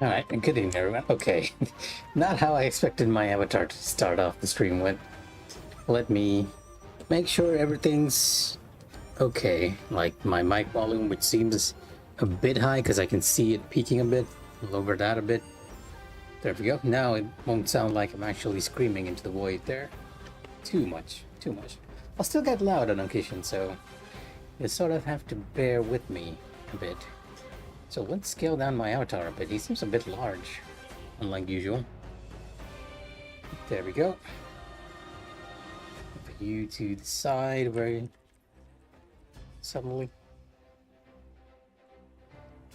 Alright, and good evening everyone. Okay, not how I expected my avatar to start off the stream with. Let me make sure everything's okay. Like my mic volume, which seems a bit high because I can see it peaking a bit. Lower that a bit. There we go. Now it won't sound like I'm actually screaming into the void there. Too much, too much. I'll still get loud on occasion, so you sort of have to bear with me a bit. So let's scale down my avatar a bit. He seems a bit large, unlike usual. There we go. Put you to the side very suddenly.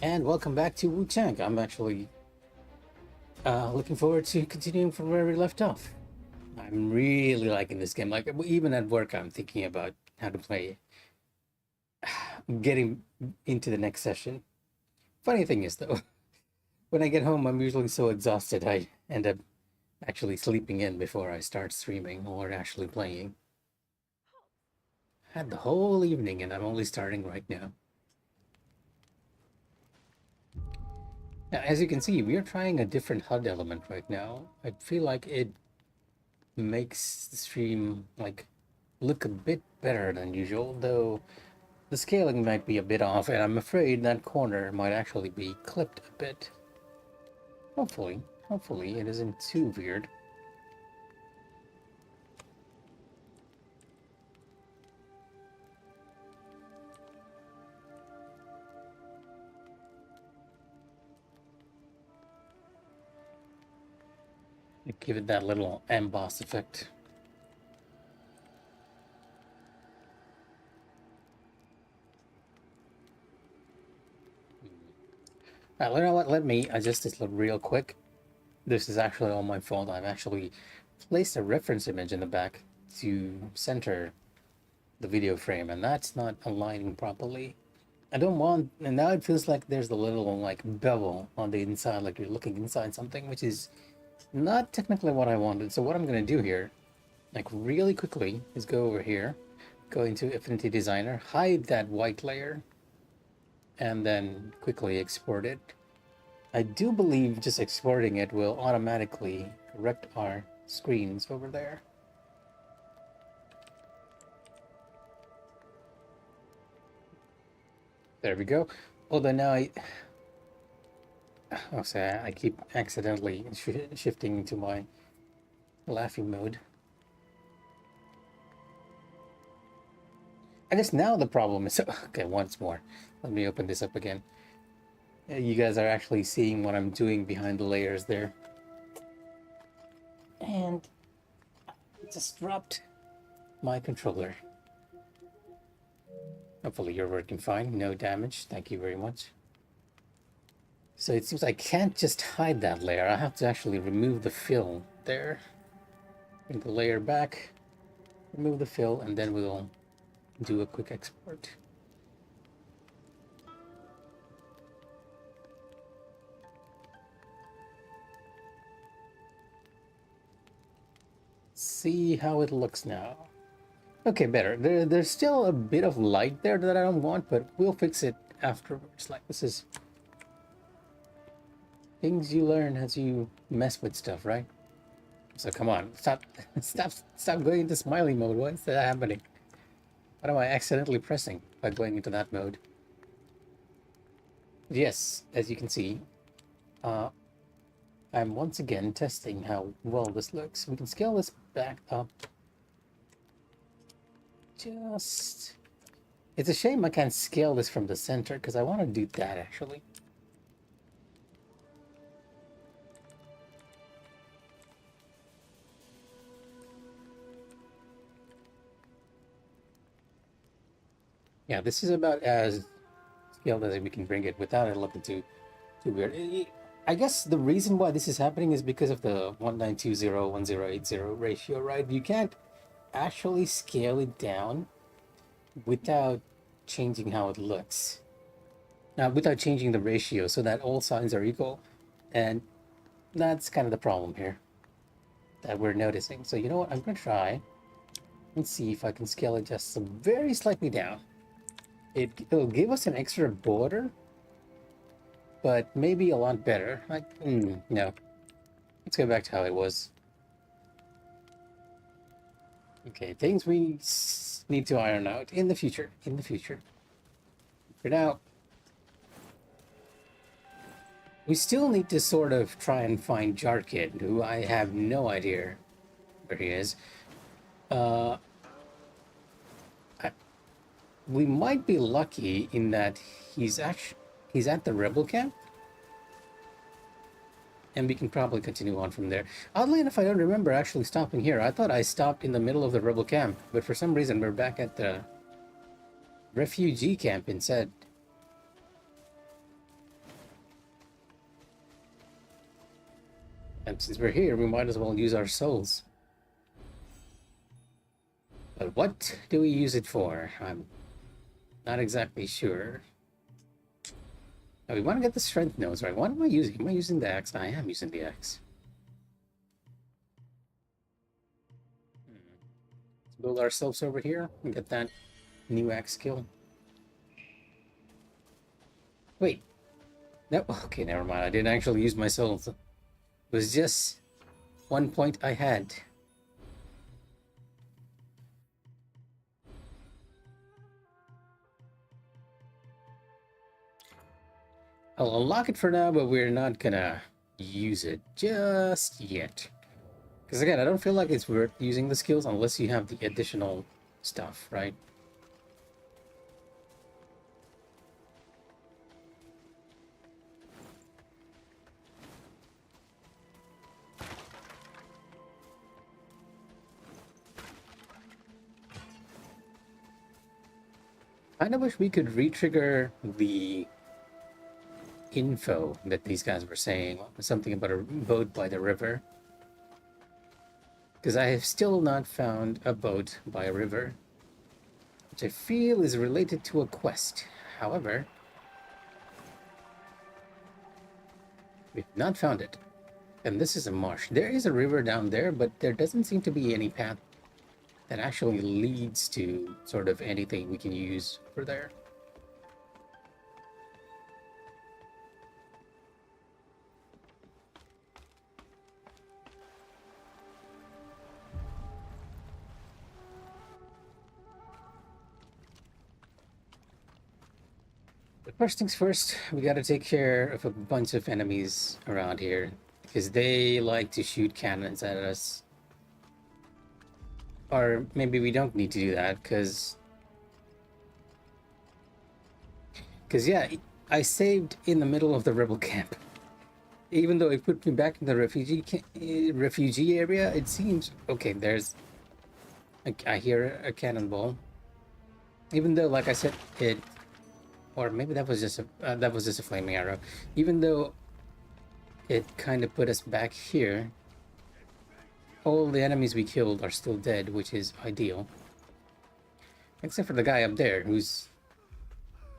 And welcome back to Wu Chang. I'm actually looking forward to continuing from where we left off. I'm really liking this game. Like, even at work, I'm thinking about how to play getting into the next session. Funny thing is, though, when I get home, I'm usually so exhausted, I end up actually sleeping in before I start streaming or actually playing. Had the whole evening and I'm only starting right now. Now, as you can see, we are trying a different HUD element right now. I feel like it makes the stream like look a bit better than usual, though the scaling might be a bit off, and I'm afraid that corner might actually be clipped a bit. Hopefully it isn't too weird. Give it that little emboss effect. You know what? Let me adjust this real quick. This is actually all my fault. I've actually placed a reference image in the back to center the video frame, and that's not aligning properly. I don't want, and now it feels like there's a little like bevel on the inside, like you're looking inside something, which is not technically what I wanted. So what I'm gonna do here, like really quickly, is go over here, go into Affinity Designer, hide that white layer, and then quickly export it. I do believe just exporting it will automatically correct our screens over there. There we go. Although now I keep accidentally shifting to my laughing mode. I guess now the problem is, okay, once more. Let me open this up again. You guys are actually seeing what I'm doing behind the layers there. And I just dropped my controller. Hopefully you're working fine, no damage, thank you very much. So it seems I can't just hide that layer, I have to actually remove the fill there. Bring the layer back, remove the fill, and then we'll do a quick export. See how it looks now. Okay, better. There's still a bit of light there that I don't want, but we'll fix it afterwards. Like, this is things you learn as you mess with stuff, right? So come on, stop going into smiley mode. What's that happening? What am I accidentally pressing by going into that mode? Yes, as you can see, I'm once again testing how well this looks. We can scale this back up. Just... It's a shame I can't scale this from the center, because I want to do that, actually. Yeah, this is about as scaled as we can bring it without it looking too weird. I guess the reason why this is happening is because of the 1920-1080 ratio, right? You can't actually scale it down without changing how it looks. Now, without changing the ratio so that all sides are equal. And that's kind of the problem here that we're noticing. So you know what? I'm going to try and see if I can scale it just very slightly down. It'll give us an extra border, but maybe a lot better. Like, no. Let's go back to how it was. Okay, things we need to iron out in the future. In the future. For now, we still need to sort of try and find Jarkid, who I have no idea where he is. We might be lucky in that he's at the rebel camp, and we can probably continue on from there. Oddly enough, I don't remember actually stopping here. I thought I stopped in the middle of the rebel camp, but for some reason we're back at the refugee camp instead. And since we're here, we might as well use our souls. But what do we use it for? I'm not exactly sure. Now we want to get the strength nodes, right? What am I using? Am I using the axe? I am using the axe. Let's build ourselves over here and get that new axe skill. Wait. No, okay, never mind. I didn't actually use my souls. It was just one point I had. I'll unlock it for now, but we're not gonna use it just yet. Because again, I don't feel like it's worth using the skills unless you have the additional stuff, right? I kind of wish we could re-trigger the info that these guys were saying, something about a boat by the river. Because I have still not found a boat by a river, which I feel is related to a quest. However, we've not found it. And this is a marsh. There is a river down there, but there doesn't seem to be any path that actually leads to sort of anything we can use for there. But first things first, we gotta take care of a bunch of enemies around here, because they like to shoot cannons at us. Or maybe we don't need to do that, because yeah, I saved in the middle of the rebel camp. Even though it put me back in the refugee area, it seems okay. There's, I hear a cannonball. Even though, like I said, or maybe that was just a flaming arrow. Even though it kind of put us back here, all the enemies we killed are still dead, which is ideal. Except for the guy up there, who's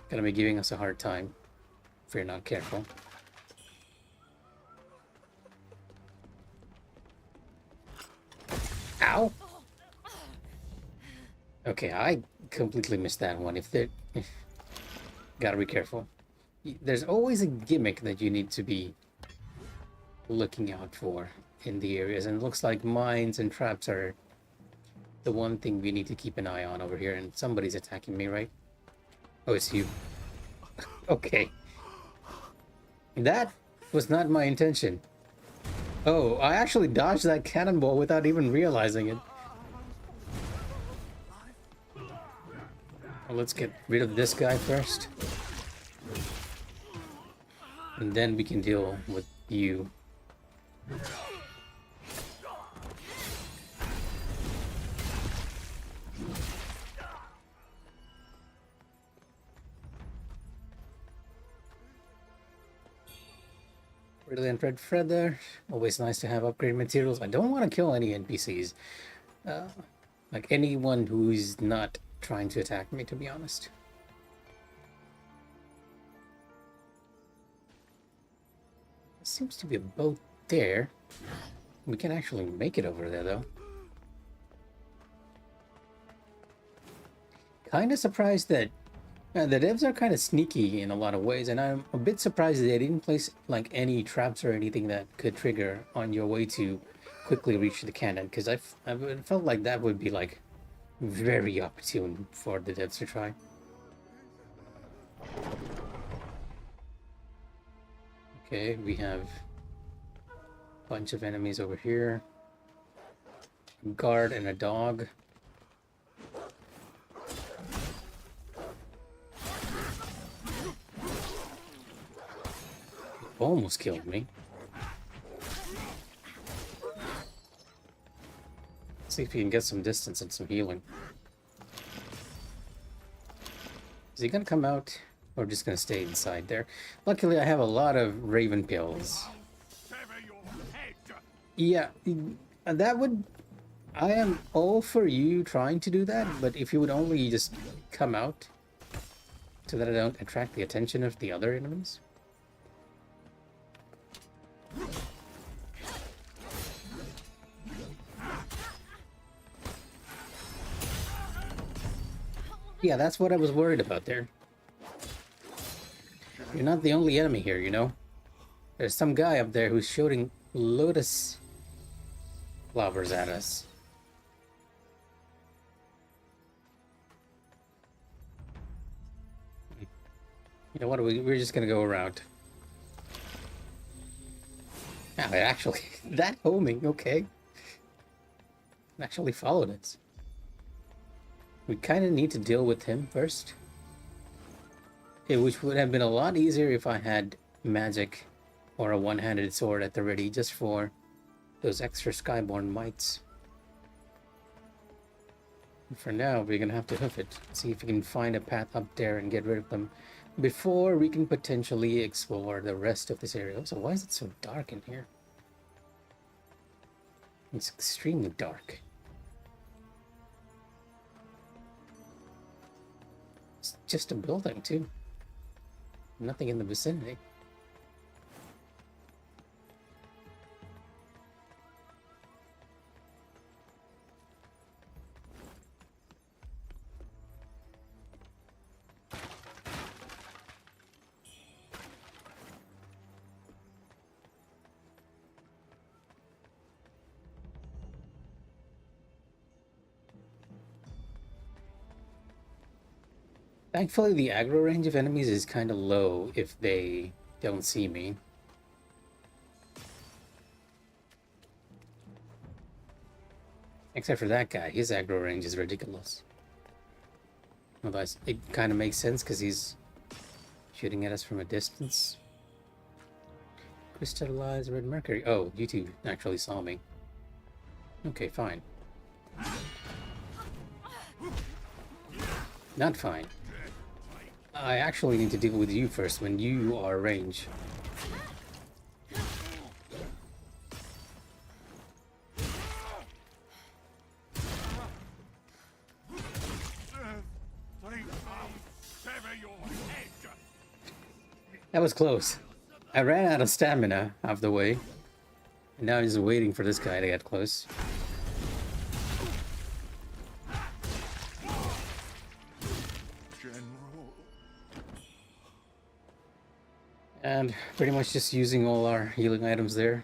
gonna be giving us a hard time if we're not careful. Ow! Okay, I completely missed that one. Gotta be careful. There's always a gimmick that you need to be looking out for in the areas, and it looks like mines and traps are the one thing we need to keep an eye on over here. And somebody's attacking me, right? Oh, it's you. Okay. That was not my intention. Oh, I actually dodged that cannonball without even realizing it. Well, let's get rid of this guy first. And then we can deal with you. Brilliant red feather. Always nice to have upgrade materials. I don't want to kill any NPCs. Like anyone who's not trying to attack me, to be honest. There seems to be a boat there. We can actually make it over there, though. Kind of surprised that Yeah, the devs are kind of sneaky in a lot of ways, and I'm a bit surprised they didn't place like any traps or anything that could trigger on your way to quickly reach the cannon, because I felt like that would be like very opportune for the devs to try. Okay, we have a bunch of enemies over here. A guard and a dog. Almost killed me. See if you can get some distance and some healing. Is he gonna come out or just gonna stay inside there? Luckily, I have a lot of Raven pills. Yeah, that would... I am all for you trying to do that, but if you would only just come out so that I don't attract the attention of the other enemies. Yeah, that's what I was worried about there. You're not the only enemy here, you know? There's some guy up there who's shooting lotus flowers at us. You know what, we're just gonna go around. Oh, it actually, that homing, okay. It actually followed us. We kind of need to deal with him first. Which would have been a lot easier if I had magic or a one-handed sword at the ready just for those extra Skyborn mites. And for now, we're gonna have to hoof it. See if we can find a path up there and get rid of them before we can potentially explore the rest of this area. So why is it so dark in here? It's extremely dark. It's just a building, too. Nothing in the vicinity. Thankfully, the aggro range of enemies is kind of low if they don't see me. Except for that guy, his aggro range is ridiculous. Otherwise, it kind of makes sense because he's shooting at us from a distance. Crystallized red mercury. Oh, you two actually saw me. Okay, fine. Not fine. I actually need to deal with you first when you are range. That was close. I ran out of stamina half the way. And now I'm just waiting for this guy to get close. And pretty much just using all our healing items there.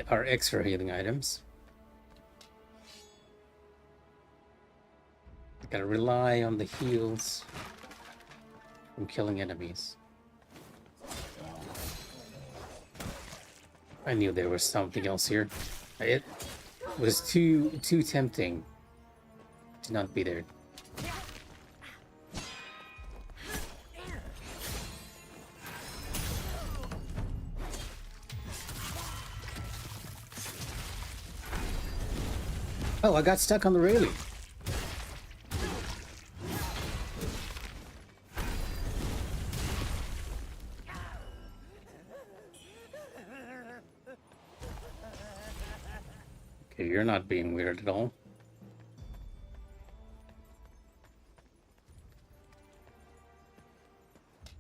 Our extra healing items. Gotta rely on the heals from killing enemies. I knew there was something else here. It was too tempting to not be there. Oh, I got stuck on the railing. Okay, you're not being weird at all.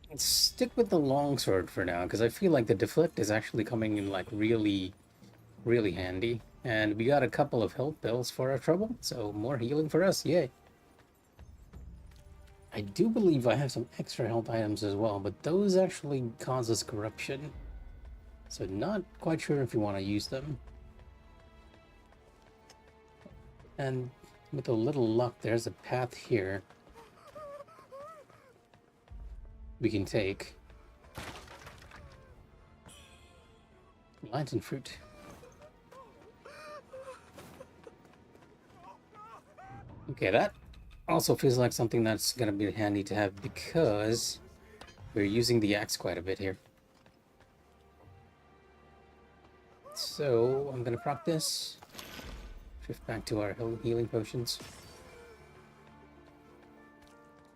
Let's stick with the longsword for now, because I feel like the deflect is actually coming in like really handy. And we got a couple of health pills for our trouble, so more healing for us, yay. I do believe I have some extra health items as well, but those actually causes corruption. So not quite sure if you want to use them. And with a little luck, there's a path here we can take. Lantern fruit. Okay, that also feels like something that's gonna be handy to have because we're using the axe quite a bit here. So I'm gonna proc this. Shift back to our healing potions.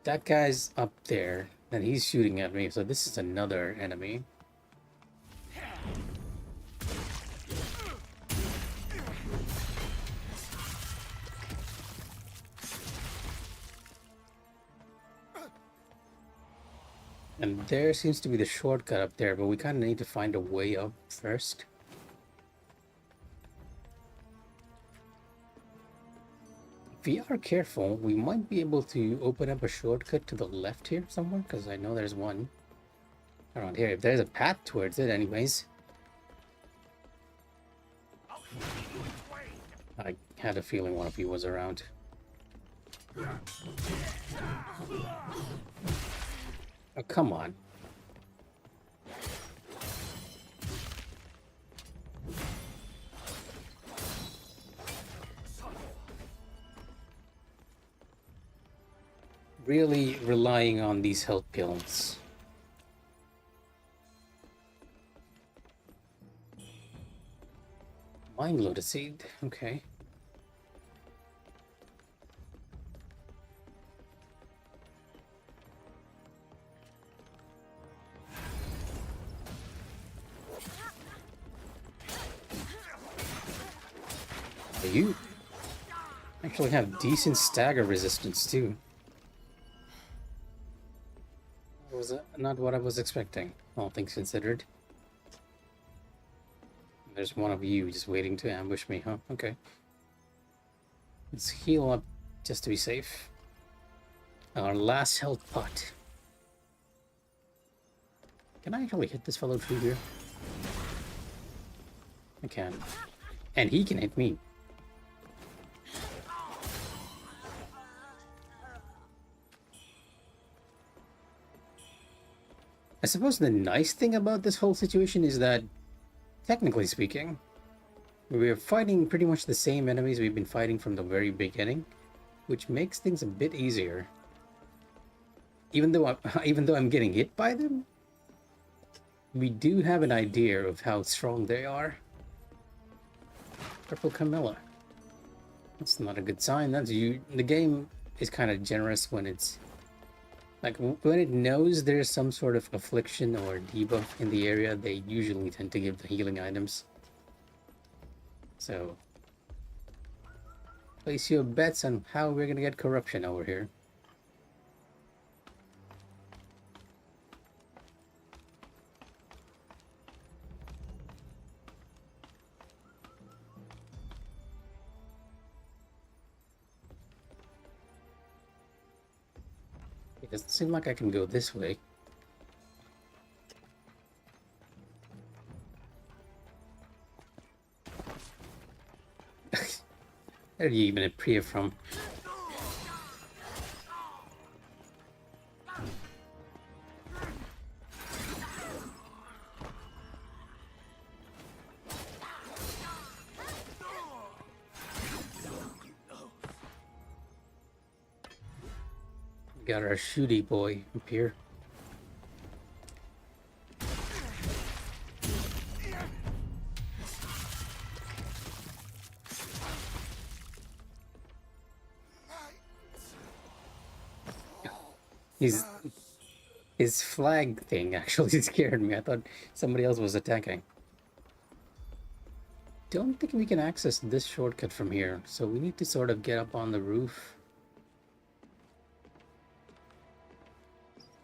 That guy's up there, and he's shooting at me, so this is another enemy. And there seems to be the shortcut up there, but we kind of need to find a way up first. If we are careful, we might be able to open up a shortcut to the left here somewhere, because I know there's one around here. If there's a path towards it anyways. I had a feeling one of you was around. Oh, come on. Really relying on these health pills. Mind lotus seed, okay. You actually have decent stagger resistance too. That was not what I was expecting, all things considered. There's one of you just waiting to ambush me, huh? Okay. Let's heal up just to be safe. Our last health pot. Can I actually hit this fellow through here? I can. And he can hit me. I suppose the nice thing about this whole situation is that, technically speaking, we're fighting pretty much the same enemies we've been fighting from the very beginning, which makes things a bit easier. Even though I'm getting hit by them, we do have an idea of how strong they are. Purple Camilla. That's not a good sign. That's you. The game is kind of generous when it's like when it knows there's some sort of affliction or debuff in the area, they usually tend to give the healing items. So, place your bets on how we're gonna get corruption over here. It doesn't seem like I can go this way. Where are you even appear from? Got our shooty boy up here. His flag thing actually scared me. I thought somebody else was attacking. Don't think we can access this shortcut from here, so we need to sort of get up on the roof.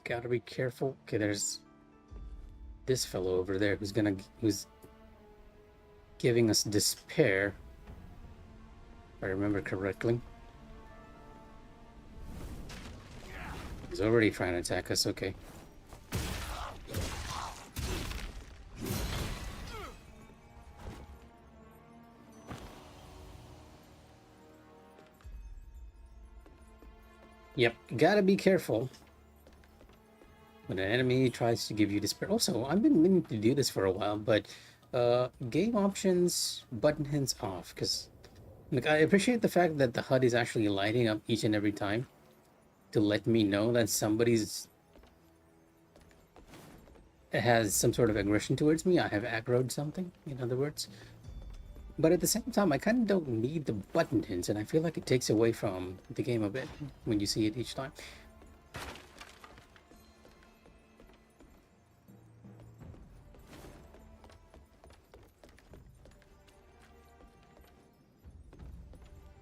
Gotta be careful. Okay, there's this fellow over there who's giving us despair, if I remember correctly. He's already trying to attack us, okay. Yep, gotta be careful when an enemy tries to give you despair. Also, I've been meaning to do this for a while, but game options, button hints off, because like, I appreciate the fact that the HUD is actually lighting up each and every time to let me know that somebody's has some sort of aggression towards me. I have aggroed something, in other words. But at the same time, I kind of don't need the button hints, and I feel like it takes away from the game a bit when you see it each time.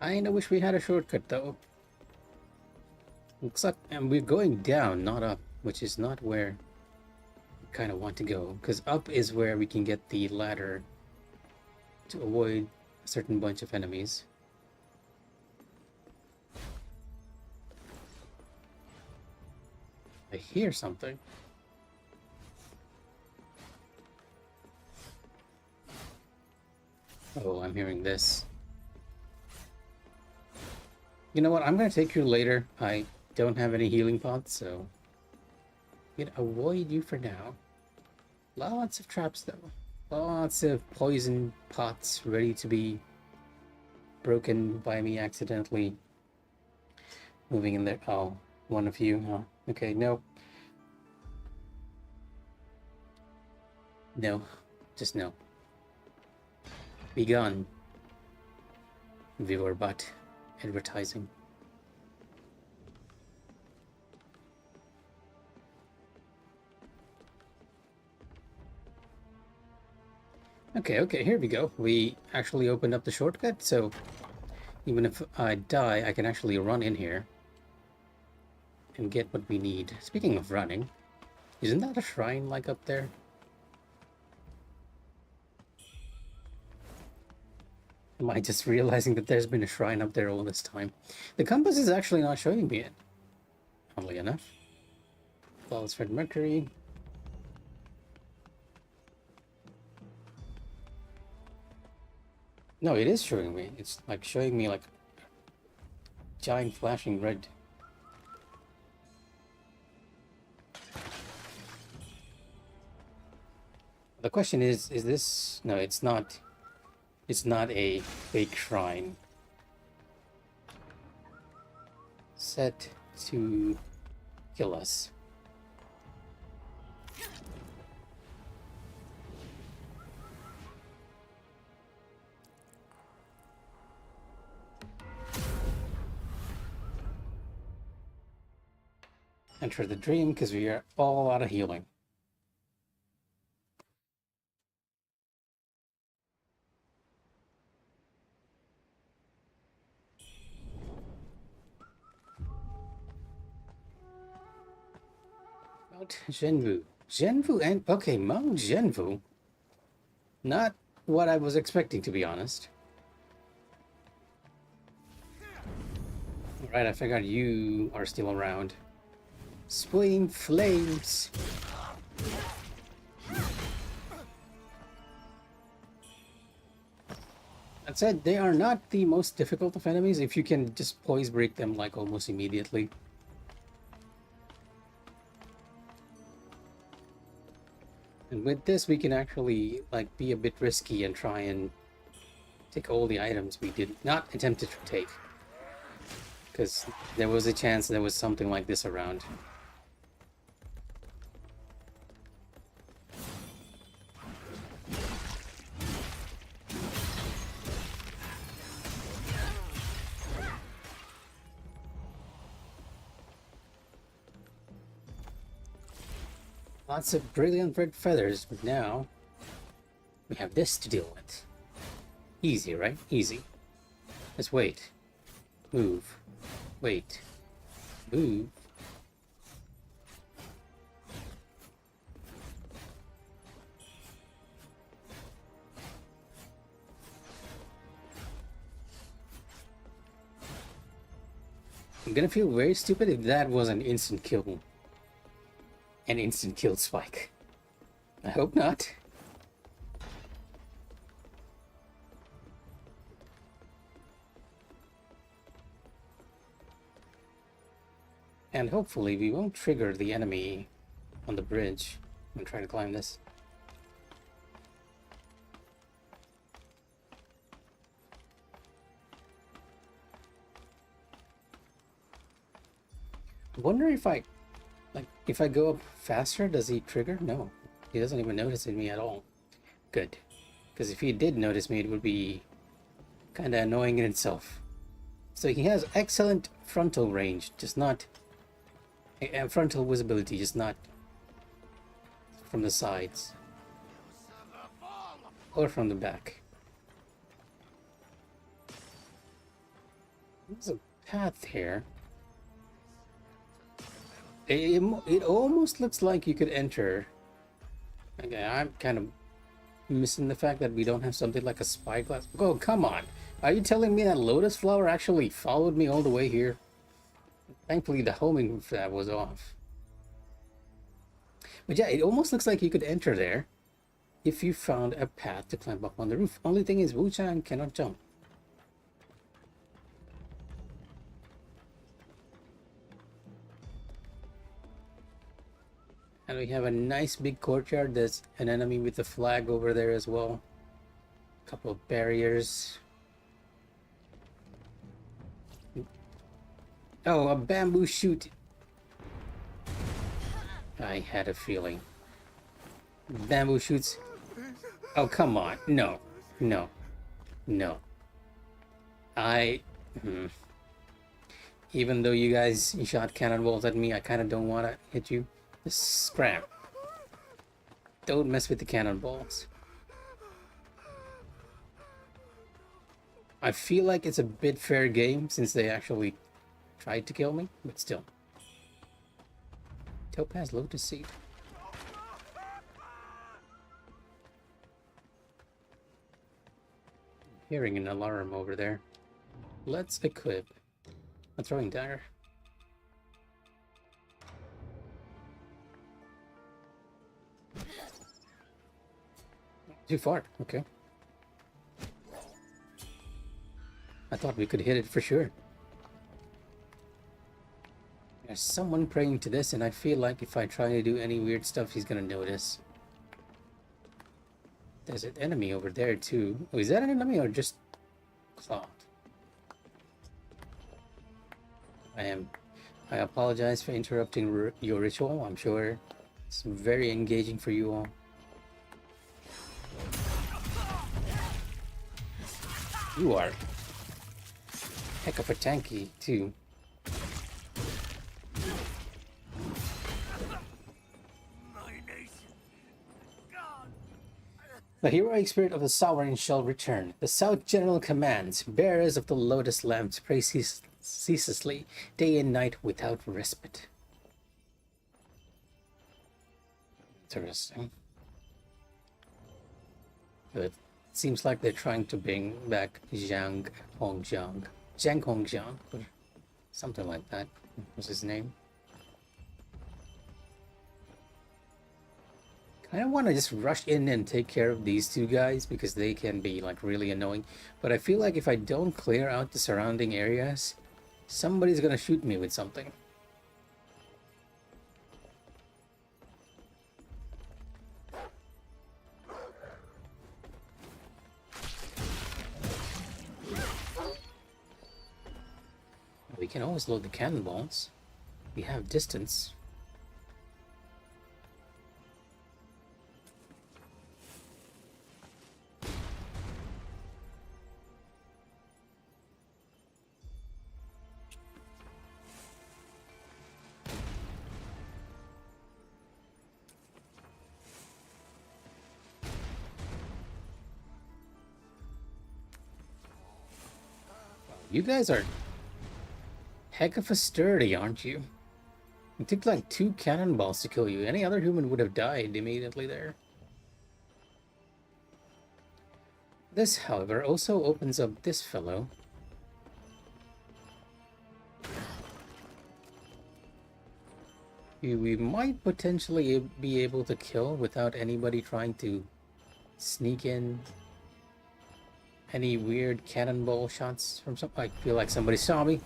I kinda wish we had a shortcut, though. Looks like, and we're going down, not up, which is not where we kind of want to go, because up is where we can get the ladder to avoid a certain bunch of enemies. I hear something. Oh, I'm hearing this. You know what? I'm gonna take you later. I don't have any healing pots, so I'm gonna avoid you for now. Lots of traps, though. Lots of poison pots ready to be broken by me accidentally moving in there. Oh, one of you, huh? Okay, no. No. Just no. Be gone. Viewer bot advertising. Okay, here we go. We actually opened up the shortcut, so even if I die, I can actually run in here and get what we need. Speaking of running, isn't that a shrine like up there? Am I just realizing that there's been a shrine up there all this time? The compass is actually not showing me it, oddly enough. Flawless Red Mercury. No, it is showing me. It's like showing me like giant flashing red. The question is this... No, it's not. It's not a fake shrine. Set to kill us. Enter the dream, because we are all out of healing. Mount Zhenwu. Zhenwu and... Okay, Mount Zhenwu. Not what I was expecting, to be honest. Alright, I figured you are still around. Spewing flames. That said, they are not the most difficult of enemies if you can just poise break them like almost immediately. And with this, we can actually like be a bit risky and try and take all the items we did not attempted to take. Because there was a chance there was something like this around. Lots of brilliant red feathers, but now we have this to deal with. Easy, right? Easy. Let's wait. Move. Wait. Move. I'm gonna feel very stupid if that was an instant kill. An instant kill spike. I hope not. And hopefully we won't trigger the enemy on the bridge when trying to climb this. I wonder if if I go up faster, does he trigger? No, he doesn't even notice me at all. Good, because if he did notice me, it would be kind of annoying in itself. So he has excellent frontal range, just not frontal visibility, just not from the sides or from the back. There's a path here. It almost looks like you could enter. Okay, I'm kind of missing the fact that we don't have something like a spyglass. Oh, come on. Are you telling me that Lotus Flower actually followed me all the way here? Thankfully, the homing for that was off. But yeah, it almost looks like you could enter there if you found a path to climb up on the roof. Only thing is, Wu Chang cannot jump. And we have a nice big courtyard. There's an enemy with a flag over there as well. A couple of barriers. Oh, a bamboo shoot. I had a feeling. Bamboo shoots. Oh, come on. No. No. No. Even though you guys shot cannonballs at me, I kind of don't want to hit you. Scrap. Don't mess with the cannonballs. I feel like it's a bit fair game since they actually tried to kill me, but still. Topaz Lotus Seed. Hearing an alarm over there. Let's equip a throwing dagger. Too far, okay. I thought we could hit it for sure. There's someone praying to this, and I feel like if I try to do any weird stuff, he's gonna notice. There's an enemy over there too. Oh, is that an enemy or just cloud? I apologize for interrupting your ritual. I'm sure it's very engaging for you all. You are heck of a tanky too. The heroic spirit of the sovereign shall return. The South General commands, bearers of the Lotus Lamps pray ceaselessly, day and night without respite. Interesting. It seems like they're trying to bring back Zhang Hongjiang. Zhang Hongjiang, or something like that was his name. I don't want to just rush in and take care of these two guys because they can be like really annoying. But I feel like if I don't clear out the surrounding areas, somebody's gonna shoot me with something. We can always load the cannonballs. We have distance. You guys are heck of a sturdy, aren't you? It took like 2 cannonballs to kill you. Any other human would have died immediately there. This, however, also opens up this fellow. we might potentially be able to kill without anybody trying to sneak in any weird cannonball shots from some. I feel like somebody saw me.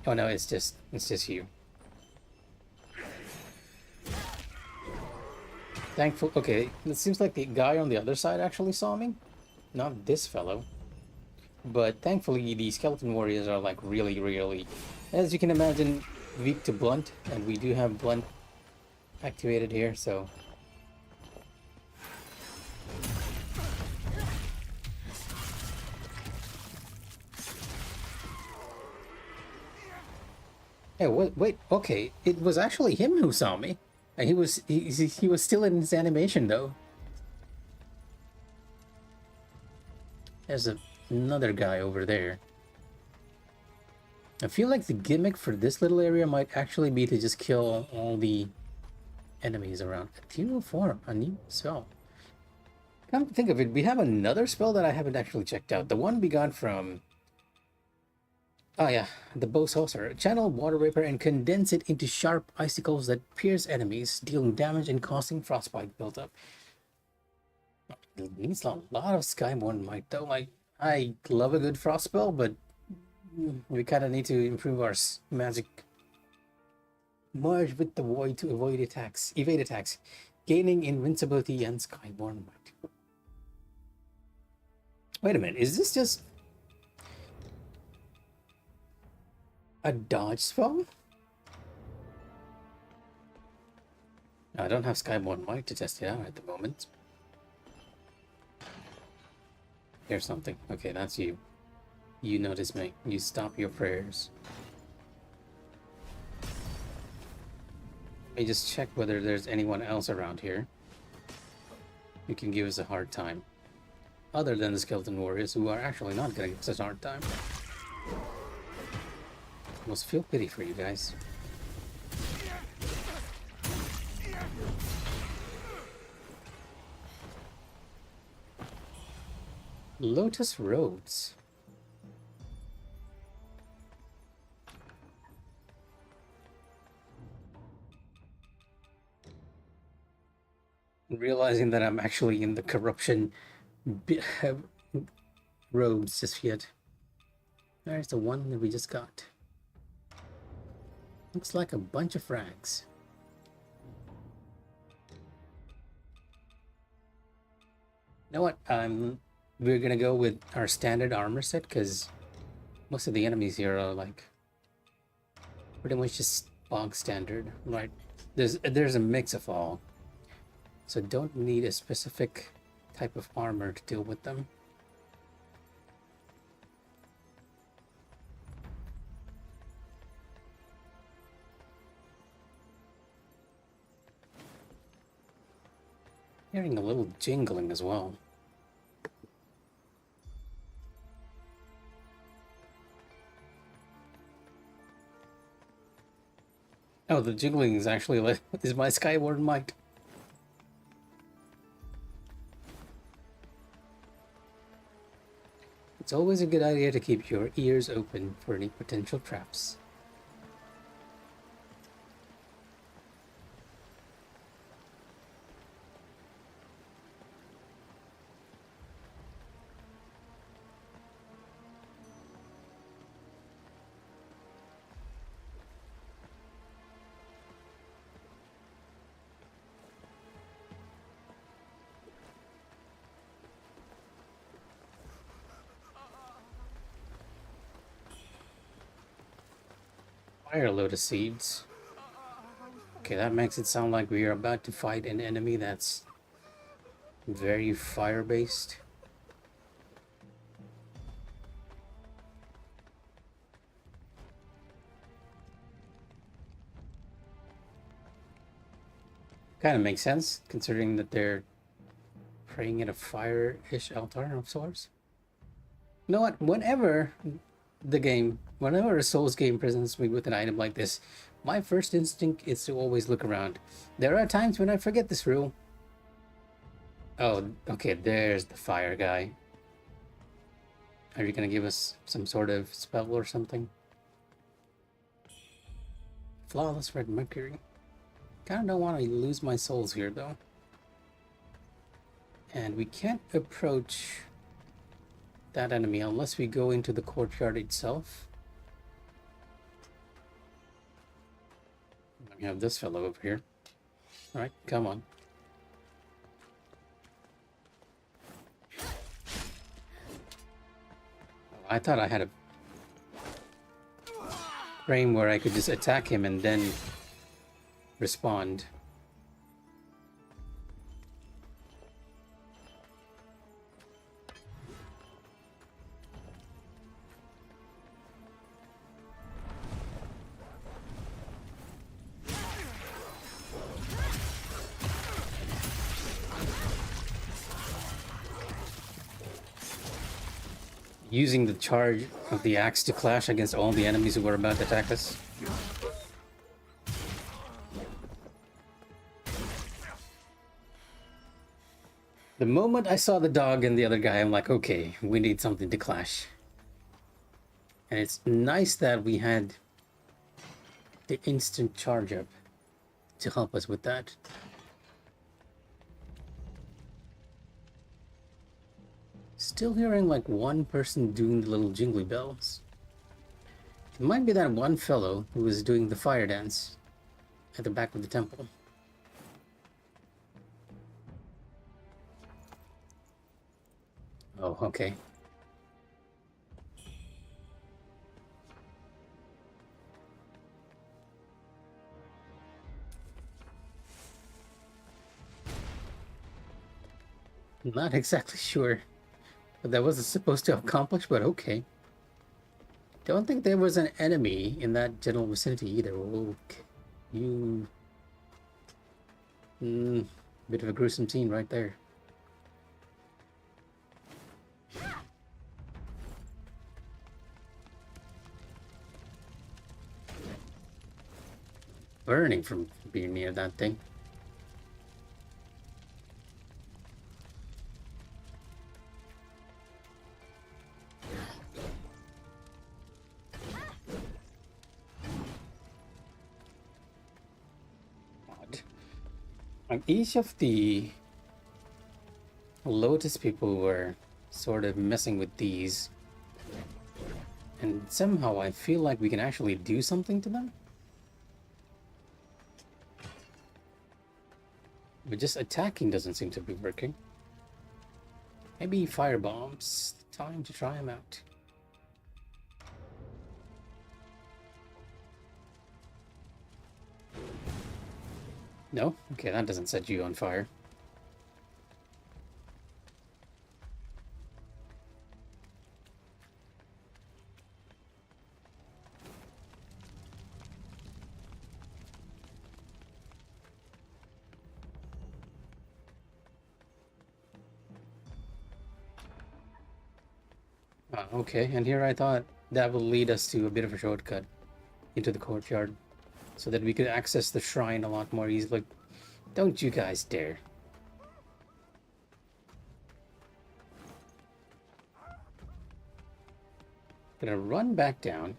Oh no, it's just you. Thankful. Okay, it seems like the guy on the other side actually saw me, not this fellow. But thankfully, the skeleton warriors are like really, really, as you can imagine, weak to blunt, and we do have blunt activated here, so. Hey, wait, okay, it was actually him who saw me. And he was still in his animation though. There's another guy over there. I feel like the gimmick for this little area might actually be to just kill all the enemies around. Ethereal Form, a new spell. Come to think of it, we have another spell that I haven't actually checked out. The one we got from... Oh yeah, the Bow Saucer. Channel water vapor and condense it into sharp icicles that pierce enemies, dealing damage and causing frostbite buildup. It needs a lot of Skyborn might though. Like, I love a good frost spell, but we kind of need to improve our magic. Merge with the void to avoid attacks, evade attacks, gaining invincibility and Skyborn might. Wait a minute, is this just a dodge spell? I don't have Skyborn Might to test it out at the moment. There's something. Okay, that's you. You notice me. You stop your prayers. Let me just check whether there's anyone else around here who can give us a hard time. Other than the Skeleton Warriors, who are actually not gonna give us a hard time. I must feel pity for you guys. Lotus Roads. Realizing that I'm actually in the corruption roads just yet. There's the one that we just got. Looks like a bunch of frags. You know what? We're gonna go with our standard armor set because most of the enemies here are like pretty much just bog standard, right? There's a mix of all, so don't need a specific type of armor to deal with them. Hearing a little jingling as well. Oh, the jingling is actually like is my Skyward Might. It's always a good idea to keep your ears open for any potential traps. Fire Lotus Seeds. Okay, that makes it sound like we are about to fight an enemy that's very fire-based. Kind of makes sense, considering that they're praying at a fire-ish altar of sorts. You know what? Whenever a Souls game presents me with an item like this, my first instinct is to always look around. There are times when I forget this rule. Oh, okay, there's the fire guy. Are you gonna give us some sort of spell or something? Flawless Red Mercury. Kinda don't want to lose my souls here though. And we can't approach that enemy unless we go into the courtyard itself. We have this fellow over here. Alright, come on. I thought I had a frame where I could just attack him and then respond. Using the charge of the axe to clash against all the enemies who were about to attack us. The moment I saw the dog and the other guy, I'm like, okay, we need something to clash. And it's nice that we had the instant charge up to help us with that. Still hearing like one person doing the little jingly bells. It might be that one fellow who was doing the fire dance at the back of the temple. Oh, okay. Not exactly sure what that was supposed to accomplish, but okay. Don't think there was an enemy in that general vicinity either. Okay. You... bit of a gruesome scene right there. Burning from being near that thing. Each of the Lotus people were sort of messing with these, and somehow I feel like we can actually do something to them. But just attacking doesn't seem to be working. Maybe firebombs. Time to try them out. No? Okay, that doesn't set you on fire. Okay, and here I thought that will lead us to a bit of a shortcut into the courtyard so that we could access the shrine a lot more easily. Don't you guys dare. Gonna run back down,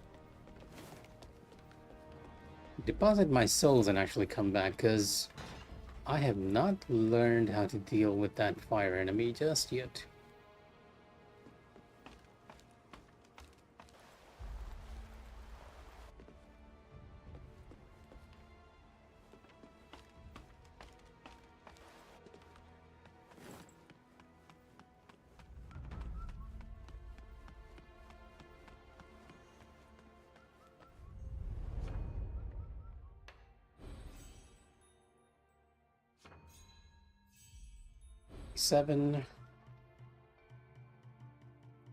deposit my souls, and actually come back, because I have not learned how to deal with that fire enemy just yet. Seven.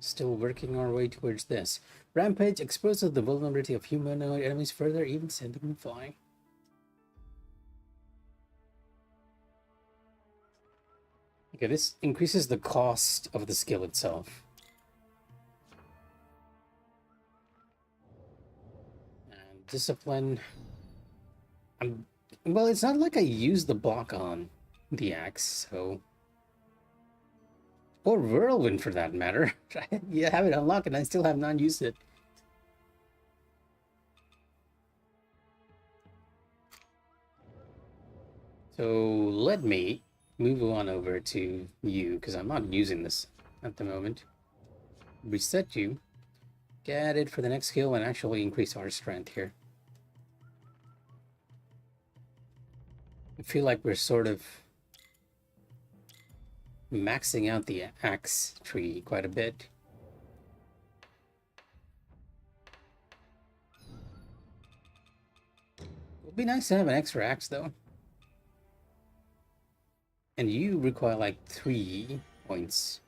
Still working our way towards this. Rampage exposes the vulnerability of humanoid enemies further, even sending them flying. Okay, this increases the cost of the skill itself. And discipline. Well, it's not like I use the block on the axe, so... Or Whirlwind, for that matter. You have it unlocked and I still have not used it. So let me move on over to you, because I'm not using this at the moment. Reset you, get it for the next skill, and actually increase our strength here. I feel like we're sort of maxing out the axe tree quite a bit. It would be nice to have an extra axe though. And you require like 3 points.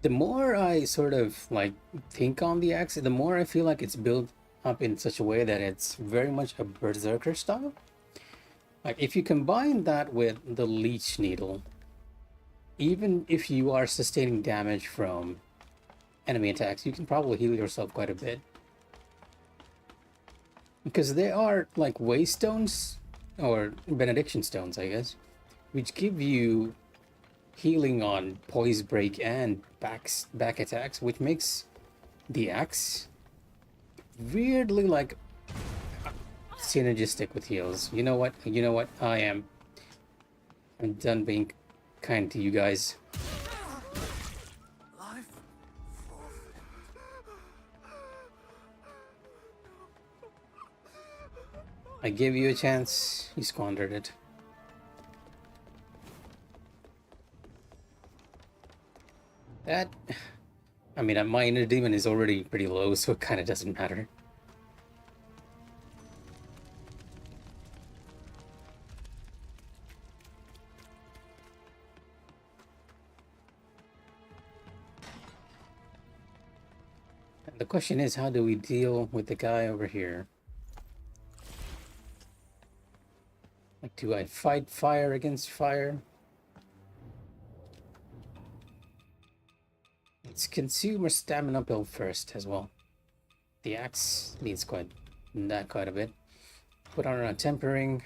The more I sort of like think on the axe, the more I feel like it's built up in such a way that it's very much a berserker style. Like if you combine that with the leech needle, even if you are sustaining damage from enemy attacks, you can probably heal yourself quite a bit. Because there are like waystones, or benediction stones, I guess, which give you healing on poise break and back attacks, which makes the axe weirdly like synergistic with heals. You know what? You know what? I'm done being kind to you guys. I gave you a chance, you squandered it. That, I mean, my inner demon is already pretty low, so it kind of doesn't matter. And the question is, how do we deal with the guy over here? Like, do I fight fire against fire? Let's consume our stamina pill first as well. The axe needs quite a bit. Put on our tempering.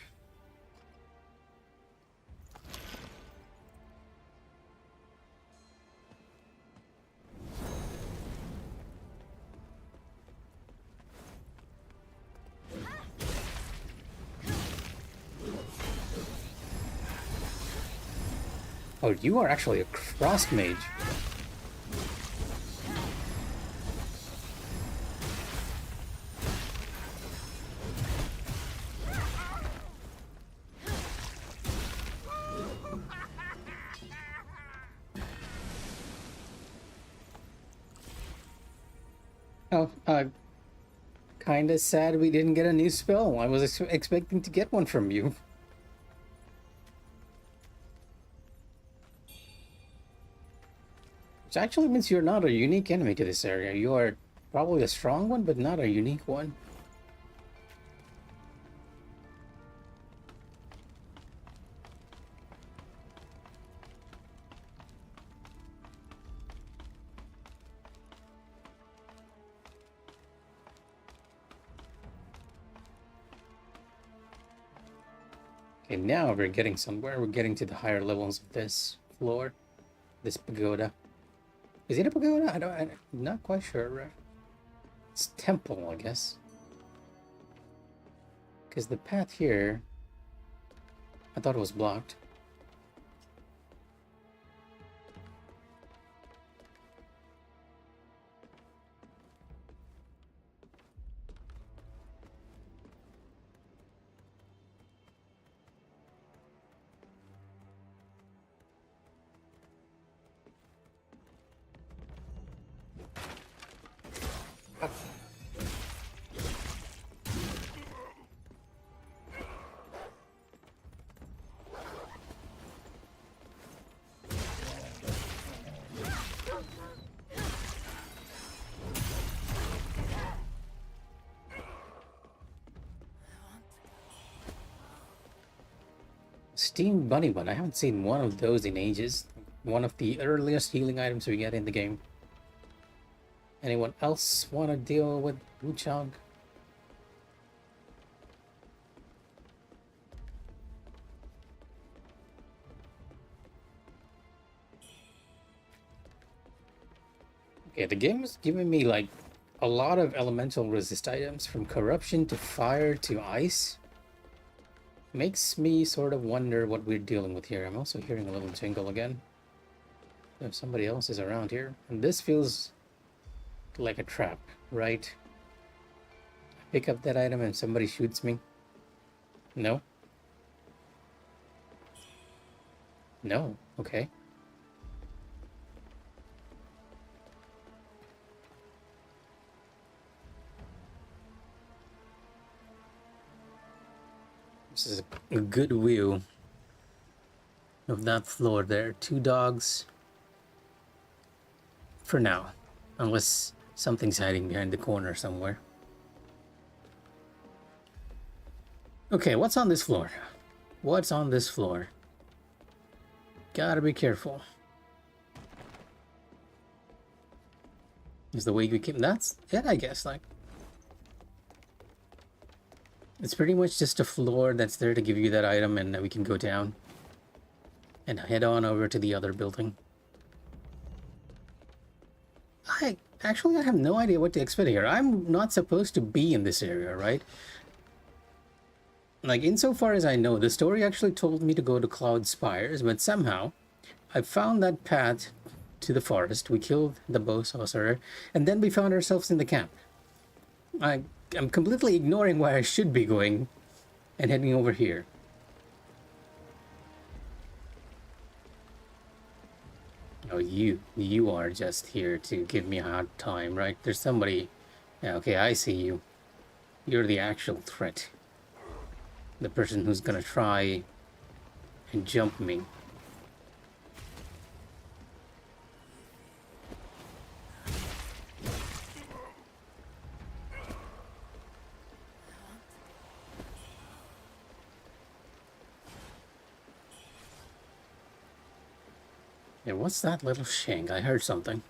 Oh, you are actually a cross mage. Oh, kinda sad we didn't get a new spell. I was expecting to get one from you. Which actually means you're not a unique enemy to this area. You are probably a strong one, but not a unique one. Okay, now we're getting somewhere. We're getting to the higher levels of this floor. This pagoda. Is it a pagoda? I'm not quite sure. It's temple, I guess. Because the path here, I thought it was blocked. Steam Bunny Bun. I haven't seen one of those in ages. One of the earliest healing items we get in the game. Anyone else want to deal with Wuchang? Okay, the game is giving me like a lot of elemental resist items, from corruption to fire to ice. Makes me sort of wonder what we're dealing with here. I'm also hearing a little jingle again. If somebody else is around here. And this feels like a trap, right? Pick up that item and somebody shoots me. No? No. Okay. This is a good view of that floor there. 2 dogs. For now. Unless something's hiding behind the corner somewhere. Okay, what's on this floor? What's on this floor? Gotta be careful. Is the way we came? That's it, I guess. Like, it's pretty much just a floor that's there to give you that item, and we can go down and head on over to the other building. I have no idea what to expect here. I'm not supposed to be in this area, right? Like, insofar as I know, the story actually told me to go to Cloud Spires, but somehow I found that path to the forest. We killed the bow sorcerer, and then we found ourselves in the camp. I'm completely ignoring where I should be going and heading over here. Oh, you are just here to give me a hard time, right? There's somebody... Yeah, okay, I see you. You're the actual threat. The person who's gonna try and jump me. Yeah, what's that little shank? I heard something.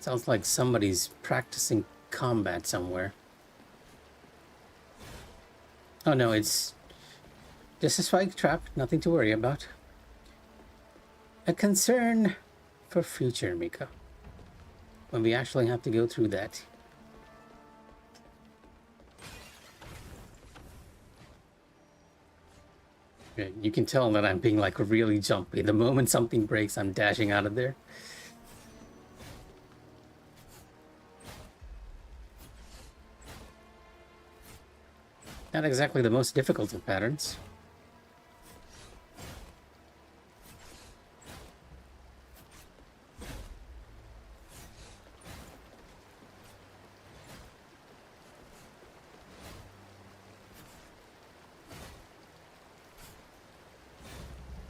Sounds like somebody's practicing combat somewhere. Oh no, it's just a spike trap, nothing to worry about. A concern for future, Mika. When we actually have to go through that. Yeah, you can tell that I'm being like really jumpy. The moment something breaks, I'm dashing out of there. Not exactly the most difficult of patterns.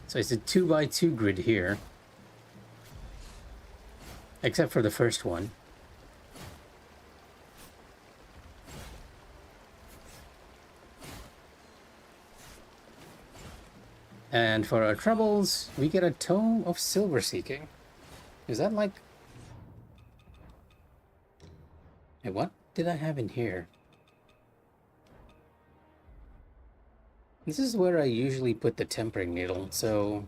So it's a 2x2 grid here. Except for the first one. And for our troubles, we get a Tome of Silver Seeking. Is that like... Hey, what did I have in here? This is where I usually put the Tempering Needle, so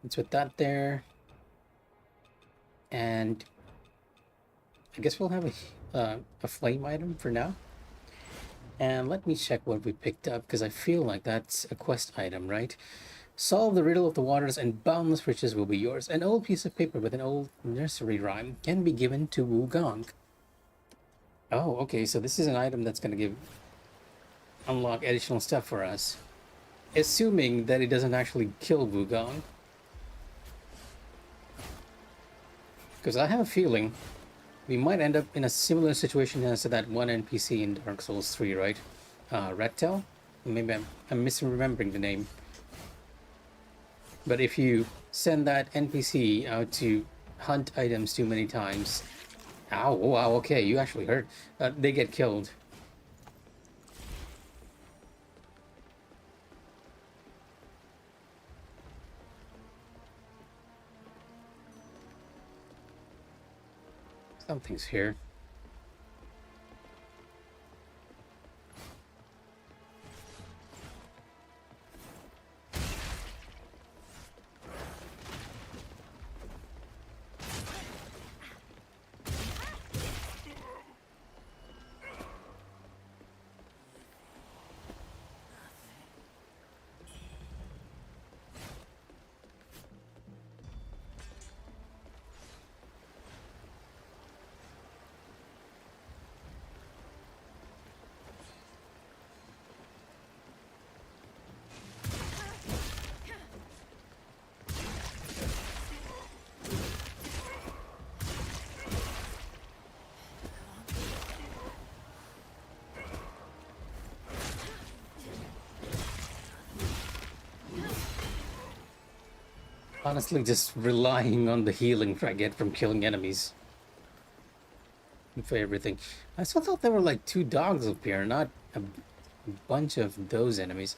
let's put that there. And I guess we'll have a flame item for now. And let me check what we picked up, because I feel like that's a quest item, right? Solve the riddle of the waters and boundless riches will be yours. An old piece of paper with an old nursery rhyme can be given to Wukong. Oh, okay, so this is an item that's going to unlock additional stuff for us. Assuming that it doesn't actually kill Wukong. Because I have a feeling we might end up in a similar situation as to that one NPC in Dark Souls 3, right? Redtail? Maybe I'm misremembering the name. But if you send that NPC out to hunt items too many times... Ow, wow, okay, you actually hurt. They get killed. Something's here. Honestly, just relying on the healing I get from killing enemies for everything. I still thought there were like 2 dogs up here, not a bunch of those enemies.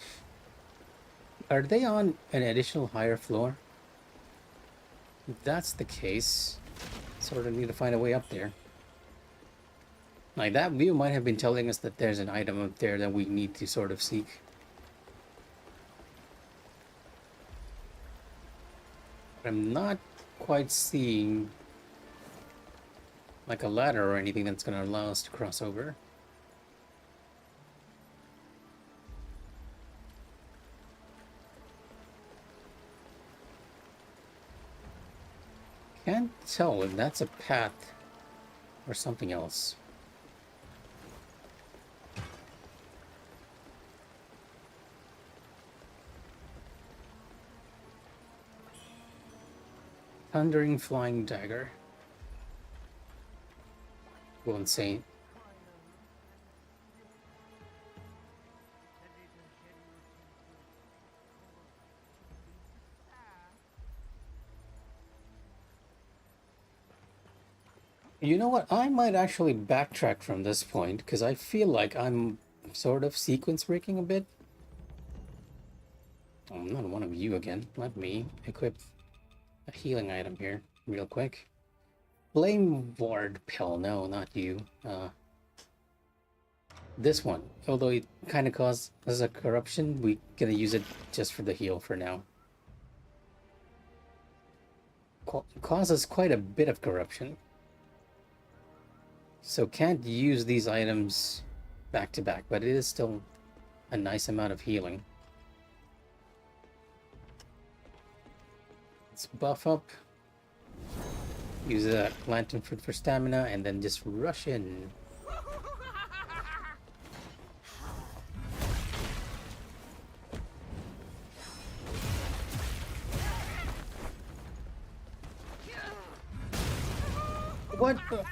Are they on an additional higher floor? If that's the case, sort of need to find a way up there. Like, that view might have been telling us that there's an item up there that we need to sort of seek. But I'm not quite seeing like a ladder or anything that's going to allow us to cross over. Can't tell if that's a path or something else. Thundering flying dagger. Go insane. You know what? I might actually backtrack from this point because I feel like I'm sort of sequence breaking a bit. Oh, I'm not one of you again. Let me equip a healing item here real quick. Flame Ward Pill. No, not you. This one. Although it kind of causes a corruption, we're gonna use it just for the heal for now. Causes quite a bit of corruption. So can't use these items back to back, but it is still a nice amount of healing. Let's buff up. Use a lantern fruit for stamina and then just rush in. What the?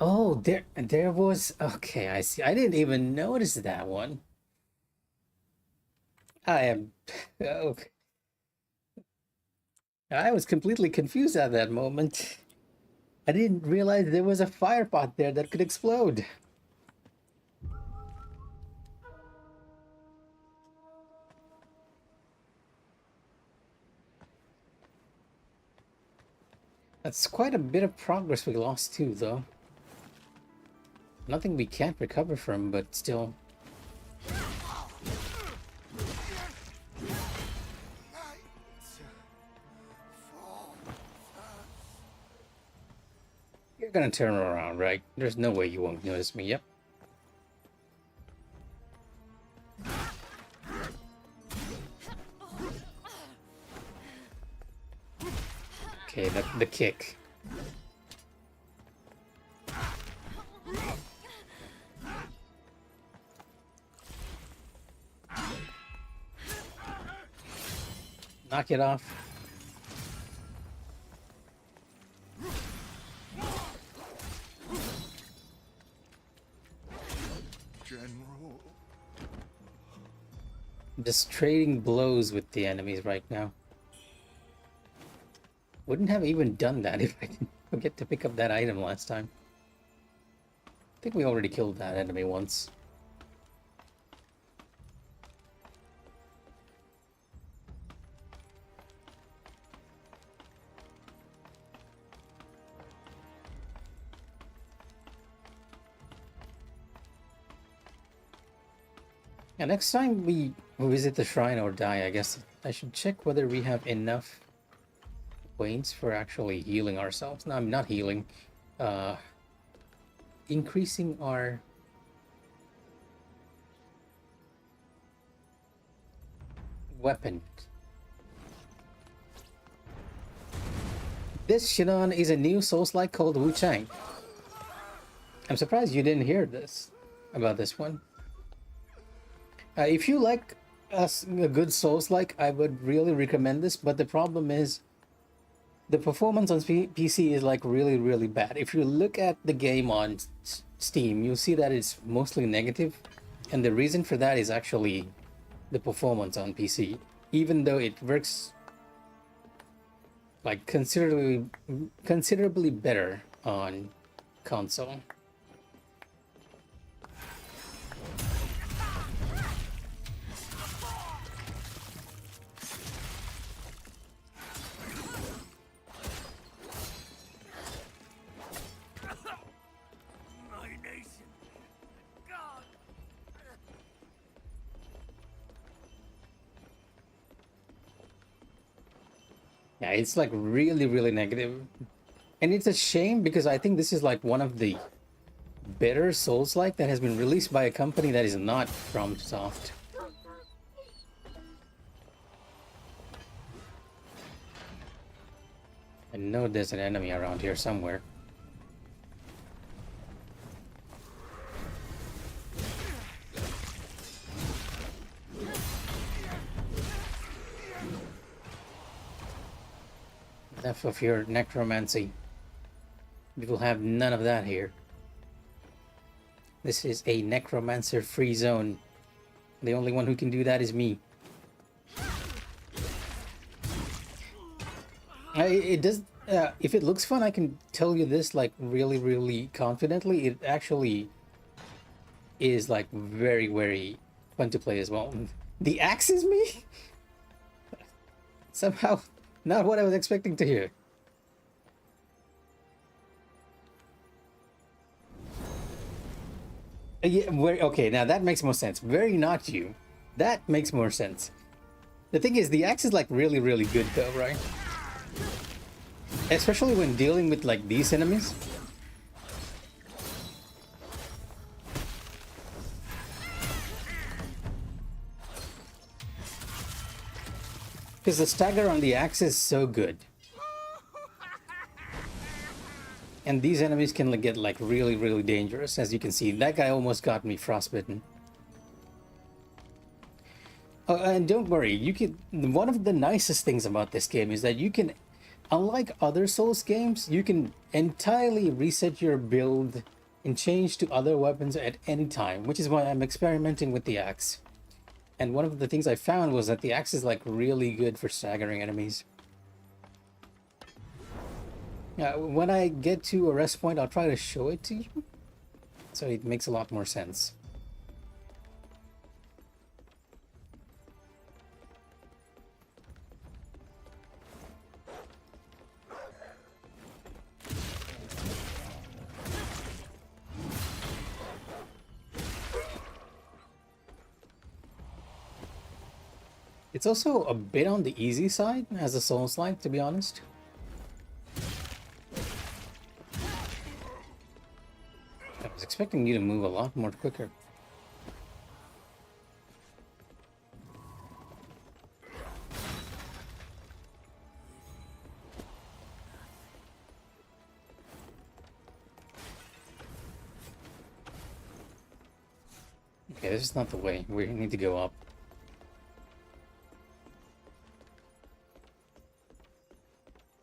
Oh, there was... Okay, I see. I didn't even notice that one. I am... Okay. I was completely confused at that moment. I didn't realize there was a fire pot there that could explode. That's quite a bit of progress we lost too, though. Nothing we can't recover from, but still. You're gonna turn around, right? There's no way you won't notice me, yep. Okay, the kick. Knock it off. General. Just trading blows with the enemies right now. Wouldn't have even done that if I didn't forget to pick up that item last time. I think we already killed that enemy once. Yeah, next time we visit the shrine or die, I guess I should check whether we have enough points for actually healing ourselves. No, I'm not healing. Increasing our weapon. This Shinon is a new Souls-like called Wu Chang. I'm surprised you didn't hear this about this one. If you like a good Souls-like, I would really recommend this, but the problem is the performance on PC is like really bad. If you look at the game on Steam, you'll see that it's mostly negative, and the reason for that is actually the performance on PC. even though it works like considerably better on console. My nation. God. Yeah, it's like really negative. And it's a shame because I think this is like one of the better Souls-like that has been released by a company that is not FromSoft. I know there's an enemy around here somewhere. Enough of your necromancy. We will have none of that here. This is a necromancer-free zone. The only one who can do that is me. It does. If it looks fun, I can tell you this like really confidently. It actually is like very fun to play as well. The axe is me? Somehow not what I was expecting to hear. Yeah, okay, now that makes more sense. Very not you. That makes more sense. The thing is, the axe is like really good though, right? Especially when dealing with like these enemies. Because the stagger on the axe is so good. And these enemies can like, get like really dangerous. As you can see, that guy almost got me frostbitten. Oh, and don't worry, you can. One of the nicest things about this game is that you can, unlike other Souls games, you can entirely reset your build and change to other weapons at any time, which is why I'm experimenting with the axe. And one of the things I found was that the axe is like really good for staggering enemies. When I get to a rest point, I'll try to show it to you, so it makes a lot more sense. It's also a bit on the easy side as a Souls-like, to be honest. I was expecting you to move a lot more quicker. Okay, this is not the way. We need to go up.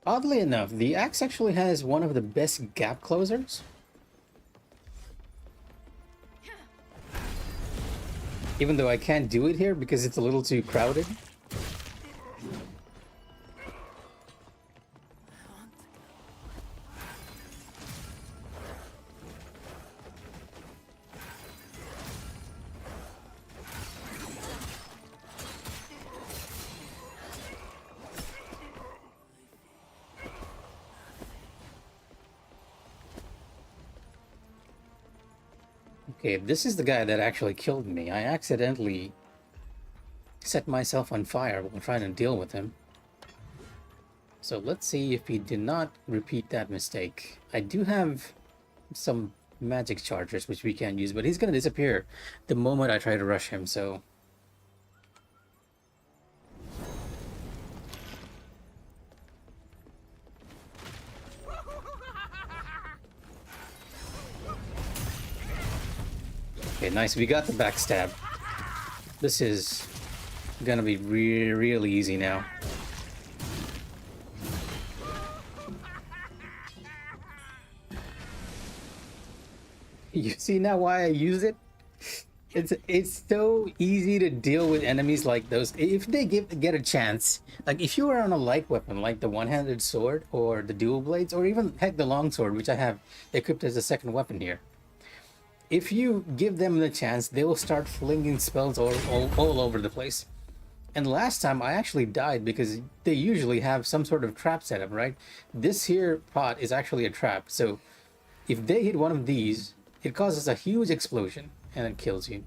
Oddly enough, the axe actually has one of the best gap closers. Even though I can't do it here because it's a little too crowded. Okay, this is the guy that actually killed me. I accidentally set myself on fire while trying to deal with him. So let's see if he did not repeat that mistake. I do have some magic chargers which we can use, but he's gonna disappear the moment I try to rush him, so... Okay, nice. We got the backstab. This is gonna be real easy now. You see now why I use it? It's so easy to deal with enemies like those if they get a chance. Like if you are on a light weapon like the one-handed sword or the dual blades or even heck the long sword, which I have equipped as a second weapon here. If you give them the chance, they will start flinging spells all over the place. And last time I actually died because they usually have some sort of trap setup, right? This here pot is actually a trap, so if they hit one of these, it causes a huge explosion and it kills you.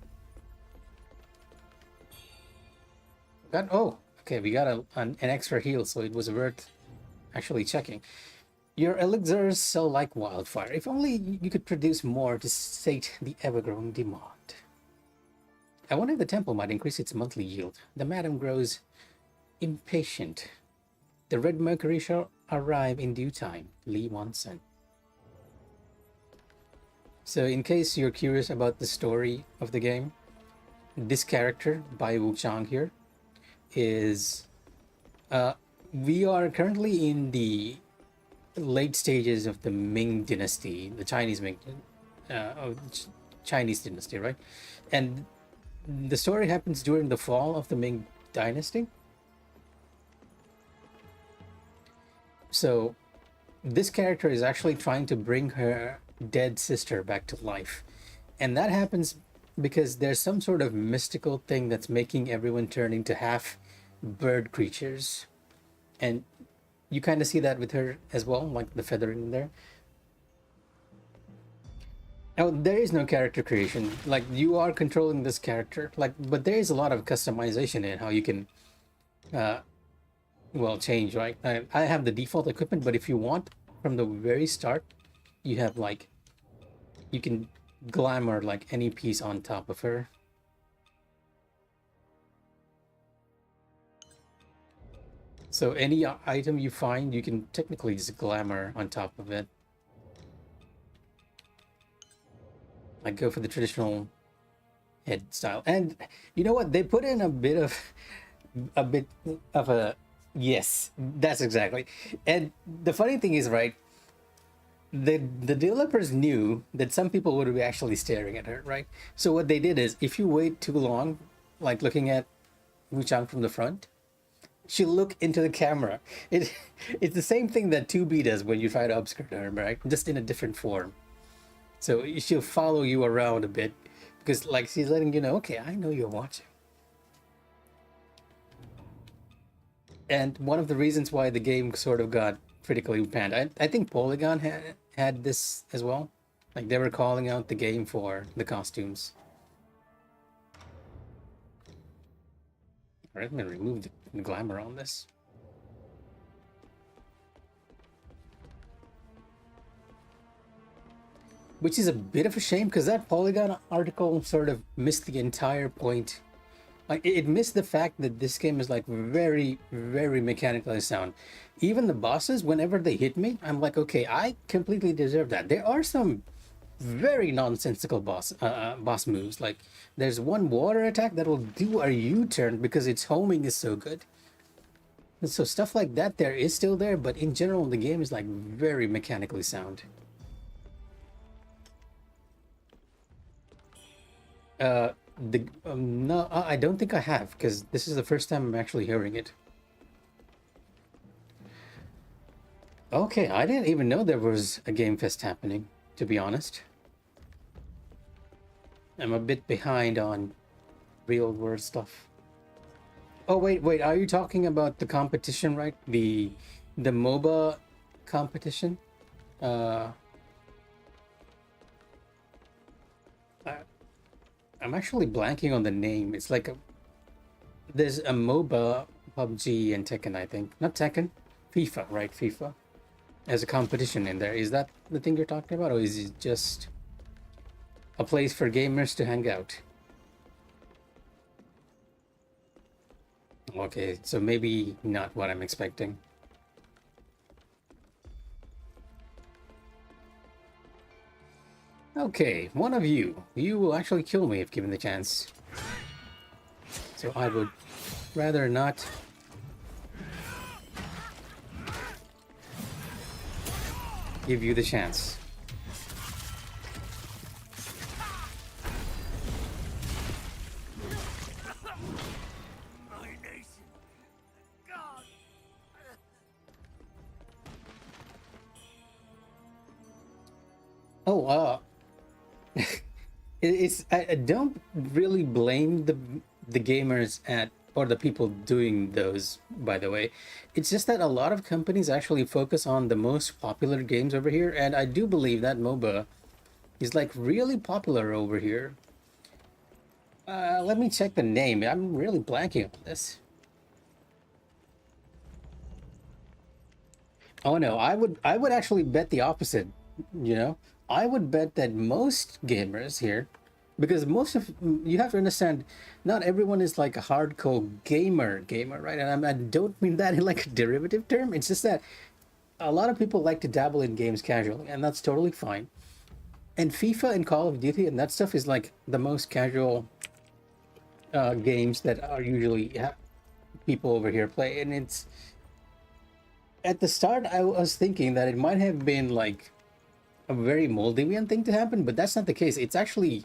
Okay, we got an extra heal, so it was worth actually checking. Your elixirs sell like wildfire. If only you could produce more to sate the ever-growing demand. I wonder if the temple might increase its monthly yield. The madam grows impatient. The red mercury shall arrive in due time. Li Wansen. So in case you're curious about the story of the game, this character, Bai Wuchang here, is... we are currently in the late stages of the Ming Dynasty, the Chinese Ming... Chinese dynasty, right? And the story happens during the fall of the Ming Dynasty. So this character is actually trying to bring her dead sister back to life. And that happens because there's some sort of mystical thing that's making everyone turn into half bird creatures. And you kind of see that with her as well, like the feathering in there. Now, there is no character creation. Like, you are controlling this character, like, but there is a lot of customization in how you can, well, change, right? I have the default equipment, but if you want, from the very start, you have, like, you can glamour, like, any piece on top of her. So any item you find, you can technically just glamour on top of it. I go for the traditional head style, and you know what? They put in a bit of a yes. That's exactly. And the funny thing is, right? The developers knew that some people would be actually staring at her, right? So what they did is, if you wait too long, like looking at Wuchang from the front, she'll look into the camera. It's the same thing that 2B does when you try to upskirt her, right? Just in a different form. So she'll follow you around a bit because, like, she's letting you know, okay, I know you're watching. And one of the reasons why the game sort of got critically panned, I think Polygon had this as well. Like, they were calling out the game for the costumes. All right, I'm gonna remove the glamour on this. Which is a bit of a shame, because that Polygon article sort of missed the entire point. Like, it missed the fact that this game is, like, very, very mechanically sound. Even the bosses, whenever they hit me, I'm like, okay, I completely deserve that. There are some very nonsensical boss moves. Like, there's one water attack that will do a U-turn because its homing is so good. And so stuff like that there is still there, but in general, the game is, like, very mechanically sound. No, I don't think I have, because this is the first time I'm actually hearing it. Okay, I didn't even know there was a Game Fest happening, to be honest. I'm a bit behind on real world stuff. Oh, wait, are you talking about the competition, right? The MOBA competition? I'm actually blanking on the name. It's like there's a MOBA, PUBG, and Tekken, I think. Not Tekken, FIFA, right? FIFA. There's a competition in there. Is that the thing you're talking about, or is it just a place for gamers to hang out? Okay, so maybe not what I'm expecting. Okay, one of you will actually kill me if given the chance. So I would rather not. Give you the chance. Oh, I don't really blame the gamers at or the people doing those, by the way. It's just that a lot of companies actually focus on the most popular games over here, and I do believe that MOBA is like really popular over here. Let me check the name. I'm really blanking on this. Oh no, I would actually bet the opposite, you know? I would bet that most gamers here, because most of you have to understand, not everyone is like a hardcore gamer, right? And I don't mean that in like a derivative term. It's just that a lot of people like to dabble in games casually, and that's totally fine. And FIFA and Call of Duty and that stuff is like the most casual games that are usually people over here play, and it's at the start I was thinking that it might have been like a very Moldavian thing to happen, but that's not the case. It's actually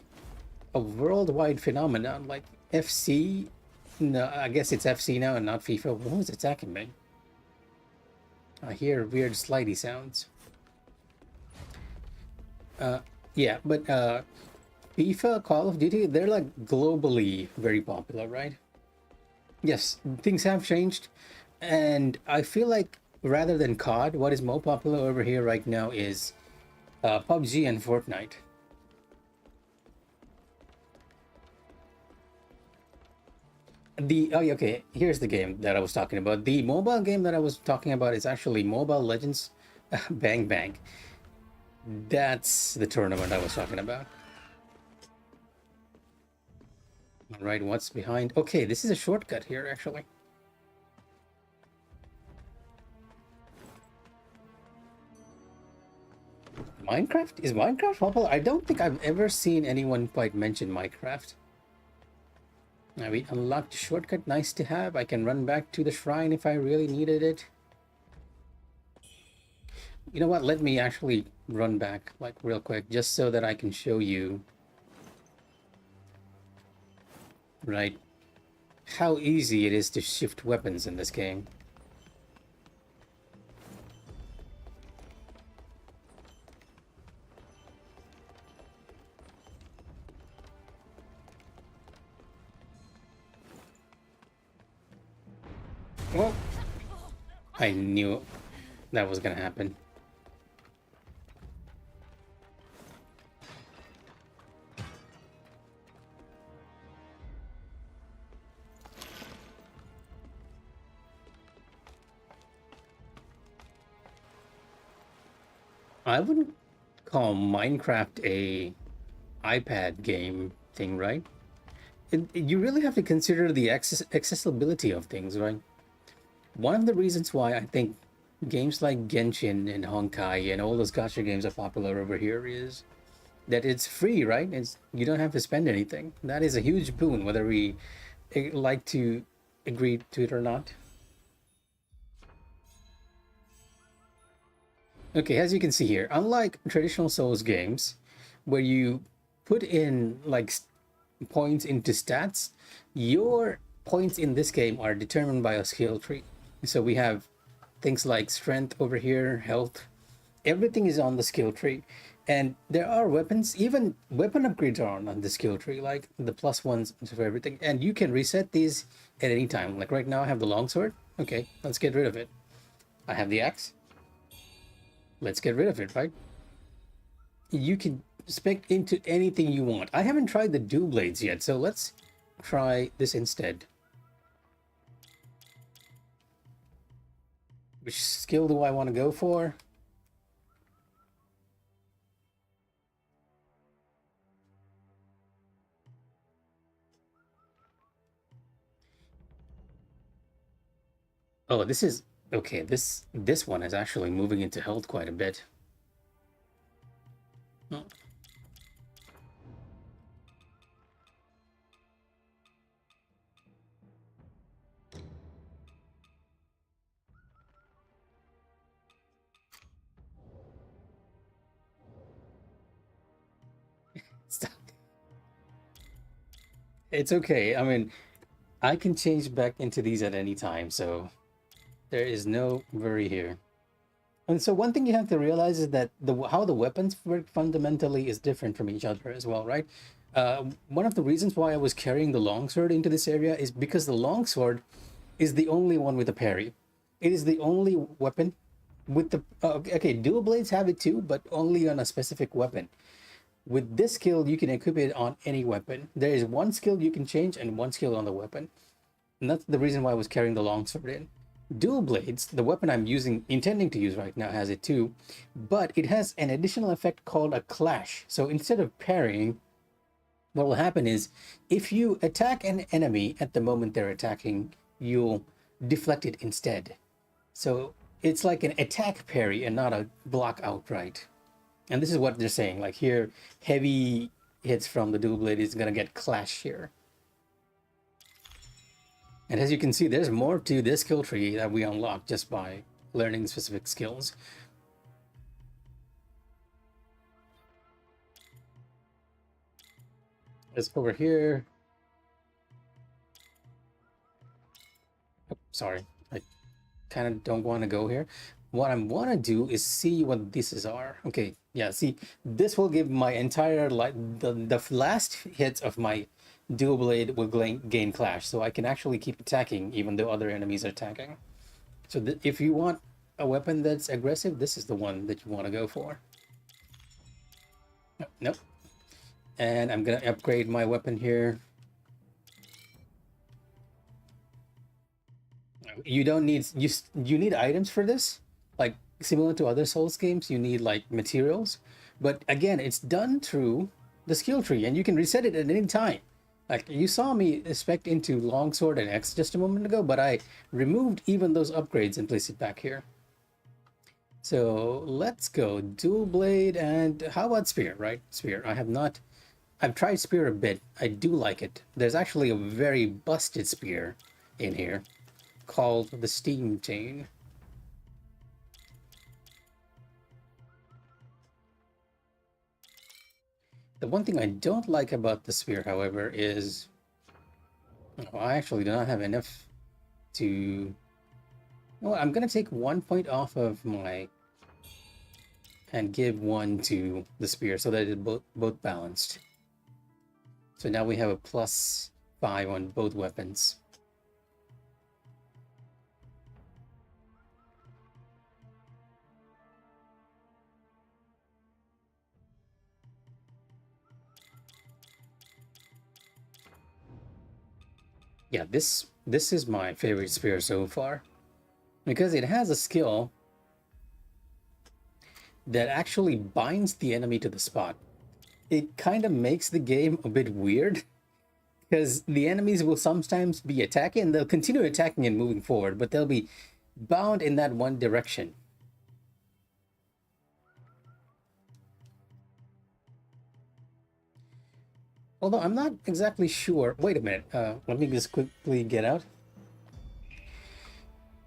a worldwide phenomenon. Like FC, no, I guess it's FC now and not FIFA. What was attacking me? I hear weird slidey sounds. Yeah, but FIFA, Call of Duty, they're like globally very popular, right? Yes, things have changed, and I feel like rather than COD, what is more popular over here right now is PUBG and Fortnite. Yeah, okay, here's the game that I was talking about. The mobile game that I was talking about is actually Mobile Legends Bang Bang. That's the tournament I was talking about. All right, what's behind? Okay, this is a shortcut here, actually. Minecraft? Is Minecraft popular? I don't think I've ever seen anyone quite mention Minecraft. Now we unlocked a shortcut, nice to have. I can run back to the shrine if I really needed it. You know what? Let me actually run back like real quick just so that I can show you, right, how easy it is to shift weapons in this game. Well, I knew that was gonna happen. I wouldn't call Minecraft a iPad game thing, right? You really have to consider the accessibility of things, right? One of the reasons why I think games like Genshin and Honkai and all those gacha games are popular over here is that it's free, right? It's you don't have to spend anything. That is a huge boon, whether we like to agree to it or not. Okay, as you can see here, unlike traditional Souls games, where you put in like points into stats, your points in this game are determined by a skill tree. So we have things like strength over here, health, everything is on the skill tree. And there are weapons, even weapon upgrades are on the skill tree, like the plus ones for everything. And you can reset these at any time. Like right now, I have the longsword. Okay, let's get rid of it. I have the axe. Let's get rid of it, right? You can spec into anything you want. I haven't tried the dual blades yet, so let's try this instead. Which skill do I want to go for? Oh, this is okay. This one is actually moving into health quite a bit. Oh. Stop. It's okay. I mean, I can change back into these at any time, so there is no worry here. And so one thing you have to realize is that how the weapons work fundamentally is different from each other as well, right? One of the reasons why I was carrying the longsword into this area is because the longsword is the only one with a parry. It is the only weapon with the okay. Dual blades have it too, but only on a specific weapon. With this skill, you can equip it on any weapon. There is one skill you can change and one skill on the weapon. And that's the reason why I was carrying the longsword in. Dual blades, the weapon I'm intending to use right now, has it too, but it has an additional effect called a clash. So instead of parrying, what will happen is if you attack an enemy at the moment they're attacking, you'll deflect it instead. So it's like an attack parry and not a block outright. And this is what they're saying. Like here, heavy hits from the dual blade is gonna get clash here. And as you can see, there's more to this skill tree that we unlock just by learning specific skills. Let's go over here. Oh, sorry, I kind of don't want to go here. What I want to do is see what these are. Okay, yeah, see, this will give my entire, like, the last hits of my dual blade will gain clash, so I can actually keep attacking even though other enemies are attacking. So if you want a weapon that's aggressive, this is the one that you want to go for. Nope. And I'm gonna upgrade my weapon here. You don't need you need items for this, like similar to other Souls games. You need like materials, but again, it's done through the skill tree, and you can reset it at any time. Like you saw me spec into longsword and X just a moment ago, but I removed even those upgrades and placed it back here. So let's go dual blade, and how about spear? Right, spear. I've tried spear a bit. I do like it. There's actually a very busted spear in here called the Steam Chain. The one thing I don't like about the spear, however, is I actually do not have enough to. Well, I'm gonna take 1 point off of my and give 1 to the spear so that it's both balanced. So now we have a +5 on both weapons. Yeah, this is my favorite spear so far because it has a skill that actually binds the enemy to the spot. It kind of makes the game a bit weird because the enemies will sometimes be attacking and they'll continue attacking and moving forward, but they'll be bound in that one direction. Although I'm not exactly sure. Wait a minute. Let me just quickly get out.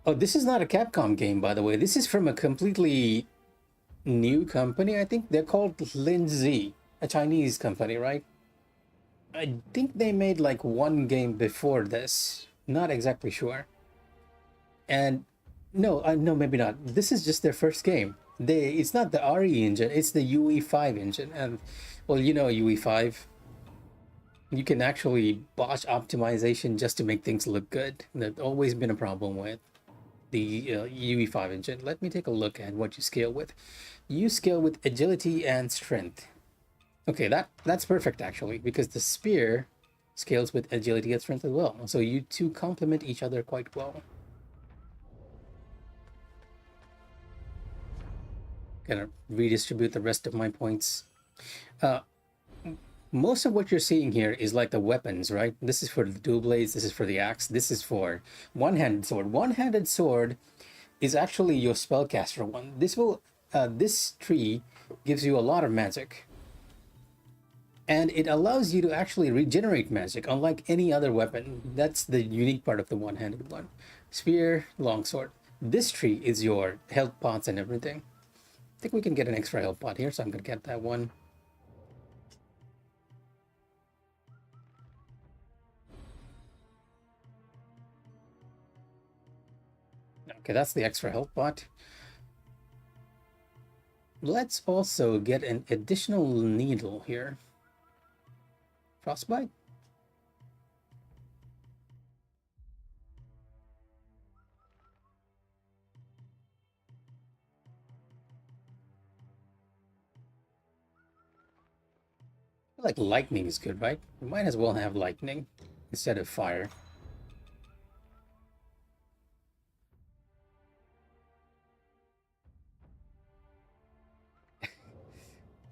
Oh, this is not a Capcom game, by the way. This is from a completely new company. I think they're called Linzi, a Chinese company, right? I think they made like one game before this. Not exactly sure. And no, no, maybe not. This is just their first game. It's not the RE engine. It's the UE5 engine, and well, you know UE5. You can actually botch optimization just to make things look good. That's always been a problem with the UE5 engine. Let me take a look at what you scale with. You scale with agility and strength. Okay, that's perfect actually, because the spear scales with agility and strength as well. So you two complement each other quite well. Gonna redistribute the rest of my points. Most of what you're seeing here is like the weapons, right? This is for the dual blades, this is for the axe, this is for one-handed sword. One-handed sword is actually your spellcaster one. This tree gives you a lot of magic. And it allows you to actually regenerate magic, unlike any other weapon. That's the unique part of the one-handed one. Spear, longsword. This tree is your health pots and everything. I think we can get an extra health pot here, so I'm gonna get that one. Okay, that's the extra health pot. let's also get an additional needle here. Frostbite? I feel like lightning is good, right? We might as well have lightning instead of fire.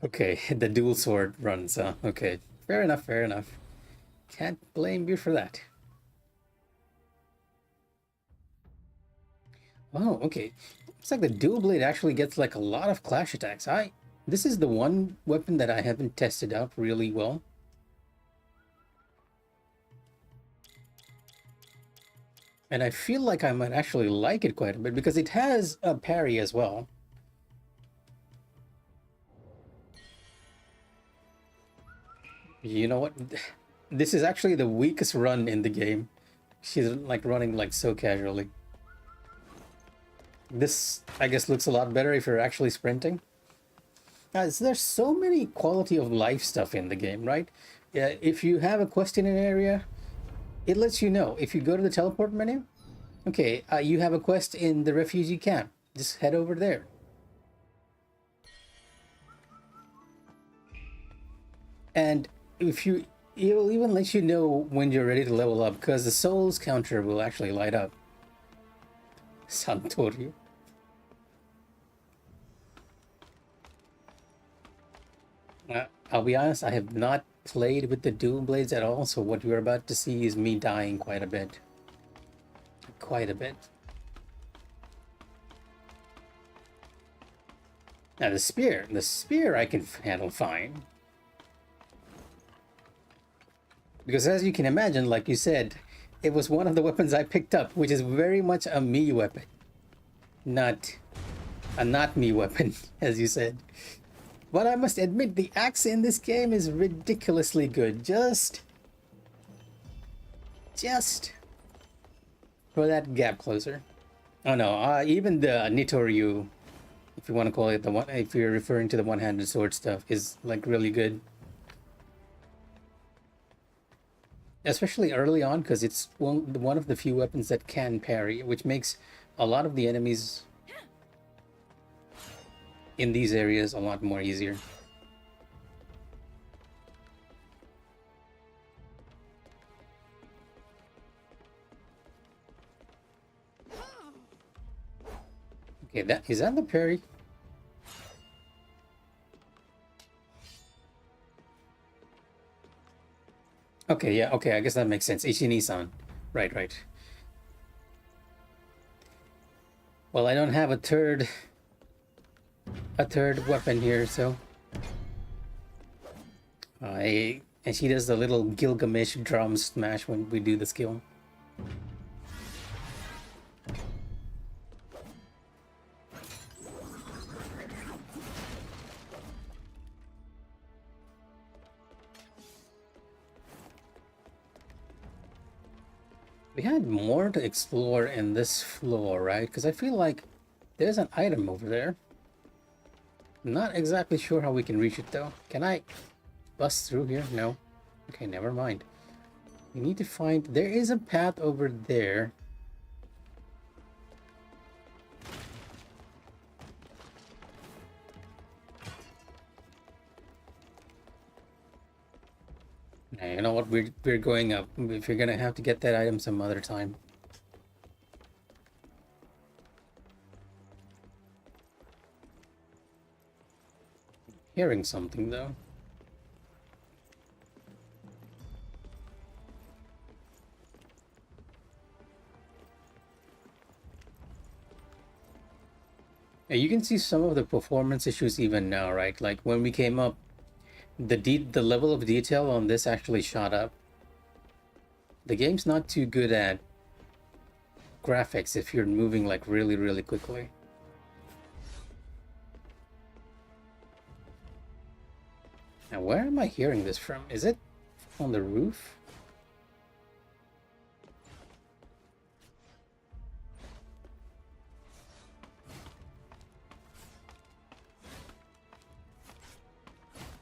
Okay, the dual sword runs, okay. Fair enough, fair enough. Can't blame you for that. Oh, okay. Looks like the dual blade actually gets like a lot of clash attacks. This is the one weapon that I haven't tested out really well. And I feel like I might actually like it quite a bit because it has a parry as well. You know what? This is actually the weakest run in the game. She's like running like so casually. This, I guess, looks a lot better if you're actually sprinting. Guys, there's so many quality of life stuff in the game, right? Yeah, if you have a quest in an area, it lets you know. If you go to the teleport menu, okay, you have a quest in the refugee camp. Just head over there. And if you, it will even let you know when you're ready to level up because the souls counter will actually light up. Santorio. I'll be honest, I have not played with the dual blades at all, so what you're about to see is me dying quite a bit. Quite a bit. Now the spear I can handle fine. Because as you can imagine, like you said, it was one of the weapons I picked up, which is very much a me weapon. Not a not me weapon, as you said. But I must admit, the axe in this game is ridiculously good. Just for that gap closer. Oh no, even the Nitoryu, if you want to call it the one, if you're referring to the one-handed sword stuff, is like really good. Especially early on, because it's one of the few weapons that can parry, which makes a lot of the enemies in these areas a lot more easier. Okay, is that the parry? Okay, yeah, okay, I guess that makes sense. Ichi-ni-san. Right, right. Well, I don't have a third weapon here, so and she does the little Gilgamesh drum smash when we do the skill. We had more to explore in this floor, right? Because I feel like there's an item over there. I'm not exactly sure how we can reach it though. Can I bust through here? No. Okay, never mind. We need to find... There is a path over there. Nah, you know what? We're going up. If you're gonna have to get that item some other time. Hearing something though. Yeah, you can see some of the performance issues even now, right? Like when we came up, the level of detail on this actually shot up. The game's not too good at graphics if you're moving like really, really quickly. Now, where am I hearing this from? Is it on the roof?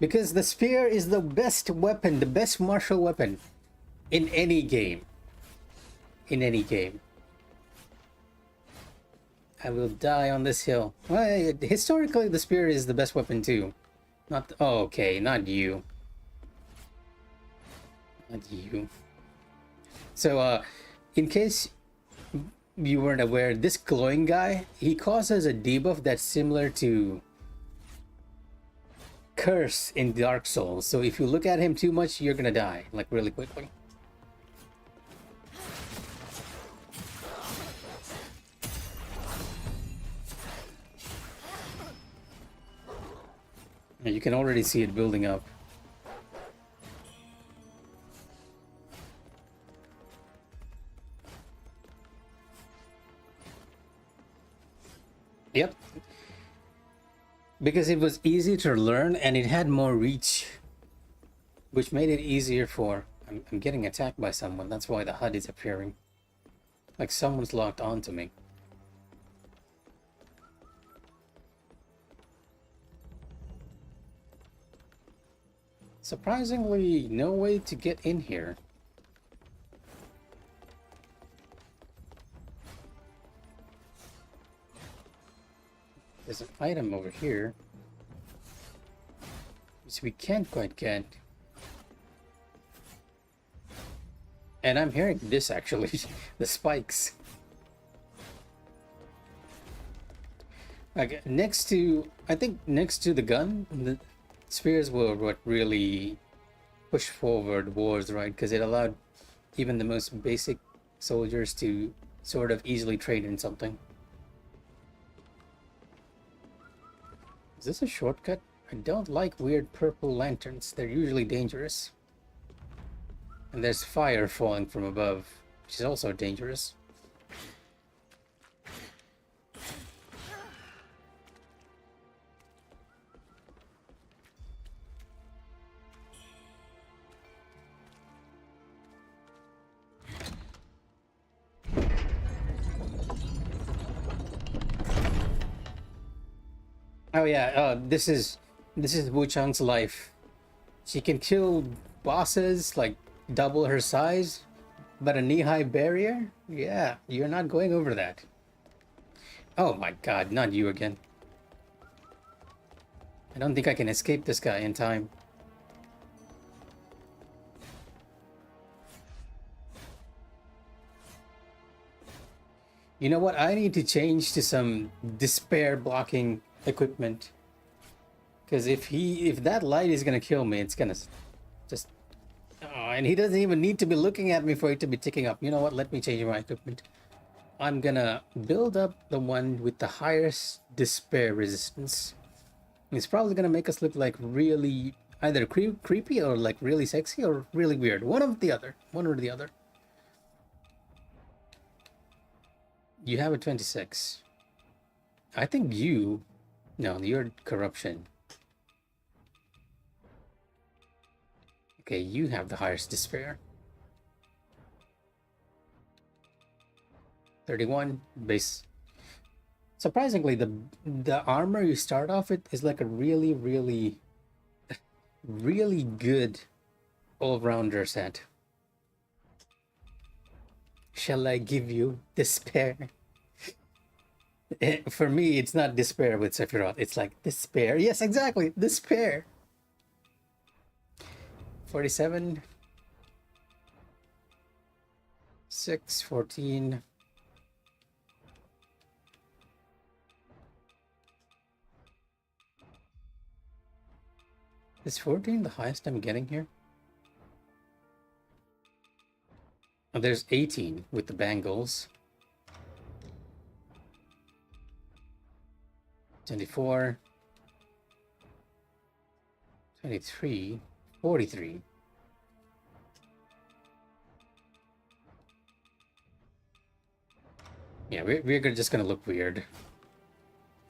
Because the spear is the best weapon, the best martial weapon in any game. In any game. I will die on this hill. Well, historically, the spear is the best weapon too. Not. Oh, okay, not you. Not you. So, in case you weren't aware, this glowing guy, he causes a debuff that's similar to Curse in Dark Souls. So if you look at him too much, you're gonna die, like really quickly. You can already see it building up. Yep. Because it was easy to learn and it had more reach, which made it easier for... I'm getting attacked by someone, that's why the HUD is appearing. Like someone's locked onto me. Surprisingly, no way to get in here. There's an item over here, which we can't quite get. And I'm hearing this actually, the spikes. Like next to, I think next to the gun, the spears were what really pushed forward wars, right? Because it allowed even the most basic soldiers to sort of easily trade in something. Is this a shortcut? I don't like weird purple lanterns. They're usually dangerous. And there's fire falling from above, which is also dangerous. Oh yeah, this is Wu Chang's life. She can kill bosses like double her size, but a knee-high barrier? Yeah, you're not going over that. Oh my god, not you again. I don't think I can escape this guy in time. You know what? I need to change to some despair blocking equipment. Because if that light is gonna kill me, it's gonna just... Oh, and he doesn't even need to be looking at me for it to be ticking up. You know what? Let me change my equipment. I'm gonna build up the one with the highest despair resistance. It's probably gonna make us look like really either creepy or like really sexy or really weird. One or the other. You have a 26. I think you... No, you're corruption. Okay, you have the highest despair. 31 base. Surprisingly, the armor you start off with is like a really good all-rounder set. Shall I give you despair? For me, it's not despair with Sephiroth. It's like despair. Yes, exactly. Despair. 47. 6, 14. Is 14 the highest I'm getting here? Oh, there's 18 with the bangles. 24. 23. 43. Yeah, we're just gonna look weird.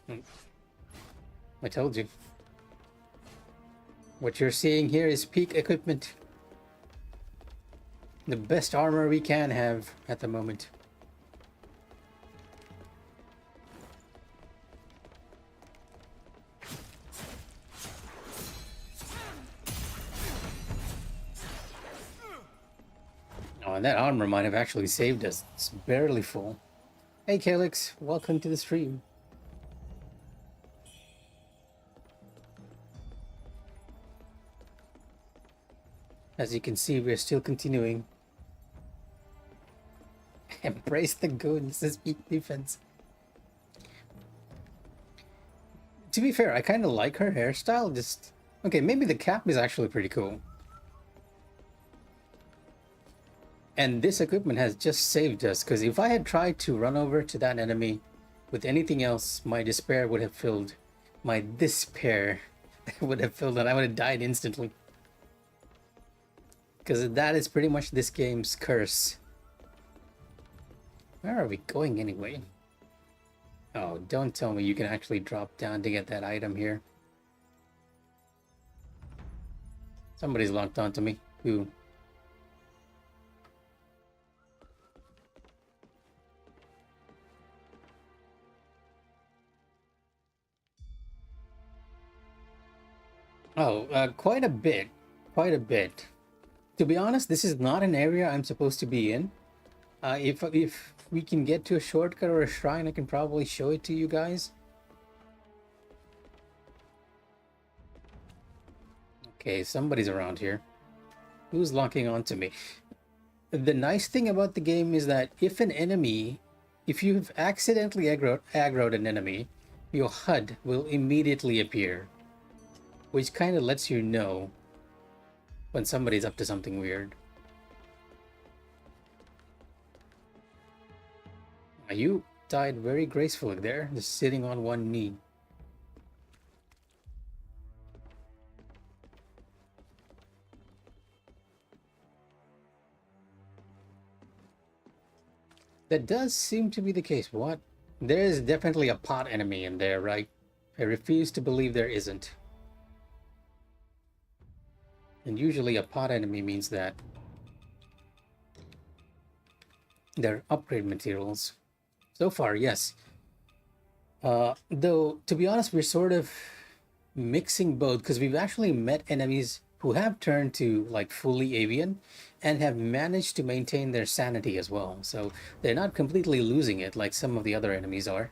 I told you. What you're seeing here is peak equipment. The best armor we can have at the moment. Oh, and that armor might have actually saved us. It's barely full. Hey, Calyx, welcome to the stream. As you can see, we're still continuing. Embrace the goons, this is peak defense. To be fair, I kind of like her hairstyle, just... Okay, maybe the cap is actually pretty cool. And this equipment has just saved us, because if I had tried to run over to that enemy with anything else, my despair would have filled. My despair would have filled and I would have died instantly. Because that is pretty much this game's curse. Where are we going anyway? Oh, don't tell me you can actually drop down to get that item here. Somebody's locked onto me. Who? Oh, quite a bit. Quite a bit. To be honest, this is not an area I'm supposed to be in. If we can get to a shortcut or a shrine, I can probably show it to you guys. Okay, somebody's around here. Who's locking onto me? The nice thing about the game is that if you've accidentally aggroed an enemy, your HUD will immediately appear, which kind of lets you know when somebody's up to something weird. You died very gracefully there, just sitting on one knee. That does seem to be the case. What? There is definitely a pot enemy in there, right? I refuse to believe there isn't. And usually a pot enemy means that they're upgrade materials. So far, yes. Though, to be honest, we're sort of mixing both, because we've actually met enemies who have turned to like fully avian and have managed to maintain their sanity as well. So they're not completely losing it like some of the other enemies are.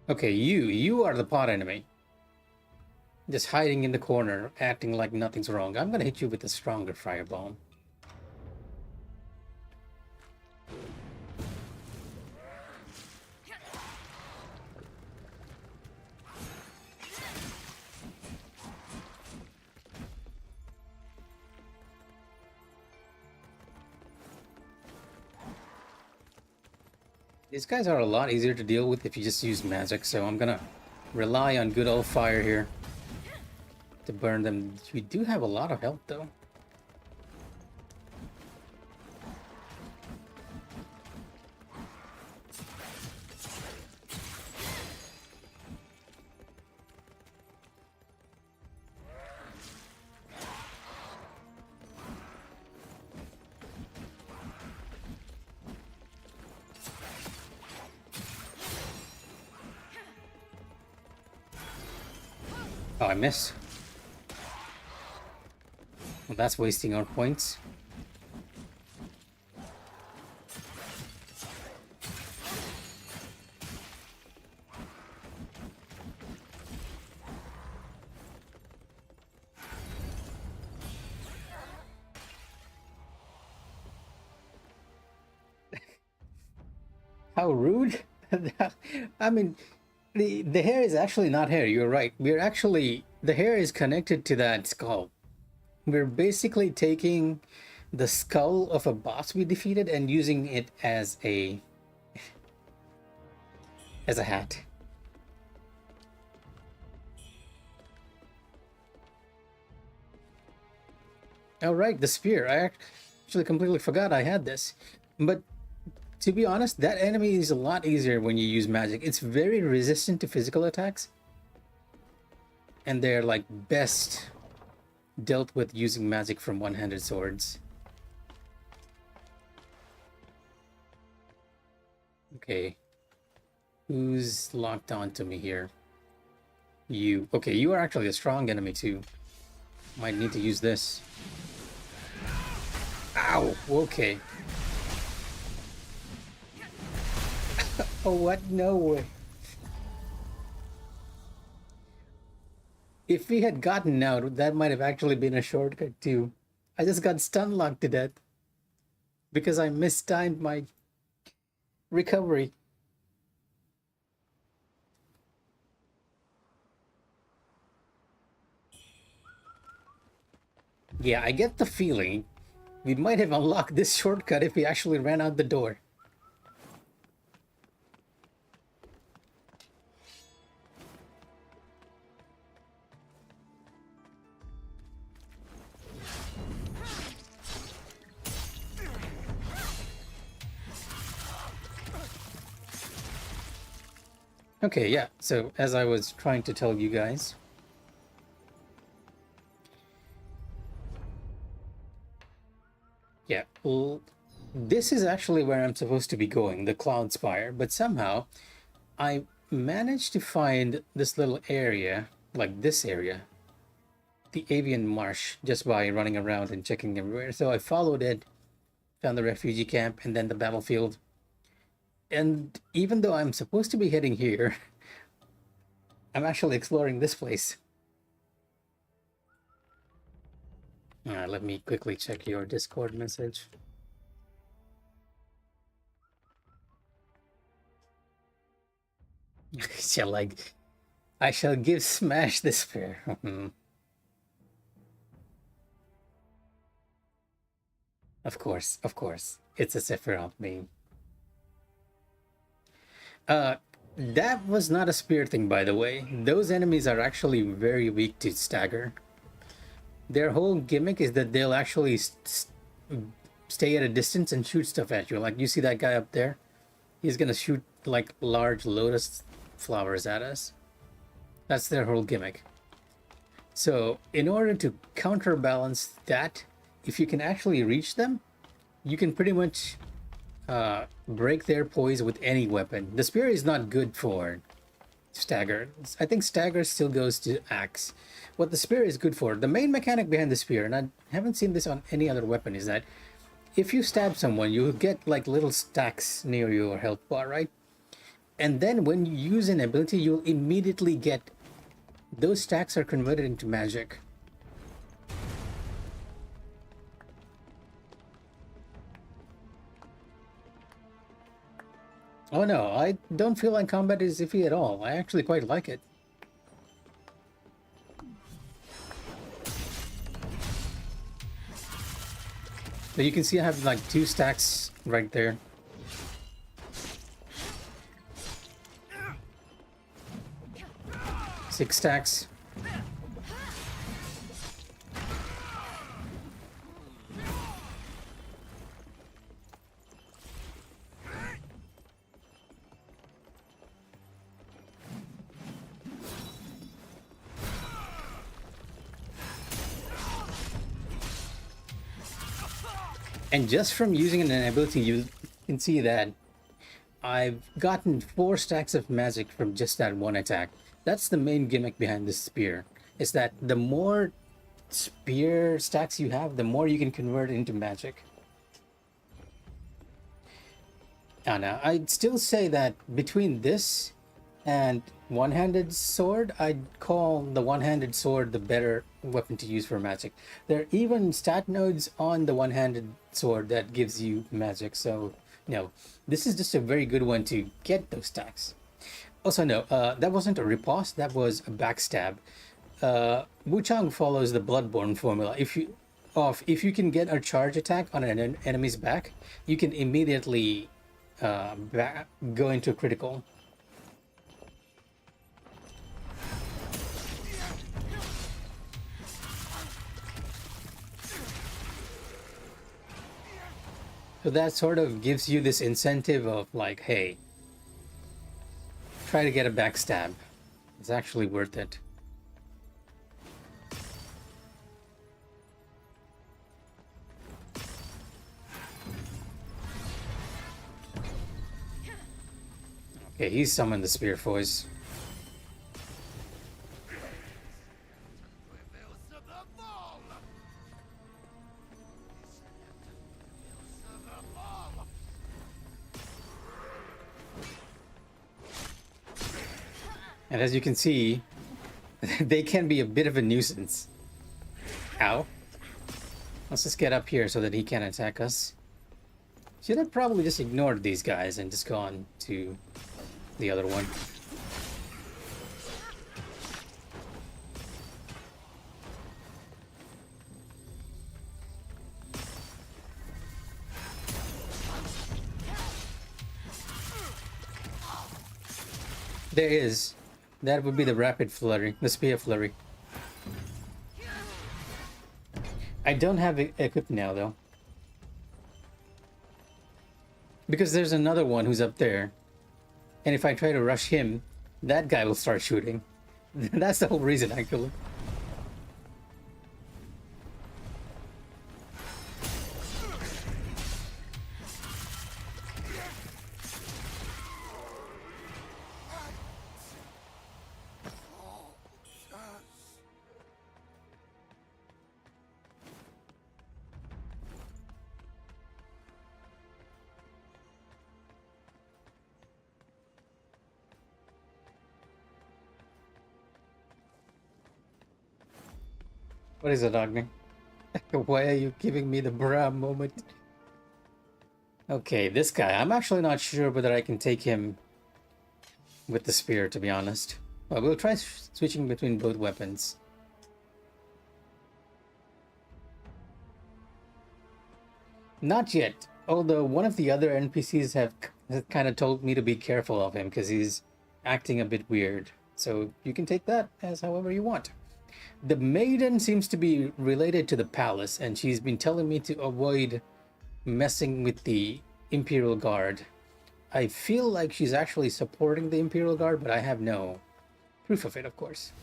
Okay, you are the pot enemy. Just hiding in the corner, acting like nothing's wrong. I'm gonna hit you with a stronger fireball. These guys are a lot easier to deal with if you just use magic, so I'm gonna rely on good old fire here to burn them. We do have a lot of health though. Oh, I missed. Well, that's wasting our points. How rude. I mean, the hair is actually not hair. You're right. We're actually, the hair is connected to that skull. We're basically taking the skull of a boss we defeated and using it as a hat. All right, the spear. I actually completely forgot I had this. But to be honest, that enemy is a lot easier when you use magic. It's very resistant to physical attacks. And they're like best dealt with using magic from one-handed swords. Okay. Who's locked on to me here? You. Okay, you are actually a strong enemy too. Might need to use this. Ow! Okay. Oh, what? No way. If we had gotten out, that might have actually been a shortcut too. I just got stun locked to death because I mistimed my recovery. Yeah, I get the feeling we might have unlocked this shortcut if we actually ran out the door. Okay, yeah, so as I was trying to tell you guys, yeah, well, this is actually where I'm supposed to be going, the Cloud Spire, but somehow I managed to find this little area, like this area, the Avian Marsh, just by running around and checking everywhere. So I followed it, found the refugee camp, and then the battlefield. And even though I'm supposed to be heading here, I'm actually exploring this place. Let me quickly check your Discord message. I shall give Smash the spear. Of course. It's a Sephiroth meme. That was not a spear thing, by the way. Those enemies are actually very weak to stagger. Their whole gimmick is that they'll actually stay at a distance and shoot stuff at you. Like, you see that guy up there? He's gonna shoot, like, large lotus flowers at us. That's their whole gimmick. So, in order to counterbalance that, if you can actually reach them, you can pretty much break their poise with any weapon. The spear is not good for stagger. I think stagger still goes to axe. What the spear is good for, the main mechanic behind the spear, and I haven't seen this on any other weapon, is that if you stab someone, you get like little stacks near your health bar, right? And then when you use an ability, you'll immediately get those stacks are converted into magic. Oh no, I don't feel like combat is iffy at all. I actually quite like it. So you can see I have like 2 stacks right there. Six stacks. And just from using an ability, you can see that I've gotten 4 stacks of magic from just that one attack. That's the main gimmick behind this spear, is that the more spear stacks you have, the more you can convert it into magic. Now, I'd still say that between this and one-handed sword, I'd call the one-handed sword the better weapon to use for magic. There are even stat nodes on the one-handed sword that gives you magic, so no, this is just a very good one to get those stacks. Also, no, that wasn't a riposte, that was a backstab. Wuchang follows the Bloodborne formula. If you can get a charge attack on an enemy's back, you can immediately go into critical. So that sort of gives you this incentive of like, hey, try to get a backstab. It's actually worth it. Okay, he's summoned the Spear Voice. And as you can see, they can be a bit of a nuisance. Ow. Let's just get up here so that he can't attack us. Should have probably just ignored these guys and just gone to the other one. There is. That would be the Rapid Flurry, the Spear Flurry. I don't have it equipped now, though. Because there's another one who's up there. And if I try to rush him, that guy will start shooting. That's the whole reason, actually. What is it, Agni? Why are you giving me the bra moment? Okay, this guy. I'm actually not sure whether I can take him with the spear, to be honest. Well, we'll try switching between both weapons. Not yet. Although one of the other NPCs have kind of told me to be careful of him because he's acting a bit weird. So you can take that as however you want. The maiden seems to be related to the palace, and she's been telling me to avoid messing with the Imperial Guard. I feel like she's actually supporting the Imperial Guard, but I have no proof of it, of course.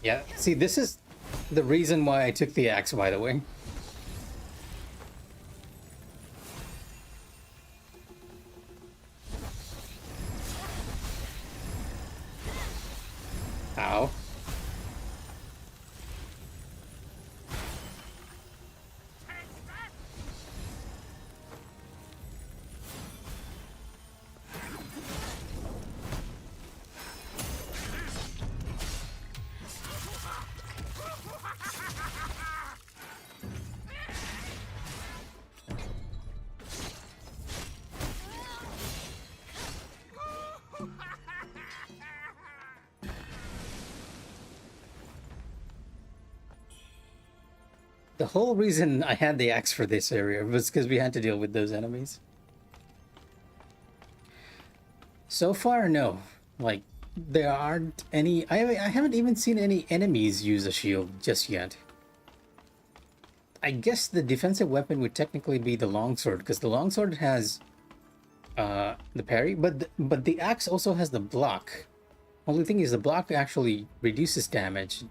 Yeah, see, this is the reason why I took the axe, by the way. Ow. The whole reason I had the axe for this area was because we had to deal with those enemies. So far, no. Like, there aren't any... I haven't even seen any enemies use a shield just yet. I guess the defensive weapon would technically be the longsword, because the longsword has the parry, but the axe also has the block. Only thing is the block actually reduces damage,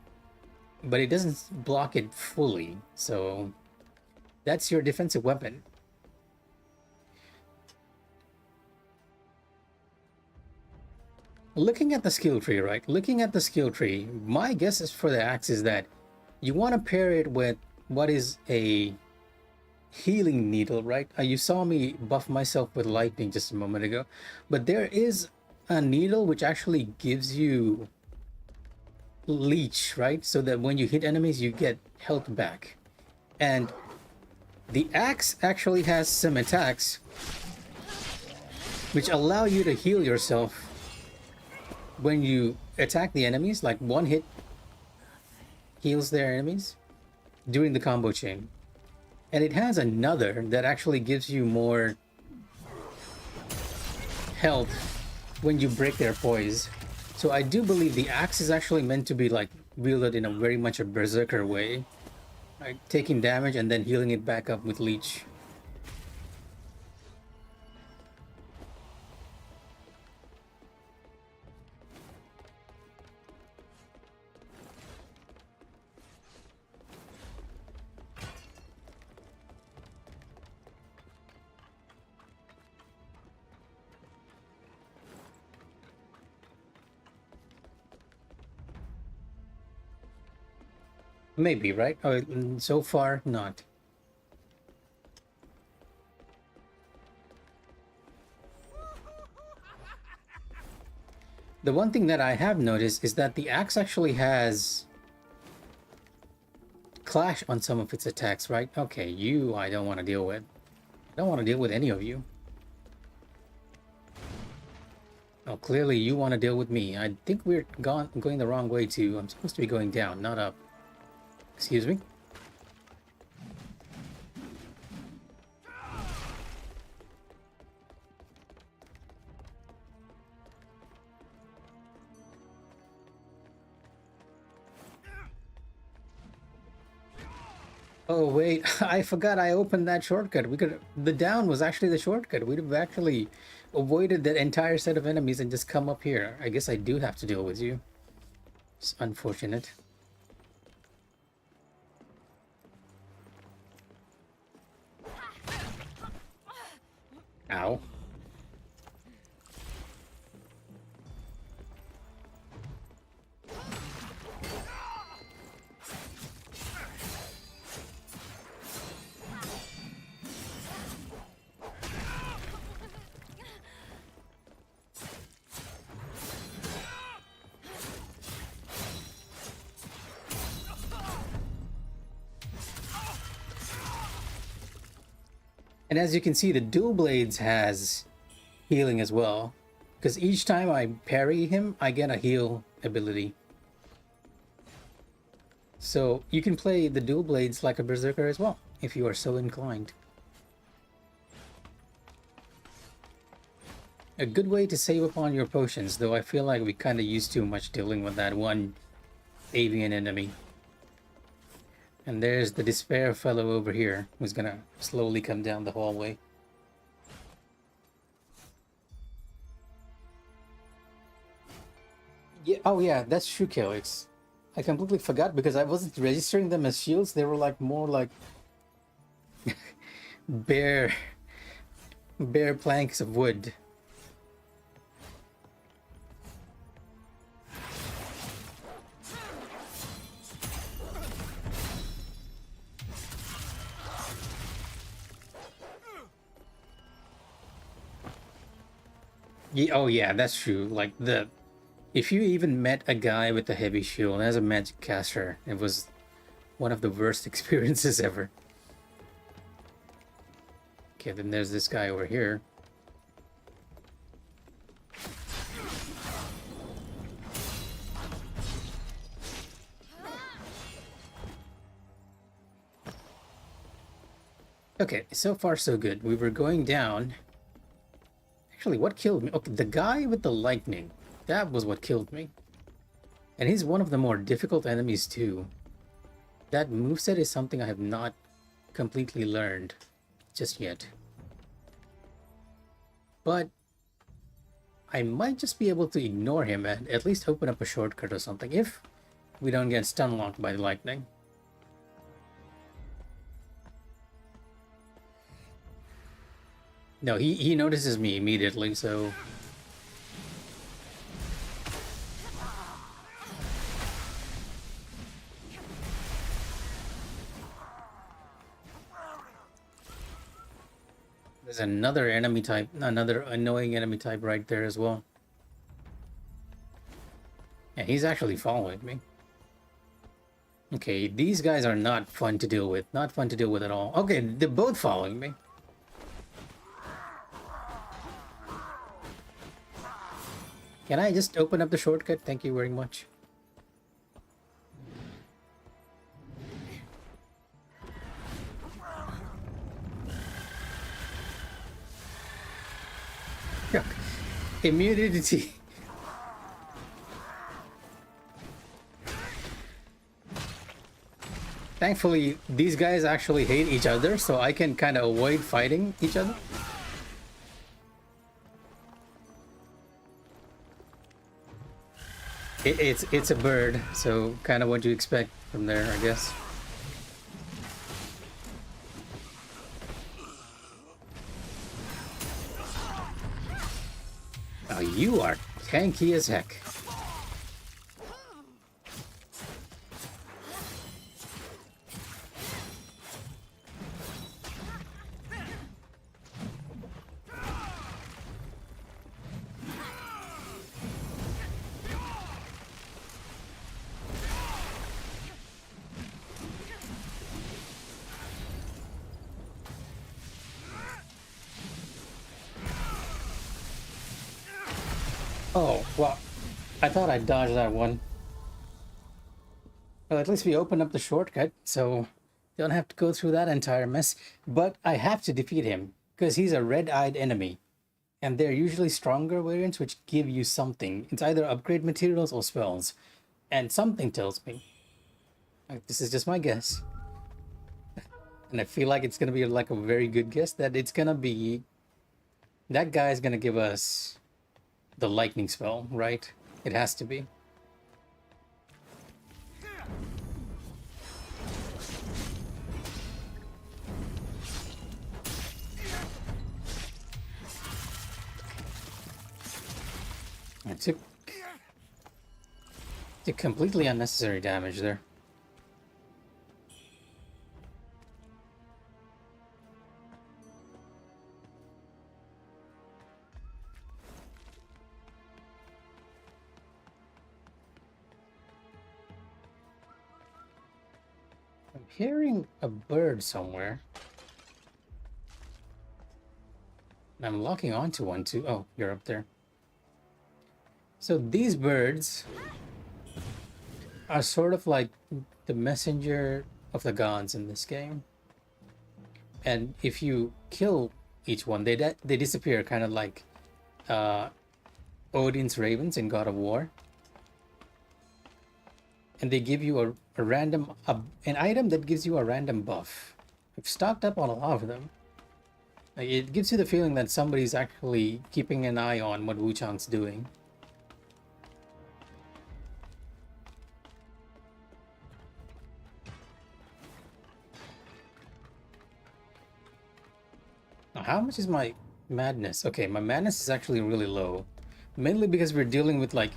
but it doesn't block it fully, so that's your defensive weapon. Looking at the skill tree, right? Looking at the skill tree, my guess is for the axe is that you want to pair it with what is a healing needle, right? You saw me buff myself with lightning just a moment ago, but there is a needle which actually gives you leech, right? So that when you hit enemies, you get health back. And the axe actually has some attacks which allow you to heal yourself when you attack the enemies. Like one hit heals their enemies during the combo chain. And it has another that actually gives you more health when you break their poise. So I do believe the axe is actually meant to be like wielded in a very much a berserker way, like taking damage and then healing it back up with leech. Maybe, right? Oh, so far, not. The one thing that I have noticed is that the axe actually has clash on some of its attacks, right? Okay, you I don't want to deal with. I don't want to deal with any of you. Oh, clearly you want to deal with me. I think we're going the wrong way too. I'm supposed to be going down, not up. Excuse me? Oh wait, I forgot I opened that shortcut. The down was actually the shortcut. We'd have actually avoided that entire set of enemies and just come up here. I guess I do have to deal with you. It's unfortunate. Ow. And as you can see, the dual blades has healing as well. Because each time I parry him, I get a heal ability. So you can play the dual blades like a berserker as well, if you are so inclined. A good way to save up on your potions, though I feel like we kind of used too much dealing with that one avian enemy. And there's the despair fellow over here, who's gonna slowly come down the hallway. Yeah, oh yeah, that's true, Calyx. I completely forgot because I wasn't registering them as shields. They were like more like bare planks of wood. Yeah, oh yeah, that's true. Like if you even met a guy with a heavy shield as a magic caster, it was one of the worst experiences ever. Okay, then there's this guy over here. Okay, so far so good. We were going down. Actually, what killed me? Okay, the guy with the lightning. That was what killed me. And he's one of the more difficult enemies too. That moveset is something I have not completely learned just yet. But I might just be able to ignore him and at least open up a shortcut or something if we don't get stun locked by the lightning. No, he notices me immediately, so... There's another enemy type, another annoying enemy type right there as well. Yeah, he's actually following me. Okay, these guys are not fun to deal with. Not fun to deal with at all. Okay, they're both following me. Can I just open up the shortcut? Thank you very much. Yuck. Immunity. Thankfully, these guys actually hate each other, so I can kind of avoid fighting each other. It's a bird, so kind of what you expect from there, I guess. Oh, you are tanky as heck. Oh, well, I thought I'd dodge that one. Well, at least we opened up the shortcut, so don't have to go through that entire mess. But I have to defeat him, because he's a red-eyed enemy. And they're usually stronger variants which give you something. It's either upgrade materials or spells. And something tells me, like, this is just my guess, and I feel like it's gonna be like a very good guess, that it's gonna be that guy's gonna give us the lightning spell, right? It has to be. I took completely unnecessary damage there. I'm hearing a bird somewhere. I'm locking onto one too. Oh, you're up there. So these birds are sort of like the messenger of the gods in this game. And if you kill each one, they disappear, kind of like Odin's ravens in God of War. And they give you a random an item that gives you a random buff. I've stocked up on a lot of them. Like, it gives you the feeling that somebody's actually keeping an eye on what Wuchang's doing. Now, how much is my madness? Okay, my madness is actually really low. Mainly because we're dealing with like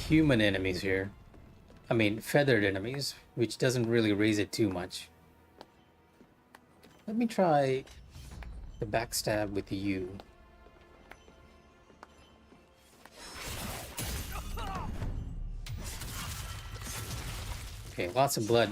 human enemies here. I mean, feathered enemies, which doesn't really raise it too much. Let me try the backstab with you. Okay, lots of blood.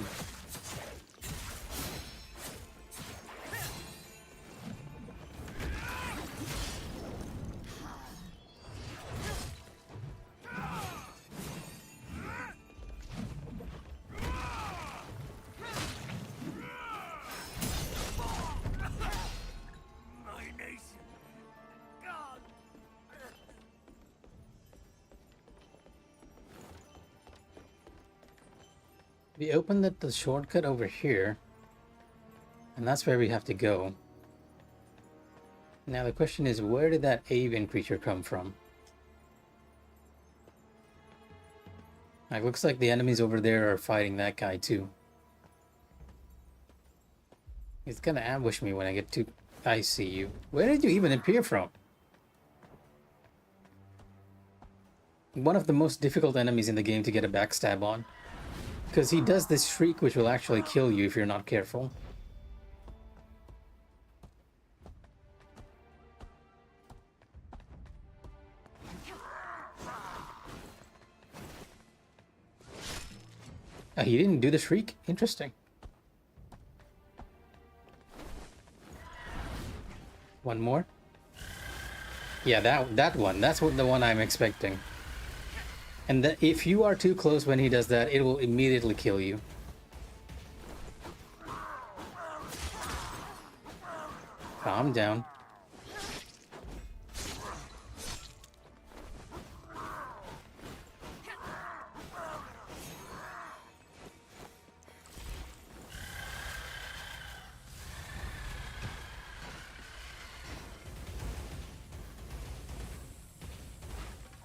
My nation. God. We opened the shortcut over here, and that's where we have to go. Now the question is, where did that avian creature come from? It looks like the enemies over there are fighting that guy too. He's gonna ambush me when I get to... I see you. Where did you even appear from? One of the most difficult enemies in the game to get a backstab on. Because he does this shriek which will actually kill you if you're not careful. He didn't do the shriek? Interesting. One more? Yeah, that one. That's the one I'm expecting. And if you are too close when he does that, it will immediately kill you. Calm down.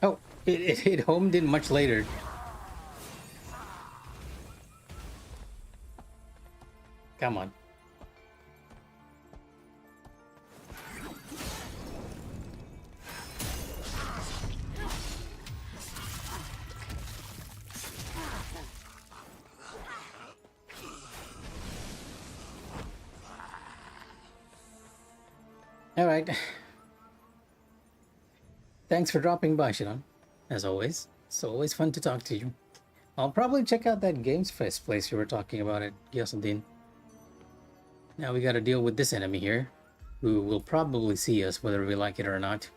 Oh, it homed in much later. Come on. All right. Thanks for dropping by, Shinon. As always, it's always fun to talk to you. I'll probably check out that Games Fest place you were talking about at Gyosunden. Now we gotta deal with this enemy here, who will probably see us whether we like it or not.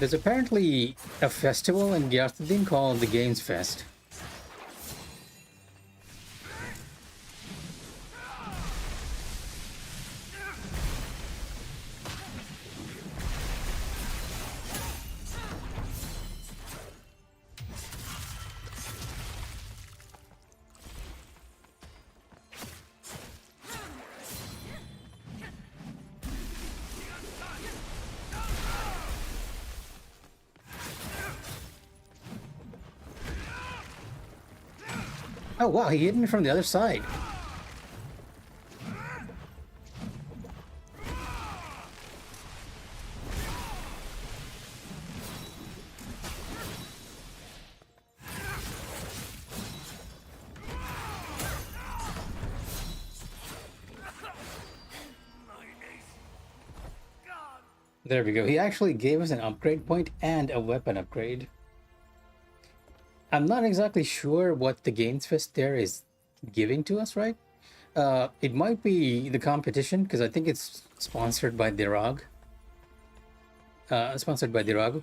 There's apparently a festival in Gyathadin called the Games Fest. Oh wow, he hit me from the other side. There we go. He actually gave us an upgrade point and a weapon upgrade. I'm not exactly sure what the Games Fest there is giving to us, right? It might be the competition, because I think it's sponsored by Dirag. Sponsored by Dirag.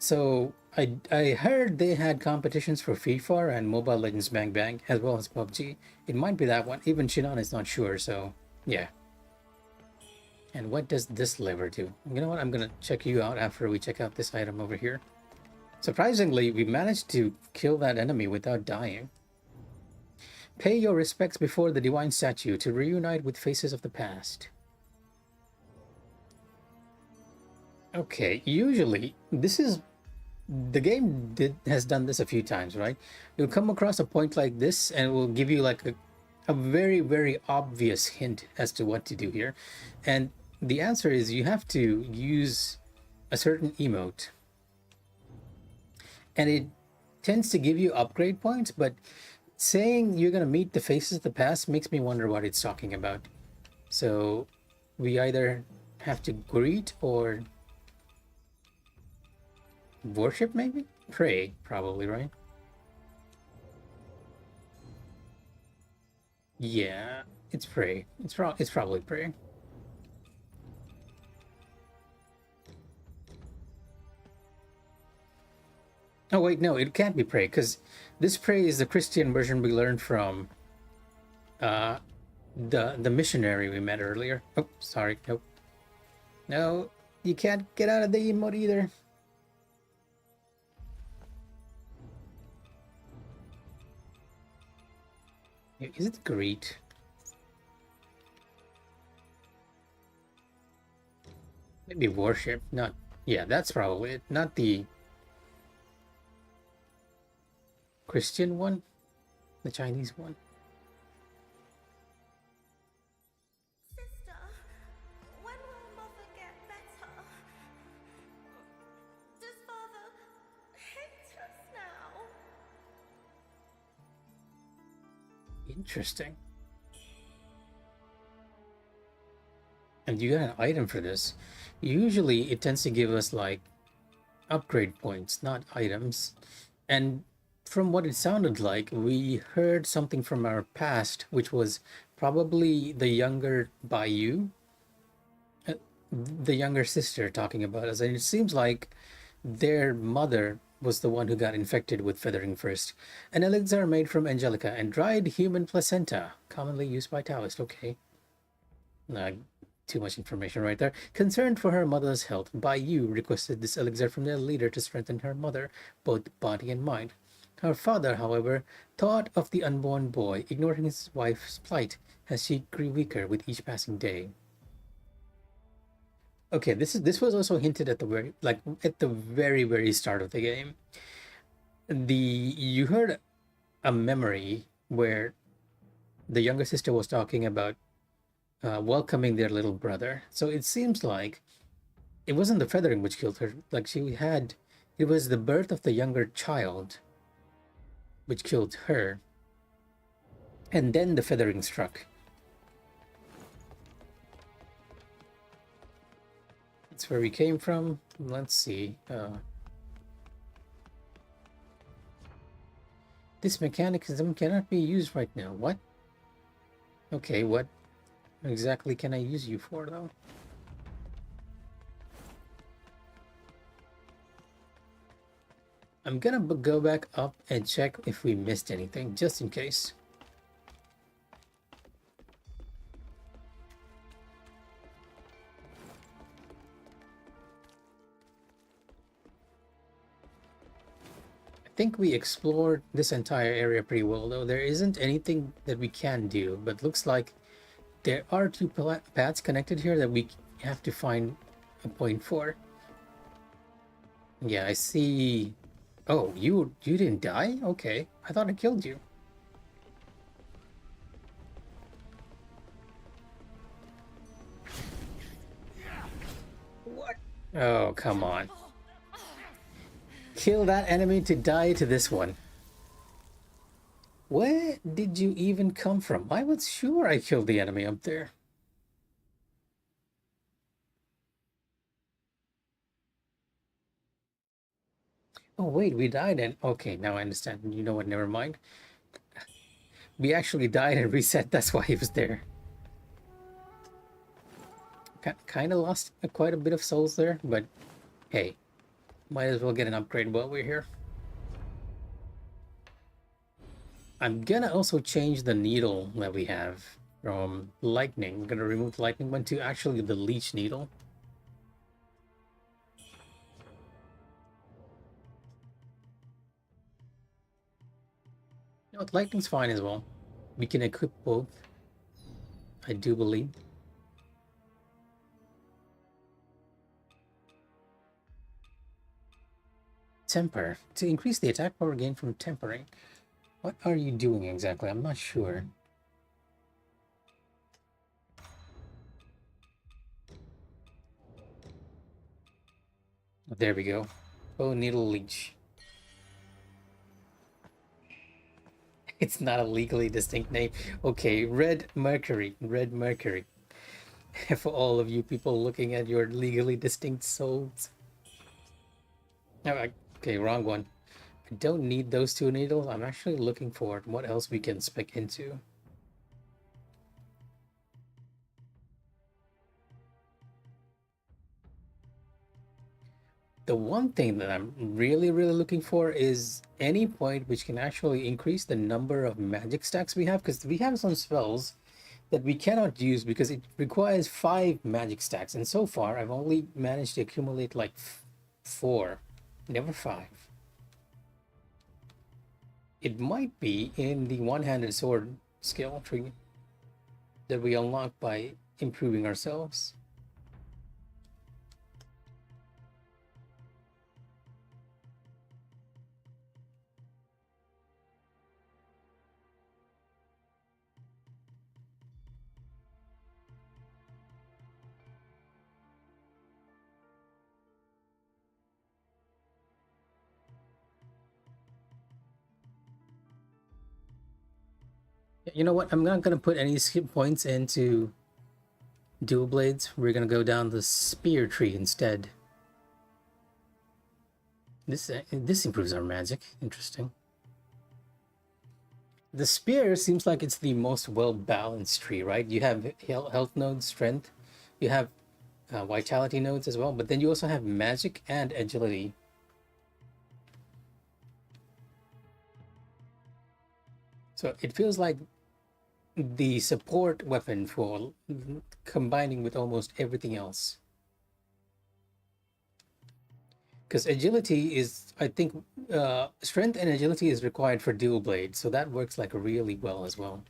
So I heard they had competitions for FIFA and Mobile Legends Bang Bang, as well as PUBG. It might be that one. Even Shinon is not sure, so yeah. And what does this lever do? You know what? I'm gonna check you out after we check out this item over here. Surprisingly, we managed to kill that enemy without dying. Pay your respects before the divine statue to reunite with faces of the past. Okay, usually this is the game has done this a few times, right? You'll come across a point like this and it will give you like a very, very obvious hint as to what to do here. And the answer is you have to use a certain emote. And it tends to give you upgrade points, but saying you're going to meet the faces of the past makes me wonder what it's talking about. So we either have to greet or worship, maybe? Pray, probably, right? Yeah, it's pray. It's probably pray. Oh wait, no, it can't be pray, because this pray is the Christian version we learned from the missionary we met earlier. Oh, sorry, nope. No, you can't get out of the emote either. Is it greet? Maybe worship, not... Yeah, that's probably it. Not the Christian one? The Chinese one? Sister, when will Mother get better? Does Father hate us now? Interesting. And you got an item for this. Usually it tends to give us like upgrade points, not items. And from what it sounded like, we heard something from our past, which was probably the younger Bayou, the younger sister talking about us. And it seems like their mother was the one who got infected with feathering first. An elixir made from angelica and dried human placenta, commonly used by Taoists. Okay. Too much information right there. Concerned for her mother's health, Bayou requested this elixir from their leader to strengthen her mother, both body and mind. Her father, however, thought of the unborn boy, ignoring his wife's plight as she grew weaker with each passing day. Okay, this was also hinted at the very start of the game. You heard a memory where the younger sister was talking about welcoming their little brother. So it seems like it wasn't the feathering which killed her. Like it was the birth of the younger child which killed her. And then the feathering struck. That's where we came from. Let's see. This mechanism cannot be used right now. What? Okay, what exactly can I use you for, though? I'm gonna go back up and check if we missed anything, just in case. I think we explored this entire area pretty well, though. There isn't anything that we can do, but looks like there are two paths connected here that we have to find a point for. Yeah, I see. Oh, you didn't die? Okay, I thought I killed you. What? Oh, come on. Kill that enemy to die to this one. Where did you even come from? I was sure I killed the enemy up there. Oh, wait, we died and... Okay, now I understand. You know what, never mind. We actually died and reset, that's why he was there. Kind of lost quite a bit of souls there, but hey, might as well get an upgrade while we're here. I'm gonna also change the needle that we have from lightning. I'm gonna remove the lightning one to actually the leech needle. You know what, lightning's fine as well. We can equip both, I do believe. Temper. To increase the attack power gain from tempering. What are you doing exactly? I'm not sure. There we go. Oh, needle leech. It's not a legally distinct name. Okay, Red Mercury. Red Mercury. For all of you people looking at your legally distinct souls. Oh, okay, wrong one. I don't need those two needles. I'm actually looking for what else we can spec into. The one thing that I'm really looking for is any point which can actually increase the number of magic stacks we have, because we have some spells that we cannot use because it requires 5 magic stacks, and so far I've only managed to accumulate like 4, never 5. It might be in the one-handed sword skill tree that we unlock by improving ourselves. You know what? I'm not going to put any skip points into dual blades. We're going to go down the spear tree instead. This improves our magic. Interesting. The spear seems like it's the most well-balanced tree, right? You have health nodes, strength. You have vitality nodes as well, but then you also have magic and agility. So it feels like the support weapon for combining with almost everything else. Because agility is, I think, strength and agility is required for dual blade, so that works like really well as well.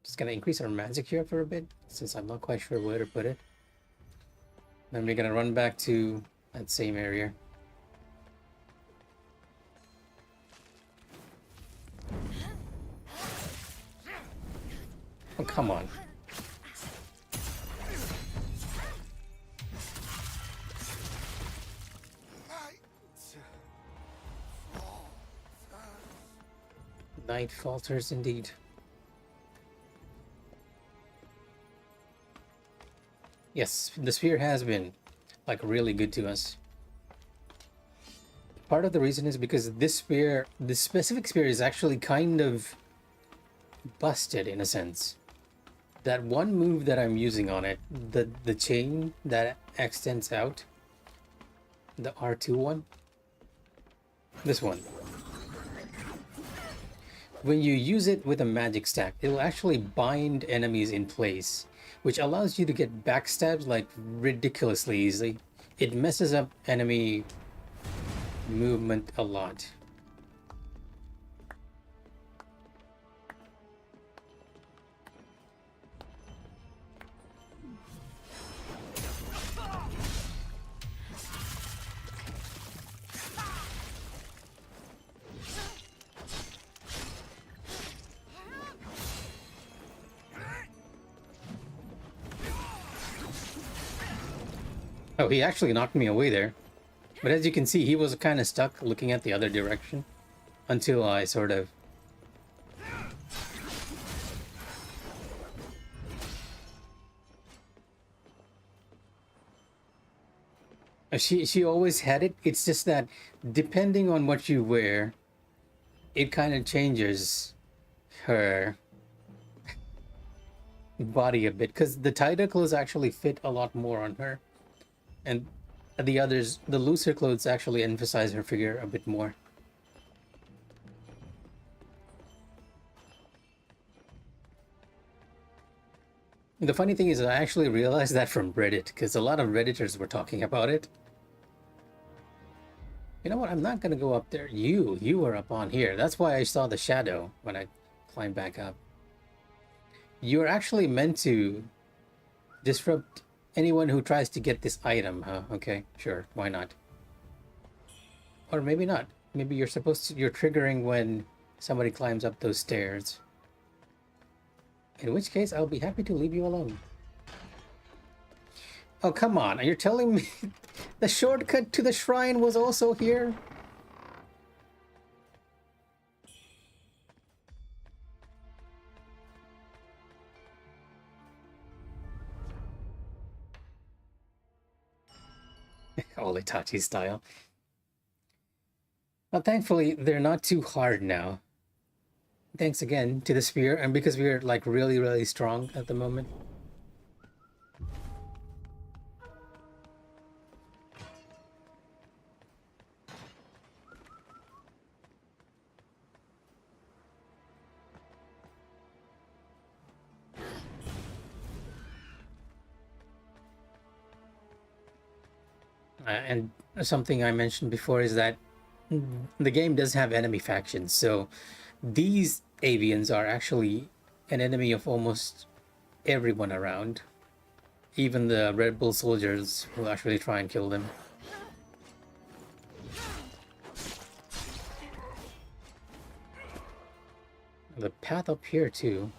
Just gonna increase our magic here for a bit, since I'm not quite sure where to put it. Then we're gonna run back to that same area. Oh, come on. Night falters indeed. Yes, the sphere has been like really good to us. Part of the reason is because this sphere, this specific sphere, is actually kind of busted in a sense. That one move that I'm using on it, the chain that extends out, the R2 one, This one. When you use it with a magic stack, it will actually bind enemies in place, which allows you to get backstabs like ridiculously easily. It messes up enemy movement a lot. Oh, he actually knocked me away there. But as you can see, he was kind of stuck looking at the other direction until I sort of... She always had it. It's just that depending on what you wear, it kind of changes her body a bit. Because the tighter clothes actually fit a lot more on her. And the others, the looser clothes actually emphasize her figure a bit more. The funny thing is I actually realized that from Reddit, because a lot of Redditors were talking about it. You know what? I'm not going to go up there. You were up on here. That's why I saw the shadow when I climbed back up. You're actually meant to disrupt anyone who tries to get this item, huh? Okay, sure. Why not? Or maybe not. Maybe you're supposed to... You're triggering when somebody climbs up those stairs. In which case, I'll be happy to leave you alone. Oh, come on. Are you telling me the shortcut to the shrine was also here? All Itachi style. Well, thankfully, they're not too hard now. Thanks again to the spear, and because we're like really, really strong at the moment. And something I mentioned before is that the game does have enemy factions, so these avians are actually an enemy of almost everyone around. Even the Red Bull soldiers will actually try and kill them. The path up here too.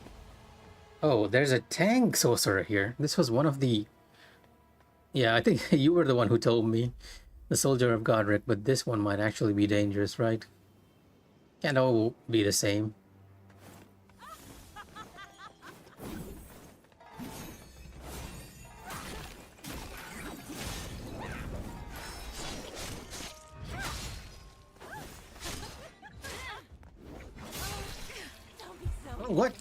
Oh, there's a tank sorcerer here. This was one of the... Yeah, I think you were the one who told me. The Soldier of Godric, but this one might actually be dangerous, right? Can't all be the same. Oh, what?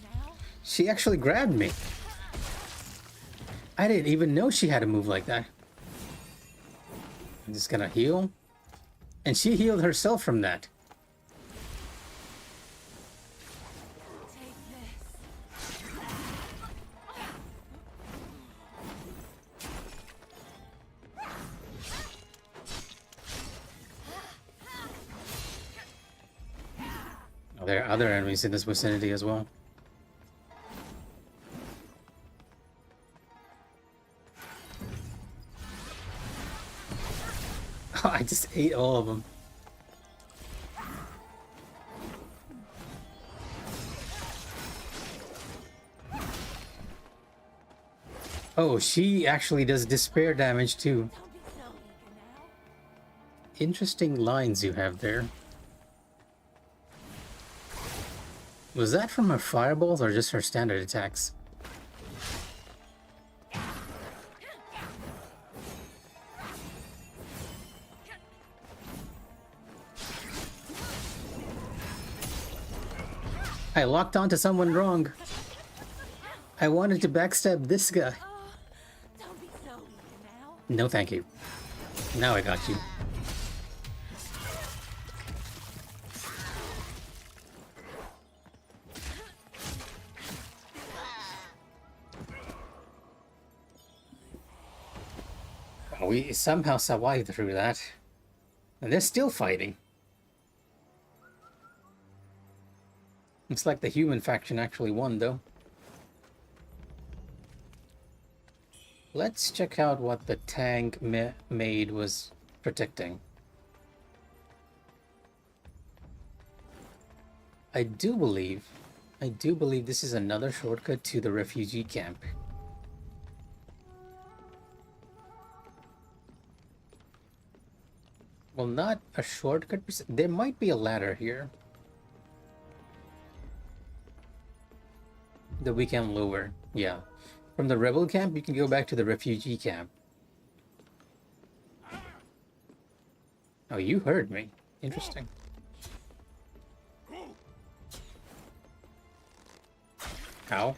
She actually grabbed me. I didn't even know she had a move like that. I'm just gonna heal. And she healed herself from that. Oh, there are other enemies in this vicinity as well. I just ate all of them. Oh, she actually does despair damage too. Interesting lines you have there. Was that from her fireballs or just her standard attacks? I locked onto someone wrong. I wanted to backstab this guy. Don't be so eager now. No, thank you. Now I got you. we somehow survived through that. And they're still fighting. Looks like the human faction actually won, though. Let's check out what the tank maid was protecting. I do believe this is another shortcut to the refugee camp. Well, not a shortcut. There might be a ladder here that we can lower. Yeah. From the rebel camp, you can go back to the refugee camp. Oh, you heard me. Interesting. How?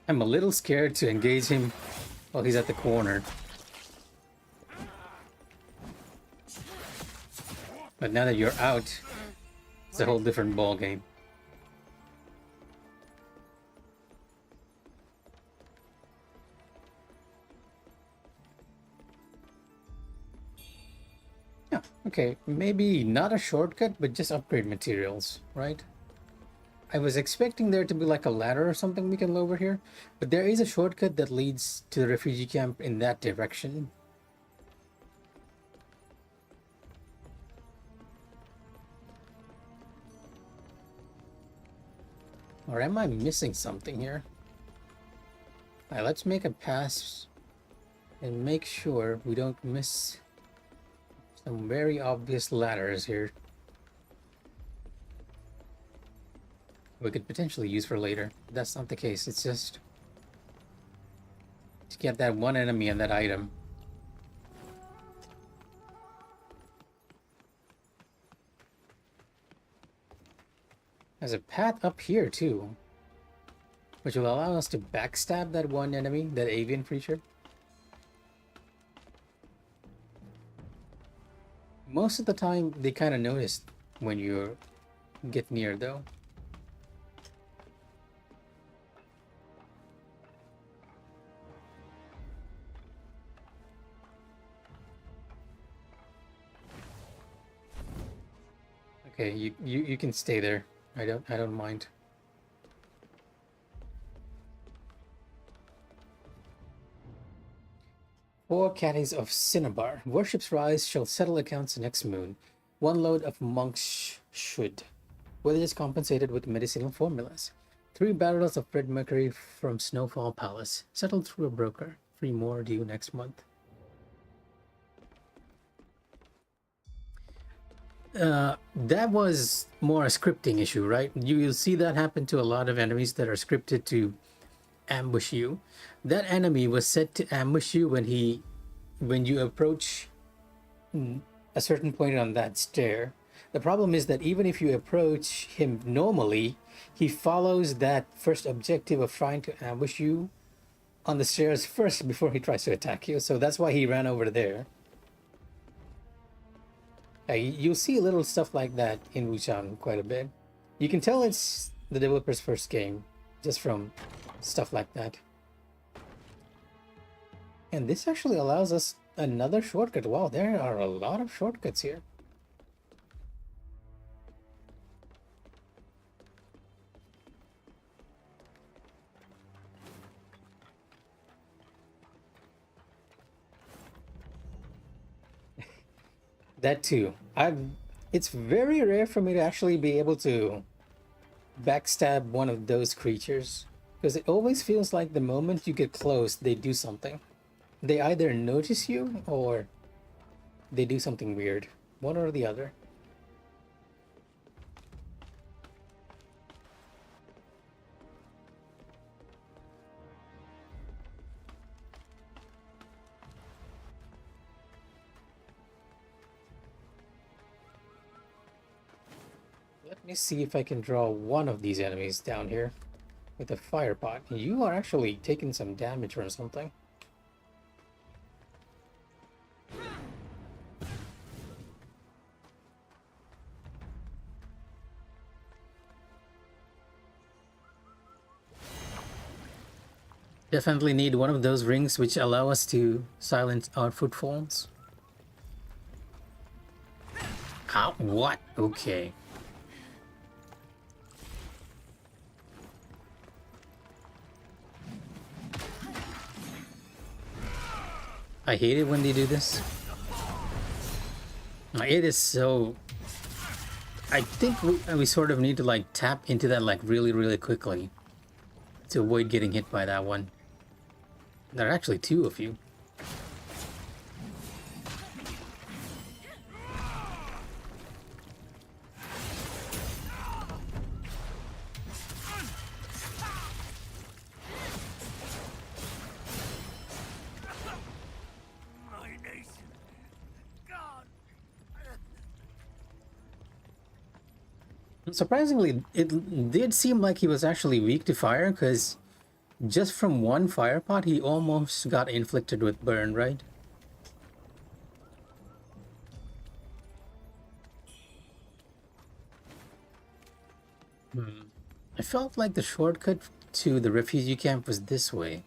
I'm a little scared to engage him while he's at the corner. But now that you're out, it's a whole different ball game. Yeah, okay, maybe not a shortcut, but just upgrade materials, right? I was expecting there to be like a ladder or something we can lower here, but there is a shortcut that leads to the refugee camp in that direction. Or am I missing something here? Alright, let's make a pass and make sure we don't miss some very obvious ladders here. We could potentially use for later. That's not the case. It's just to get that one enemy and that item. There's a path up here too, which will allow us to backstab that one enemy, that avian creature. Most of the time, they kind of notice when you get near, though. Okay, you can stay there. I don't mind. Four caddies of Cinnabar. Worship's rise shall settle accounts next moon. One load of monks should. Whether is compensated with medicinal formulas. 3 barrels of red mercury from Snowfall Palace. Settled through a broker. 3 more due next month. That was more a scripting issue, right? You'll see that happen to a lot of enemies that are scripted to ambush you. That enemy was set to ambush you when you approach a certain point on that stair. The problem is that even if you approach him normally, he follows that first objective of trying to ambush you on the stairs first before he tries to attack you. So that's why he ran over there. You'll see little stuff like that in Wuchan quite a bit. You can tell it's the developer's first game just from stuff like that. And this actually allows us another shortcut. Wow, there are a lot of shortcuts here. That too. It's very rare for me to actually be able to backstab one of those creatures, because it always feels like the moment you get close, they do something. They either notice you or they do something weird. One or the other. Let me see if I can draw one of these enemies down here with a fire pot. You are actually taking some damage from something. Definitely need one of those rings which allow us to silence our footfalls. How? What? Okay. I hate it when they do this. It is so... I think we sort of need to like tap into that like really quickly to avoid getting hit by that one. There are actually two of you. My nation. God. Surprisingly, it did seem like he was actually weak to fire, because just from one fire pot, he almost got inflicted with burn, right? I felt like the shortcut to the refugee camp was this way.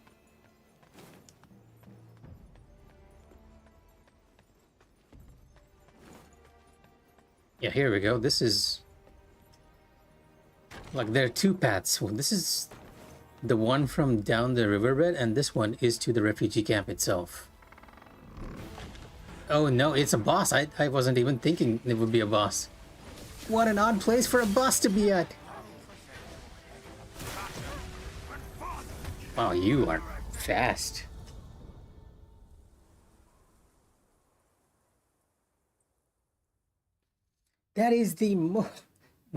Yeah, here we go. This is... like, there are two paths. Well, this is the one from down the riverbed, and this one is to the refugee camp itself. Oh no, it's a boss. I wasn't even thinking it would be a boss. What an odd place for a boss to be at. Wow, you are fast. That is the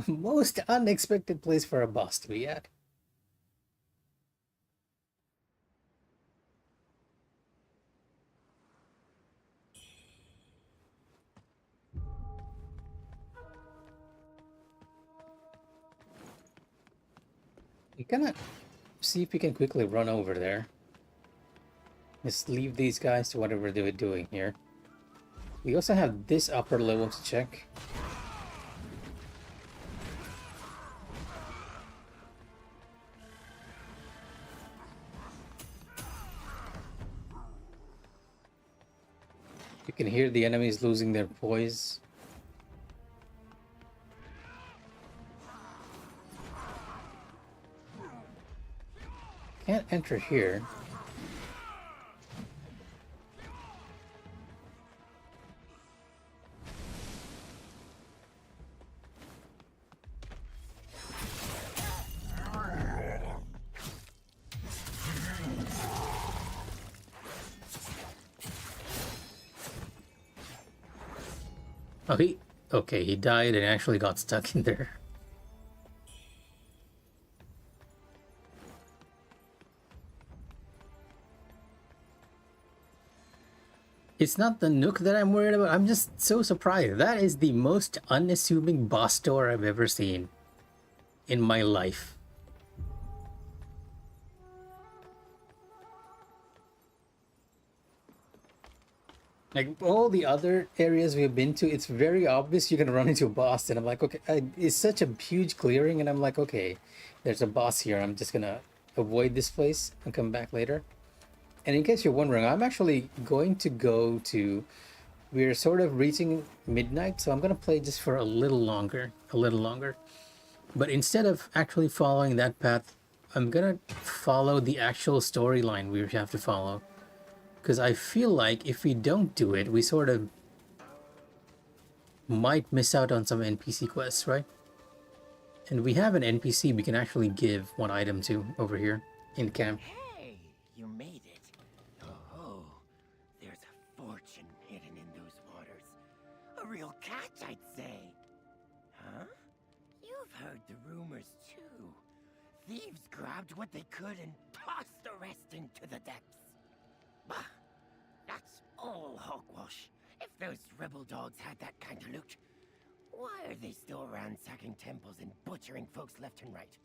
most unexpected place for a boss to be at. We cannot see if we can quickly run over there. Just leave these guys to whatever they were doing here. We also have this upper level to check. You can hear the enemies losing their poise. Can't enter here. Oh, okay, he died and actually got stuck in there. It's not the Nook that I'm worried about. I'm just so surprised. That is the most unassuming boss door I've ever seen in my life. Like, all the other areas we've been to, it's very obvious you're gonna run into a boss, and I'm like, okay, it's such a huge clearing, and I'm like, okay, there's a boss here. I'm just gonna avoid this place and come back later. And in case you're wondering, I'm actually going to go to... we're sort of reaching midnight, so I'm gonna play just for a little longer. But instead of actually following that path, I'm gonna follow the actual storyline we have to follow. Because I feel like if we don't do it, we sort of might miss out on some NPC quests, right? And we have an NPC we can actually give one item to over here in camp. Hey, you made it. Oh, there's a fortune hidden in those waters. A real catch, I'd say. Huh? You've heard the rumors, too. Thieves grabbed what they could and tossed the rest into the depths. Bah, that's all hogwash. If those rebel dogs had that kind of loot, why are they still ransacking temples and butchering folks left and right?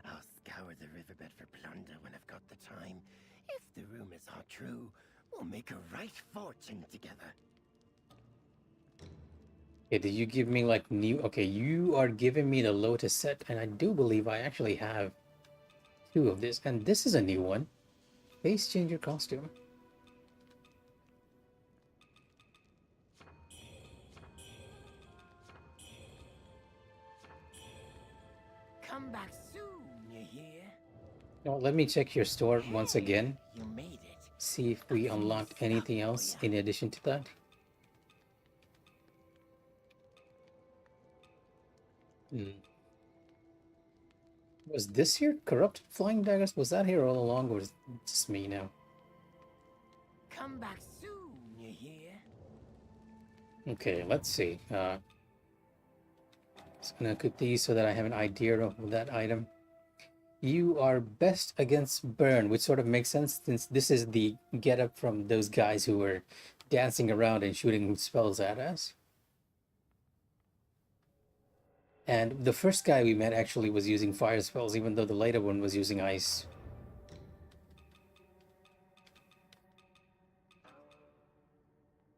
I'll scour the riverbed for plunder when I've got the time. If the rumors are true, we'll make a right fortune together. Okay, did you give me like new... okay, you are giving me the Lotus set, and I do believe I actually have two of this, and this is a new one. Face changer costume. Come back soon, you hear? Now, let me check your store once again. You made it. See if we unlocked anything else in addition to that. Was this here corrupt flying daggers? Was that here all along, or is it just me now? Come back soon, you hear? Okay, let's see. Just gonna equip these so that I have an idea of that item. You are best against burn, which sort of makes sense since this is the getup from those guys who were dancing around and shooting spells at us. And the first guy we met actually was using fire spells, even though the later one was using ice.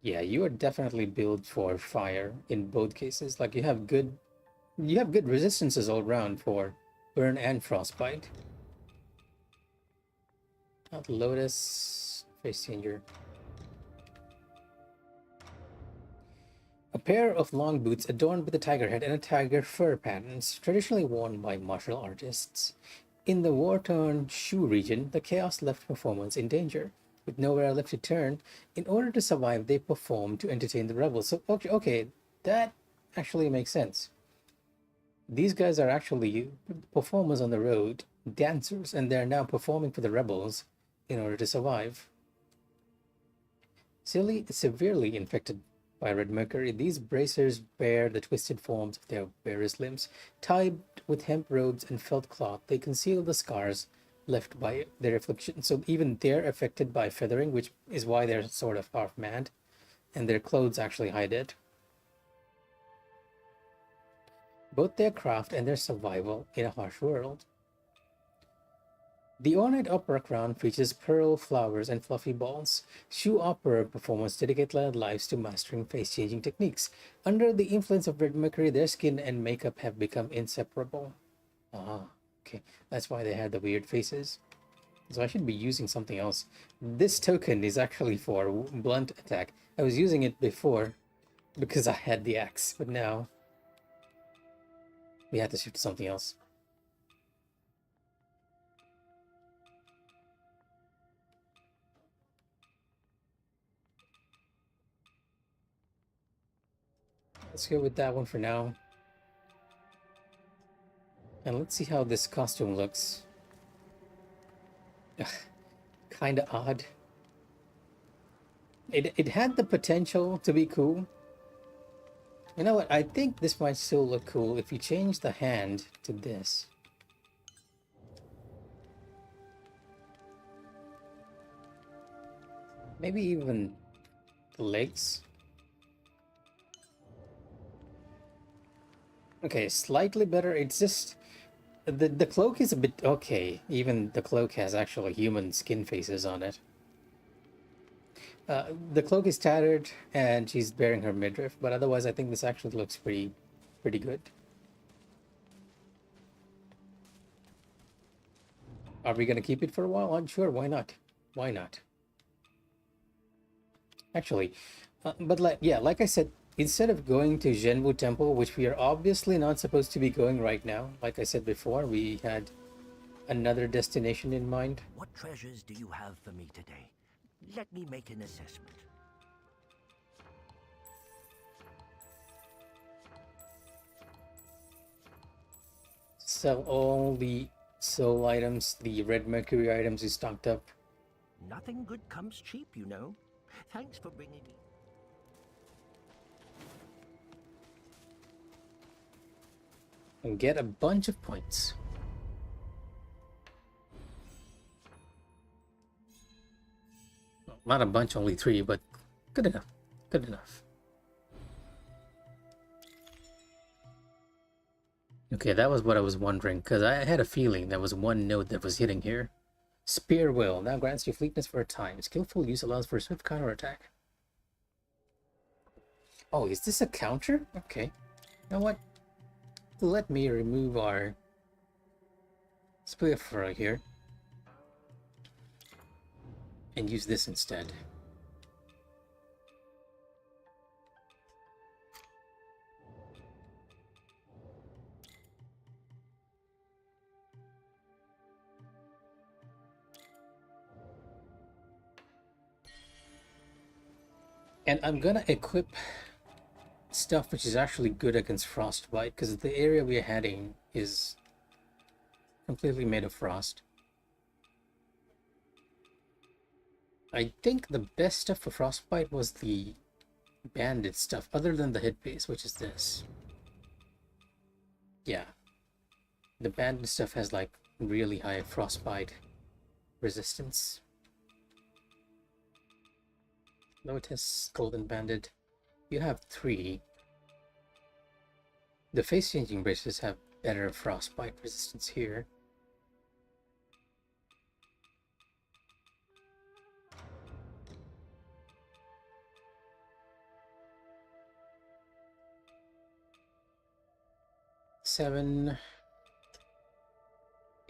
Yeah, you are definitely built for fire in both cases. Like you have good resistances all around for burn and frostbite. Not Lotus, face changer. A pair of long boots adorned with a tiger head and a tiger fur patterns, traditionally worn by martial artists. In the war-torn Shu region, the Chaos left performance in danger. With nowhere left to turn, in order to survive, they performed to entertain the rebels. So, okay, that actually makes sense. These guys are actually performers on the road, dancers, and they're now performing for the rebels in order to survive. Severely infected by red mercury, these bracers bear the twisted forms of their various limbs. Tied with hemp robes and felt cloth, they conceal the scars left by their affliction. So even they're affected by feathering, which is why they're sort of half mad, and their clothes actually hide it. Both their craft and their survival in a harsh world. The ornate opera crown features pearl flowers and fluffy balls. Shu opera performers dedicate their lives to mastering face-changing techniques. Under the influence of red mercury, their skin and makeup have become inseparable. Ah, okay. That's why they had the weird faces. So I should be using something else. This token is actually for blunt attack. I was using it before because I had the axe, but now we have to shift to something else. Let's go with that one for now. And let's see how this costume looks. Kinda odd. It had the potential to be cool. You know what? I think this might still look cool if you change the hand to this. Maybe even the legs. Okay, slightly better. It's just the cloak is a bit okay. Even the cloak has actually human skin faces on it. The cloak is tattered and she's bearing her midriff, but otherwise I think this actually looks pretty good. Are we gonna keep it for a while? I'm sure. Why not? Why not? Actually, but like I said, instead of going to Zhenwu Temple, which we are obviously not supposed to be going right now, like I said before, we had another destination in mind. What treasures do you have for me today? Let me make an assessment. Sell all the soul items, the red mercury items we stocked up. Nothing good comes cheap, you know. Thanks for bringing me. And get a bunch of points. Well, not a bunch, only 3, but good enough. Good enough. Okay, that was what I was wondering, because I had a feeling there was one note that was hitting here. Spear Will now grants you fleetness for a time. Skillful use allows for a swift counterattack. Oh, is this a counter? Okay. You know what? Let me remove our Spear here. and use this instead. And I'm gonna equip stuff which is actually good against frostbite, because the area we're heading is completely made of frost. I think the best stuff for frostbite was the bandit stuff, other than the hit base, which is this. Yeah. The bandit stuff has like really high frostbite resistance. Lotus, Golden Bandit. You have 3. The face changing braces have better frostbite resistance here. $7,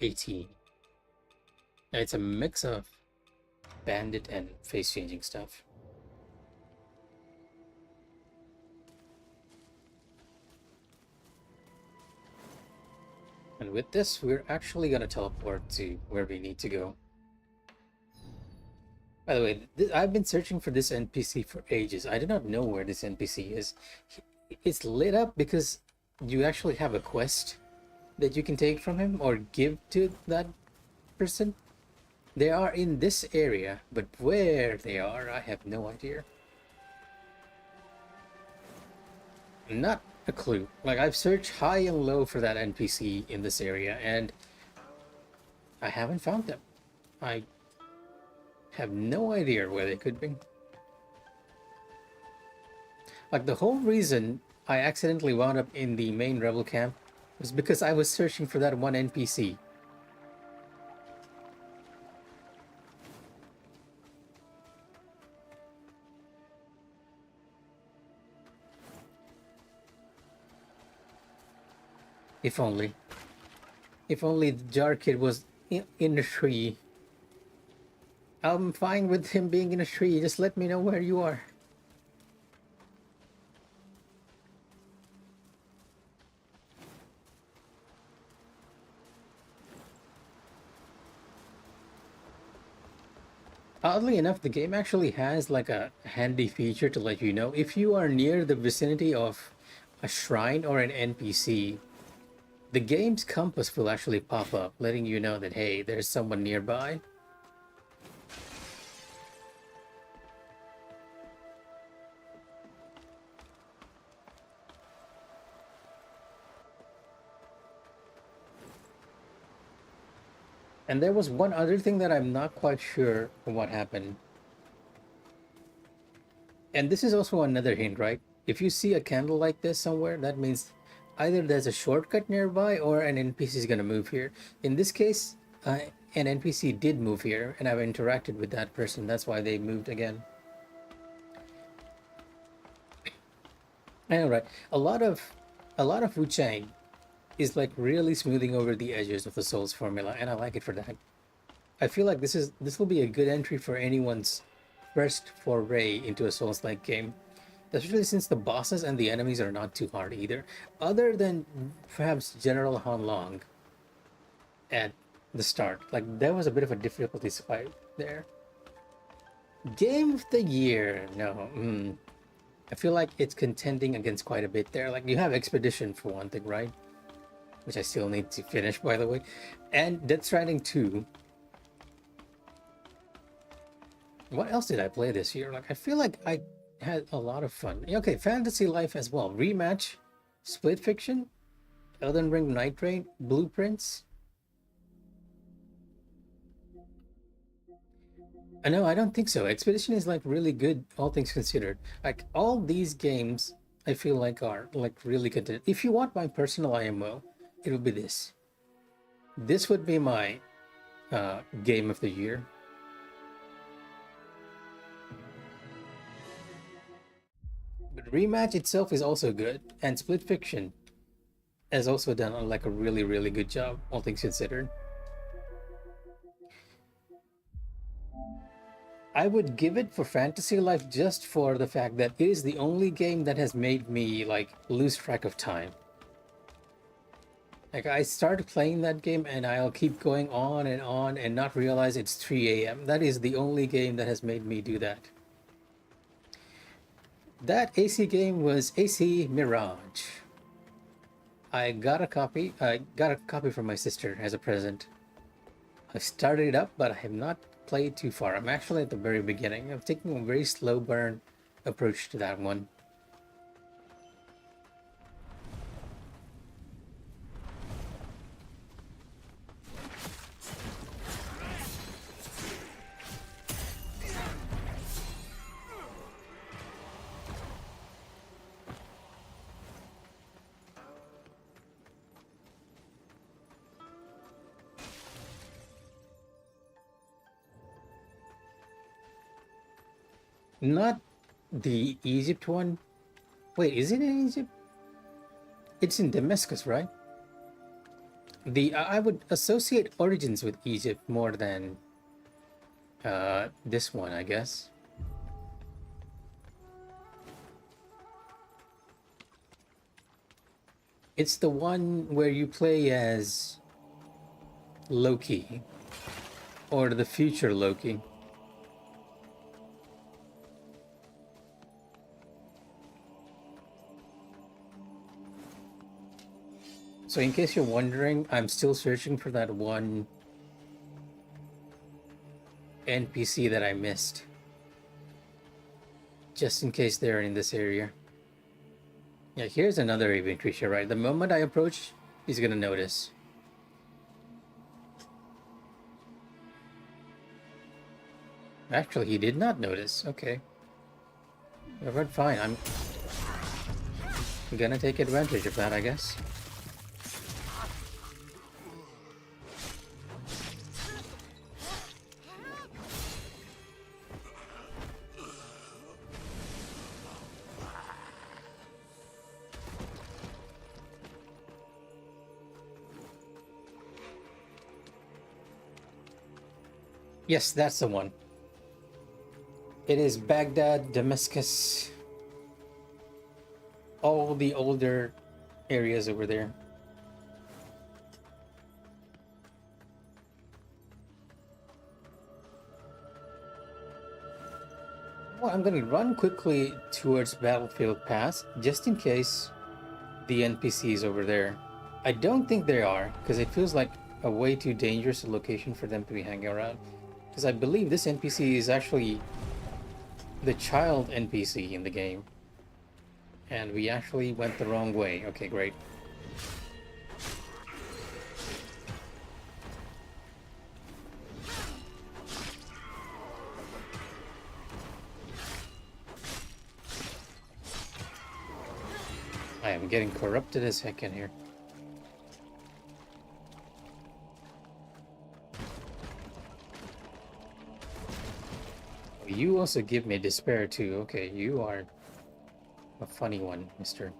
$18. Now it's a mix of bandit and face changing stuff. And with this, we're actually going to teleport to where we need to go. By the way, I've been searching for this NPC for ages. I do not know where this NPC is. It's lit up because you actually have a quest that you can take from him or give to that person. They are in this area, but where they are, I have no idea. Not a clue. Like, I've searched high and low for that NPC in this area and I haven't found them. I have no idea where they could be. Like, the whole reason I accidentally wound up in the main rebel camp was because I was searching for that one NPC. If only. If only the jar kid was in a tree. I'm fine with him being in a tree. Just let me know where you are. Oddly enough, the game actually has like a handy feature to let you know if you are near the vicinity of a shrine or an NPC. The game's compass will actually pop up, letting you know that, hey, there's someone nearby. And there was one other thing that I'm not quite sure what happened. And this is also another hint, right? If you see a candle like this somewhere, that means either there's a shortcut nearby or an NPC is going to move here. In this case, an NPC did move here and I've interacted with that person. That's why they moved again. I know, right? A lot of Wu Chang is like really smoothing over the edges of the Souls formula, and I like it for that. I feel like this will be a good entry for anyone's first foray into a Souls-like game, especially since the bosses and the enemies are not too hard either, other than perhaps General Han Long at the start. Like, there was a bit of a difficulty spike there. Game of the year, no. I feel like it's contending against quite a bit there. Like, you have Expedition for one thing, right? Which I still need to finish, by the way. And Death Stranding 2. What else did I play this year? Like, I feel like I had a lot of fun. Okay, Fantasy Life as well. Rematch, Split Fiction, Elden Ring Night Rain, Blueprints. No, I don't think so. Expedition is like really good, all things considered. Like, all these games, I feel like are like really good. If you want my personal IMO, it would be this. This would be my game of the year. But Rematch itself is also good, and Split Fiction has also done like a really, really good job, all things considered. I would give it for Fantasy Life just for the fact that it is the only game that has made me like lose track of time. Like I start playing that game and I'll keep going on and not realize it's 3 a.m. That is the only game that has made me do that. That AC game was AC Mirage. I got a copy. I got a copy from my sister as a present. I started it up, but I have not played too far. I'm actually at the very beginning. I'm taking a very slow burn approach to that one. Not the Egypt one. Wait, is it in Egypt? It's in Damascus, right? I would associate Origins with Egypt more than this one, I guess. It's the one where you play as Loki or the future Loki. So in case you're wondering, I'm still searching for that one NPC that I missed. Just in case they're in this area. Yeah, here's another avian creature, right? The moment I approach, he's gonna notice. Actually, he did not notice. Okay. Yeah, but fine. I'm gonna take advantage of that, I guess. Yes, that's the one. It is Baghdad, Damascus, all the older areas over there. Well, I'm gonna run quickly towards Battlefield Pass, just in case the NPCs over there. I don't think they are, because it feels like a way too dangerous a location for them to be hanging around. Because I believe this NPC is actually the child NPC in the game. And we actually went the wrong way. Okay, great. I am getting corrupted as heck in here. You also give me despair too. Okay, you are a funny one, mister.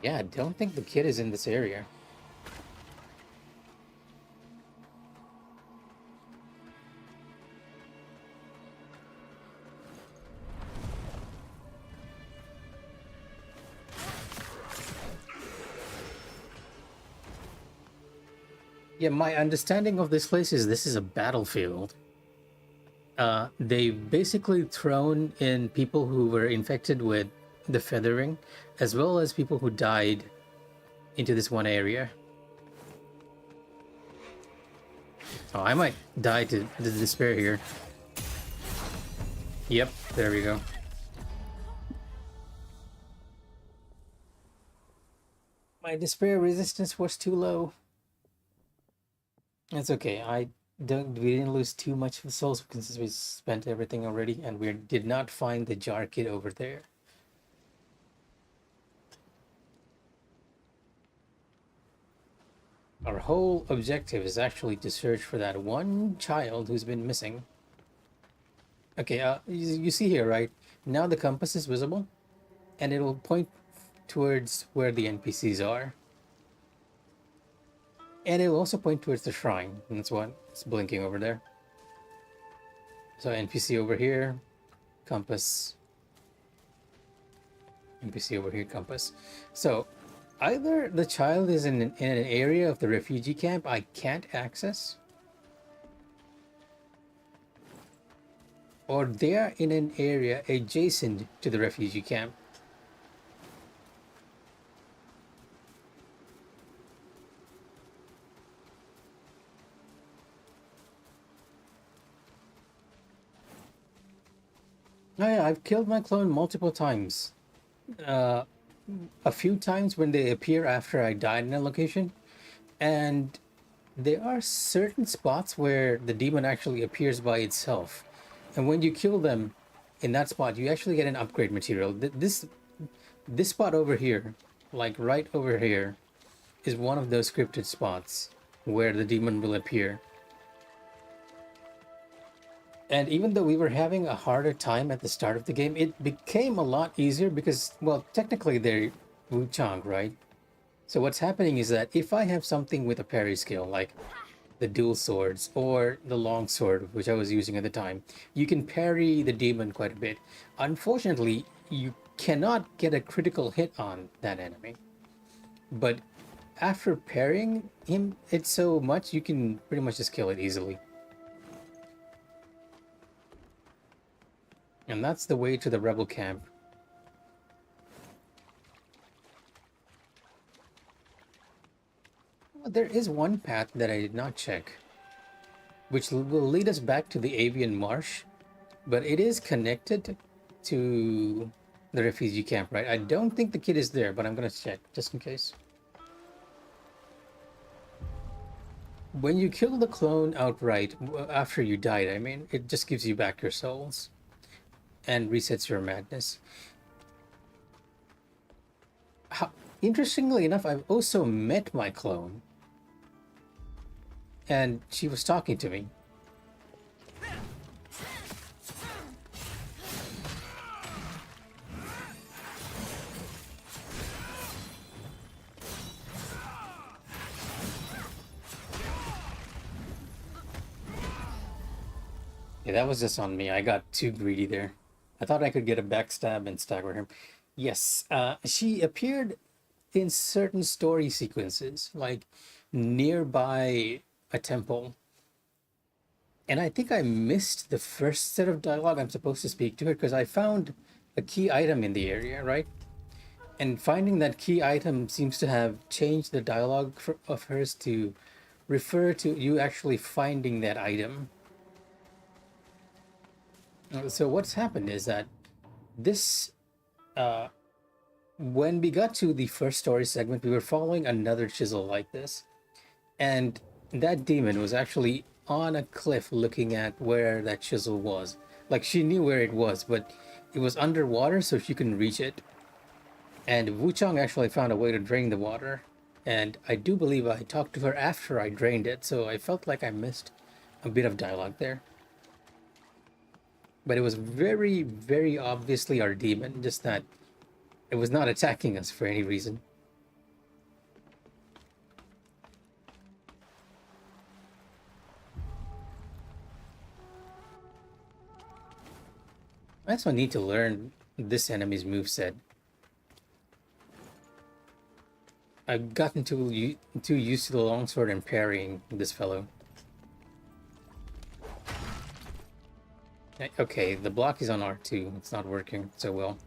Yeah, I don't think the kid is in this area. Yeah, my understanding of this place is this is a battlefield. They basically thrown in people who were infected with the feathering, as well as people who died into this one area. Oh, I might die to the despair here. Yep, there we go. My despair resistance was too low. It's okay. We didn't lose too much of souls since we spent everything already, and we did not find the jar kid over there. Our whole objective is actually to search for that one child who's been missing. Okay, you see here, right? Now the compass is visible, and it will point towards where the NPCs are. And it will also point towards the shrine. And that's what it's blinking over there. So NPC over here, compass. NPC over here, compass. So either the child is in an area of the refugee camp I can't access, or they are in an area adjacent to the refugee camp. Oh yeah, I've killed my clone multiple times. A few times when they appear after I died in a location, and there are certain spots where the demon actually appears by itself, and when you kill them in that spot, you actually get an upgrade material. This spot over here, like right over here, is one of those scripted spots where the demon will appear. And even though we were having a harder time at the start of the game, it became a lot easier because, well, technically they're Wuchang, right? So what's happening is that if I have something with a parry skill, like the dual swords or the long sword, which I was using at the time, you can parry the demon quite a bit. Unfortunately, you cannot get a critical hit on that enemy. But after parrying him it so much, you can pretty much just kill it easily. And that's the way to the rebel camp. Well, there is one path that I did not check, which will lead us back to the Avian Marsh, but it is connected to the refugee camp, right? I don't think the kid is there, but I'm gonna check just in case. When you kill the clone outright after you died, I mean, it just gives you back your souls and resets your madness. Interestingly enough, I've also met my clone, and she was talking to me. Yeah, that was just on me. I got too greedy there. I thought I could get a backstab and stagger him. Yes, she appeared in certain story sequences, like nearby a temple. And I think I missed the first set of dialogue I'm supposed to speak to her because I found a key item in the area, right? And finding that key item seems to have changed the dialogue of hers to refer to you actually finding that item. So what's happened is that this, when we got to the first story segment, we were following another chisel like this. And that demon was actually on a cliff looking at where that chisel was. Like, she knew where it was, but it was underwater so she couldn't reach it. And Wuchang actually found a way to drain the water. And I do believe I talked to her after I drained it, so I felt like I missed a bit of dialogue there. But it was very, very obviously our demon, just that it was not attacking us for any reason. I also need to learn this enemy's moveset. I've gotten too used to the longsword and parrying this fellow. Okay, the block is on R2. It's not working so well.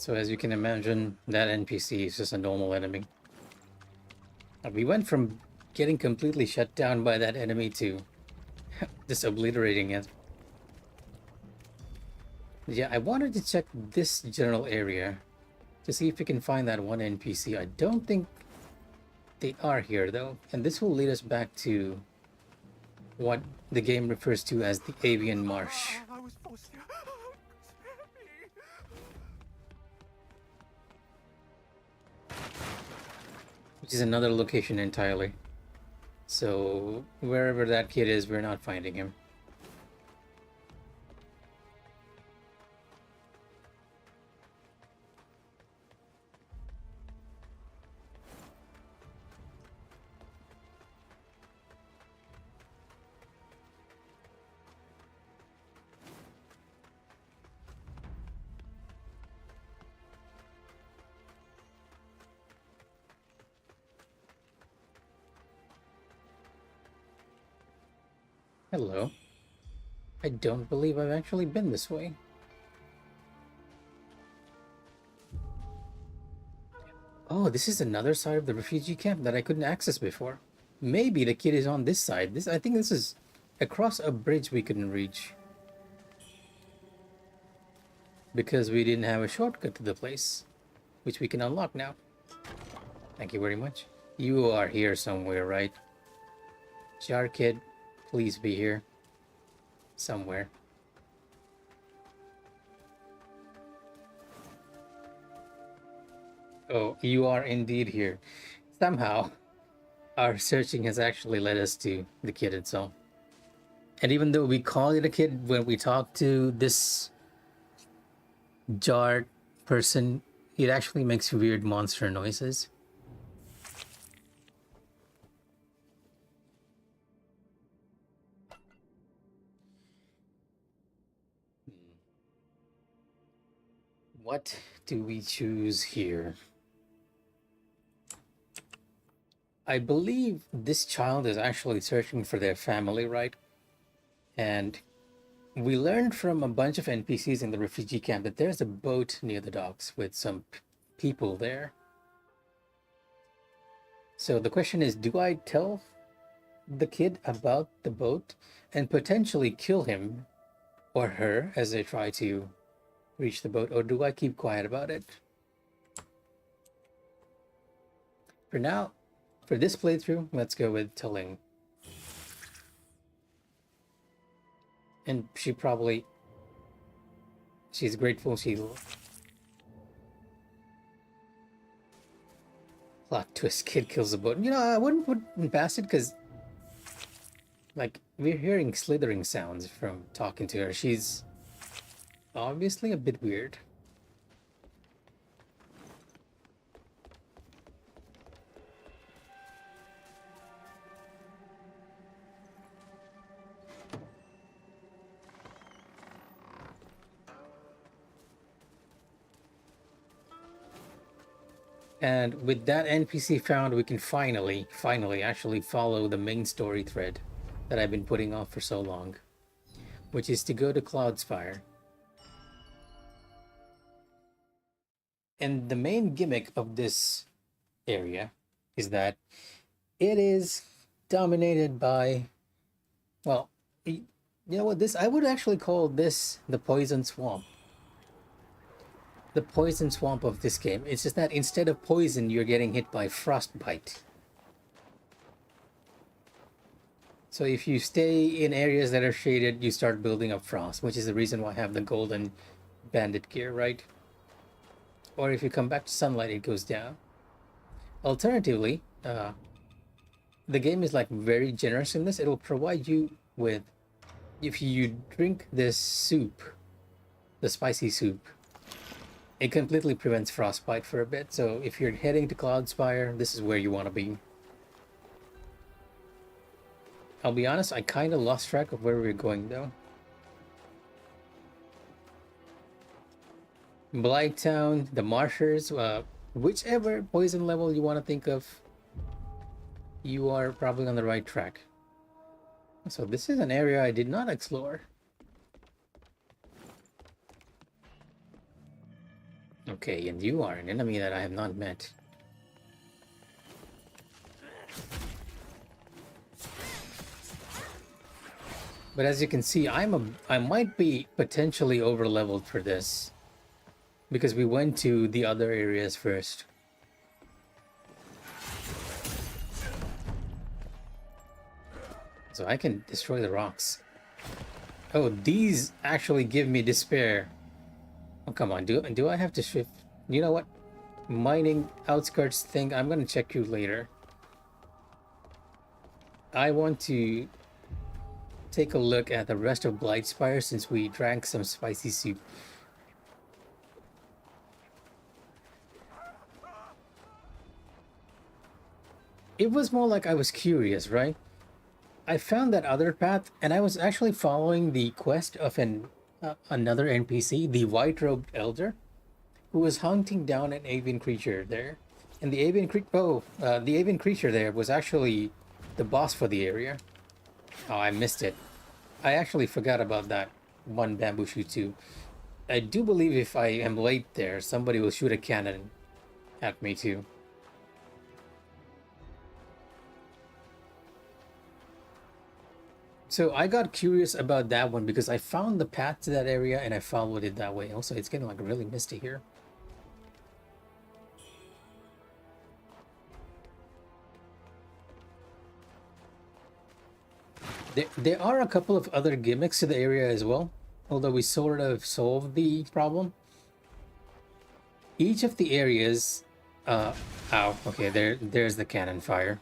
So as you can imagine, that NPC is just a normal enemy. We went from getting completely shut down by that enemy to just obliterating it. Yeah, I wanted to check this general area to see if we can find that one NPC. I don't think they are here though, and this will lead us back to what the game refers to as the Avian Marsh. I was forced here. Spare me. Which is another location entirely. So wherever that kid is, we're not finding him. Hello. I don't believe I've actually been this way. Oh, this is another side of the refugee camp that I couldn't access before. Maybe the kid is on this side. I think this is across a bridge we couldn't reach. Because we didn't have a shortcut to the place, which we can unlock now. Thank you very much. You are here somewhere, right? Jar Kid, please be here. Somewhere. Oh, you are indeed here. Somehow, our searching has actually led us to the kid itself. And even though we call it a kid, when we talk to this jar person, it actually makes weird monster noises. What do we choose here? I believe this child is actually searching for their family, right? And we learned from a bunch of NPCs in the refugee camp that there's a boat near the docks with some people there. So the question is, do I tell the kid about the boat and potentially kill him or her as they try to reach the boat, or do I keep quiet about it? For now, for this playthrough, let's go with telling. And she's grateful plot twist, kid kills the boat. You know, I wouldn't put past it because, like, we're hearing slithering sounds from talking to her. She's obviously a bit weird. And with that NPC found, we can finally actually follow the main story thread that I've been putting off for so long, which is to go to Cloudspire. And the main gimmick of this area is that it is dominated by, well, you know what, I would actually call this the poison swamp. The poison swamp of this game. It's just that instead of poison, you're getting hit by frostbite. So if you stay in areas that are shaded, you start building up frost, which is the reason why I have the golden bandit gear, right? Or if you come back to sunlight, it goes down. Alternatively, the game is like very generous in this. It'll provide you with, if you drink this soup, the spicy soup, it completely prevents frostbite for a bit. So if you're heading to Cloudspire, this is where you want to be. I'll be honest, I kind of lost track of where we're going though. Blighttown, the Marshers, whichever poison level you want to think of, you are probably on the right track. So this is an area I did not explore. Okay, and you are an enemy that I have not met. But as you can see, I might be potentially over leveled for this because we went to the other areas first. So I can destroy the rocks. Oh, these actually give me despair. Oh, come on. Do I have to shift? You know what? Mining outskirts thing, I'm gonna check you later. I want to take a look at the rest of Blightspire since we drank some spicy soup. It was more like I was curious, right? I found that other path, and I was actually following the quest of another NPC, the White-Robed Elder, who was hunting down an avian creature there. And the avian creature there was actually the boss for the area. Oh, I missed it. I actually forgot about that one bamboo shoot too. I do believe if I am late there, somebody will shoot a cannon at me too. So I got curious about that one because I found the path to that area and I followed it that way. Also, it's getting like really misty here. There are a couple of other gimmicks to the area as well, although we sort of solved the problem. Each of the areas... ow, okay, there's the cannon fire.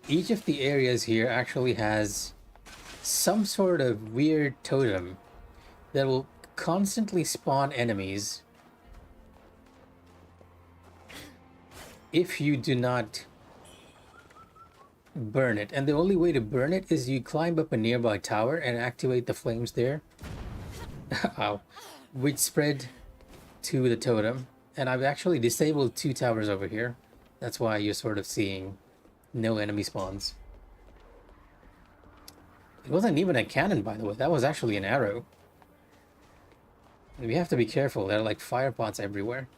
Each of the areas here actually has some sort of weird totem that will constantly spawn enemies if you do not burn it. And the only way to burn it is you climb up a nearby tower and activate the flames there. Ow. Which spread to the totem. And I've actually disabled 2 towers over here. That's why you're sort of seeing no enemy spawns. It wasn't even a cannon, by the way. That was actually an arrow. And we have to be careful. There are like fire pots everywhere.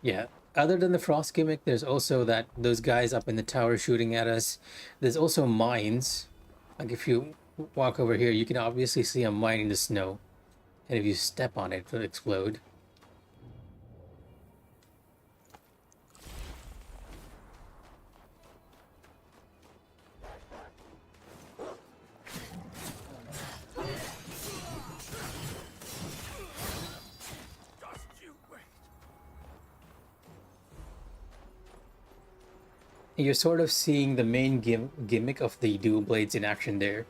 Yeah, other than the frost gimmick, there's also those guys up in the tower shooting at us. There's also mines. Like if you walk over here, you can obviously see a mine in the snow. And if you step on it, it'll explode. You're sort of seeing the main gimmick of the dual blades in action there.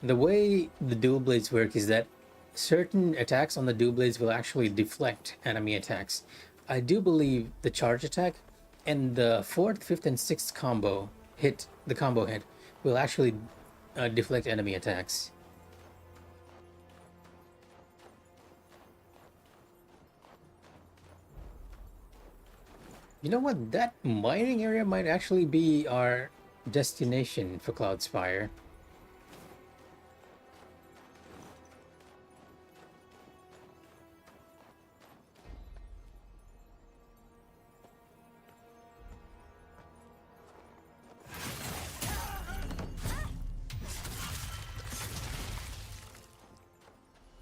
The way the dual blades work is that certain attacks on the dual blades will actually deflect enemy attacks. I do believe the charge attack and the 4th, 5th, and 6th combo hit, will actually deflect enemy attacks. You know what? That mining area might actually be our destination for Cloudspire.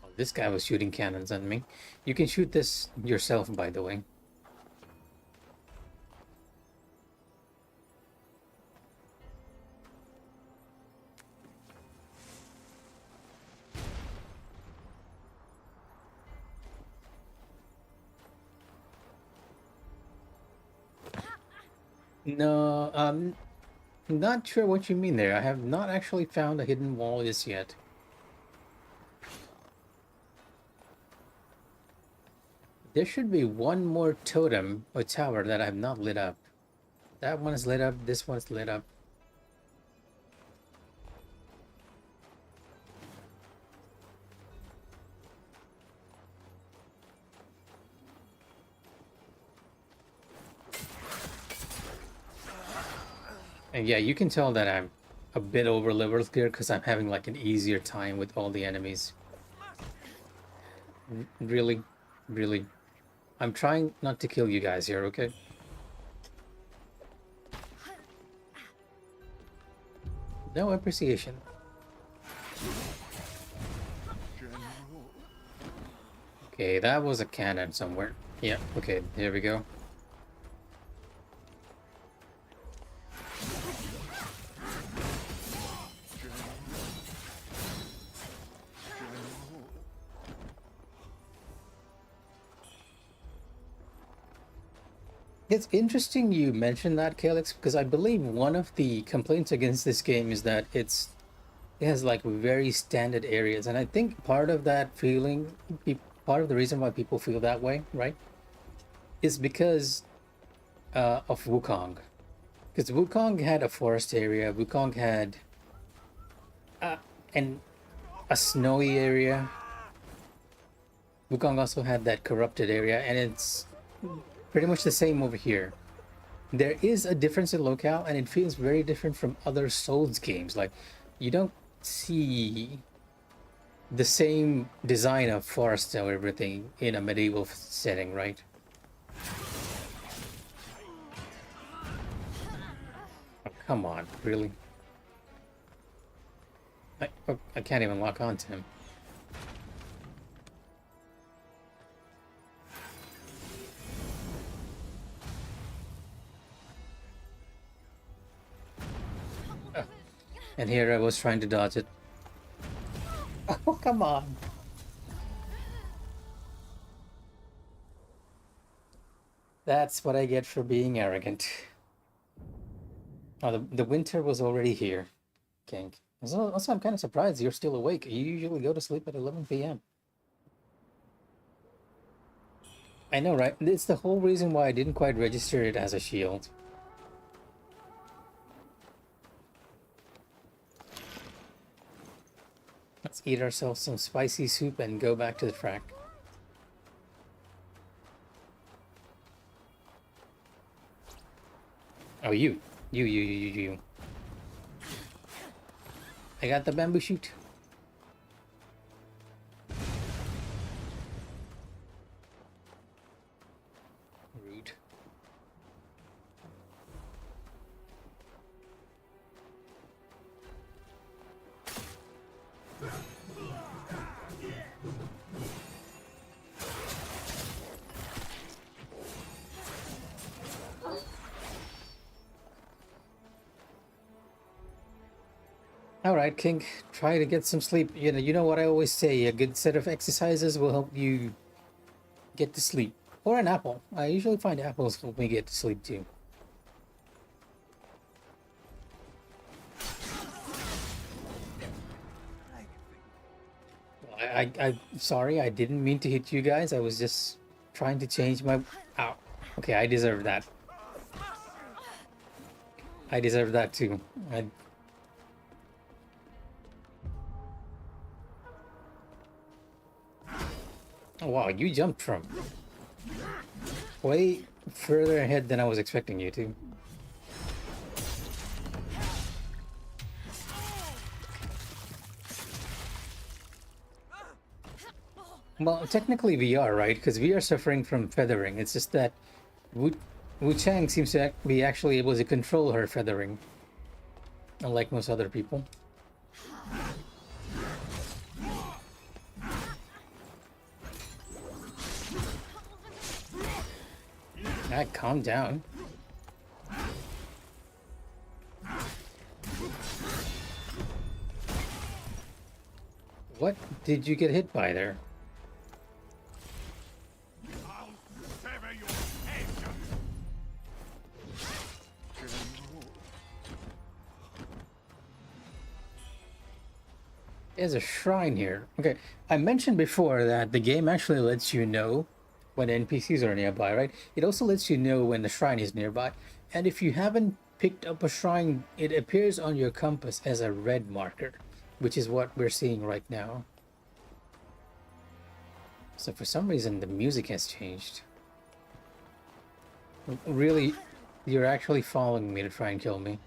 Oh, this guy was shooting cannons at me. You can shoot this yourself, by the way. No, not sure what you mean there. I have not actually found a hidden wall just yet. There should be one more totem or tower that I have not lit up. That one is lit up, this one's lit up. And yeah, you can tell that I'm a bit over leveled here because I'm having like an easier time with all the enemies. Really? Really. I'm trying not to kill you guys here, okay? No appreciation. General. Okay, that was a cannon somewhere. Yeah, okay, here we go. It's interesting you mentioned that, Calix, because I believe one of the complaints against this game is that it has like very standard areas, and I think part of that feeling, part of the reason why people feel that way, right, is because of Wukong. Because Wukong had a forest area, Wukong had and a snowy area. Wukong also had that corrupted area, and it's pretty much the same over here. There is a difference in locale, and it feels very different from other Souls games. Like, you don't see the same design of forest or everything in a medieval setting, right? Oh, come on, really? I can't even lock onto him. And here I was trying to dodge it. Oh, come on. That's what I get for being arrogant. Oh, the winter was already here, King. Also, I'm kind of surprised you're still awake. You usually go to sleep at 11 p.m. I know, right? It's the whole reason why I didn't quite register it as a shield. Let's eat ourselves some spicy soup and go back to the track. Oh, you. You. I got the bamboo shoot. Rude. All right, King, try to get some sleep. You know what I always say, a good set of exercises will help you get to sleep. Or an apple. I usually find apples help me get to sleep too. I sorry, I didn't mean to hit you guys. I was just trying to change my... Ow. Okay, I deserve that. I deserve that too. Oh, wow, you jumped from way further ahead than I was expecting you to. Well, technically we are, right? Because we are suffering from feathering. It's just that Wu Chang seems to be actually able to control her feathering, unlike most other people. Calm down. What did you get hit by there? I'll sever your head. There's a shrine here. Okay, I mentioned before that the game actually lets you know when NPCs are nearby, right? It also lets you know when the shrine is nearby. And if you haven't picked up a shrine, it appears on your compass as a red marker, which is what we're seeing right now. So for some reason, the music has changed. Really, you're actually following me to try and kill me.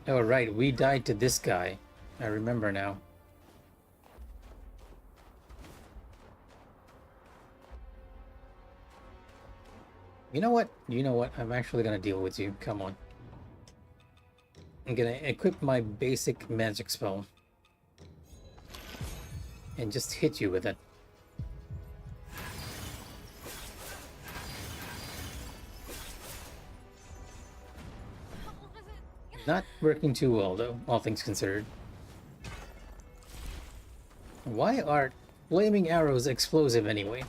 Oh, right, we died to this guy. I remember now. You know what? You know what? I'm actually gonna deal with you. Come on. I'm gonna equip my basic magic spell. And just hit you with it. Not working too well, though, all things considered. Why are flaming arrows explosive anyway?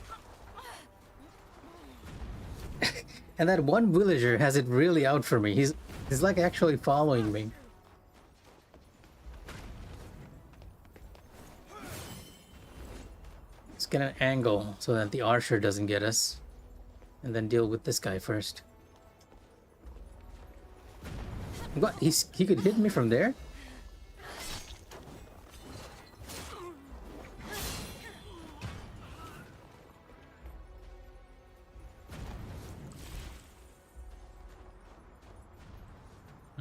And that one villager has it really out for me. He's like actually following me. Let's get an angle so that the archer doesn't get us. And then deal with this guy first. What? He could hit me from there?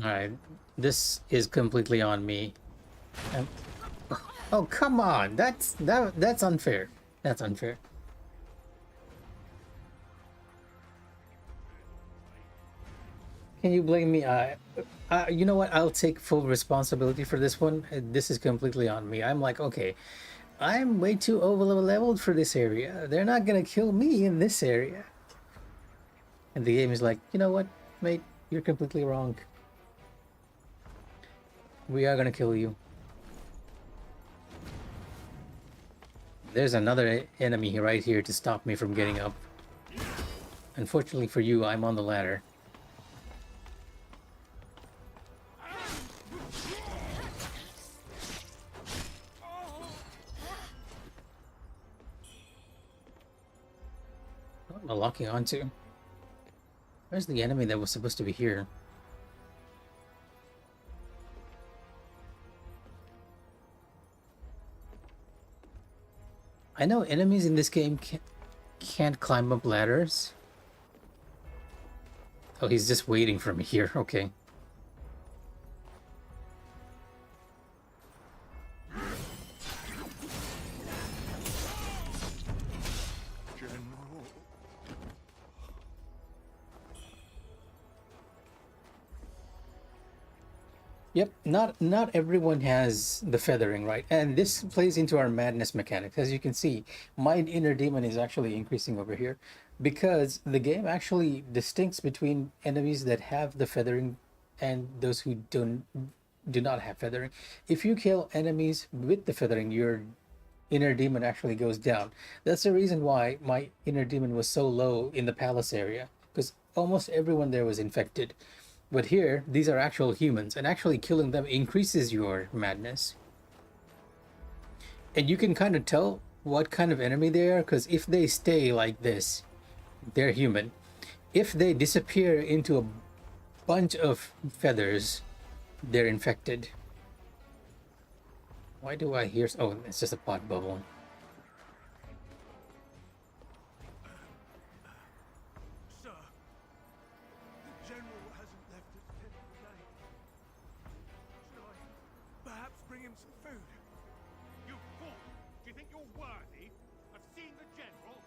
Alright, this is completely on me. Um, oh, come on! That's unfair. That's unfair. Can you blame me? You know what? I'll take full responsibility for this one. This is completely on me. I'm like, okay, I'm way too over leveled for this area. They're not gonna kill me in this area. And the game is like, you know what, mate? You're completely wrong. We are gonna kill you. There's another enemy right here to stop me from getting up. Unfortunately for you, I'm on the ladder. What am I locking onto? Where's the enemy that was supposed to be here? I know enemies in this game can't climb up ladders. Oh, he's just waiting for me here. Okay. General. Yep, not everyone has the feathering, right? And this plays into our madness mechanics. As you can see, my inner demon is actually increasing over here because the game actually distincts between enemies that have the feathering and those who do not have feathering. If you kill enemies with the feathering, your inner demon actually goes down. That's the reason why my inner demon was so low in the palace area, because almost everyone there was infected. But here, these are actual humans, and actually killing them increases your madness. And you can kind of tell what kind of enemy they are, because if they stay like this, they're human. If they disappear into a bunch of feathers, they're infected. Why do I hear... Oh, it's just a pot bubble. Sir, the general hasn't left his tent today. Should I perhaps bring him some food? You fool! Do you think you're worthy of seeing the general?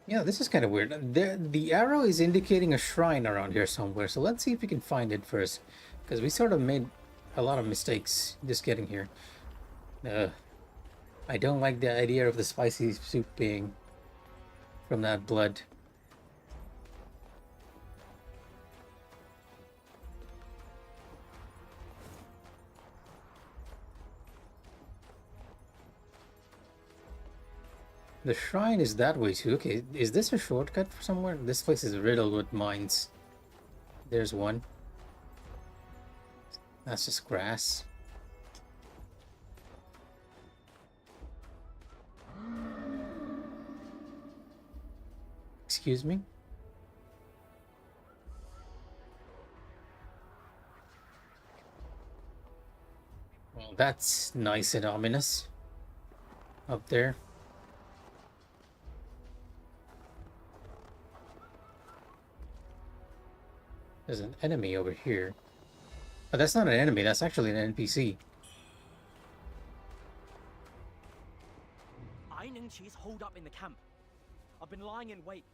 Yeah, this is kind of weird. The arrow is indicating a shrine around here somewhere, so let's see if we can find it first. Because we sort of made a lot of mistakes just getting here. I don't like the idea of the spicy soup being from that blood. The shrine is that way too. Okay, is this a shortcut for somewhere? This place is riddled with mines. There's one. That's just grass. Excuse me? Well, that's nice and ominous. Up there. There's an enemy over here. Oh, that's not an enemy, that's actually an NPC. Ai Ning Chi's holed up in the camp. I've been lying in wait,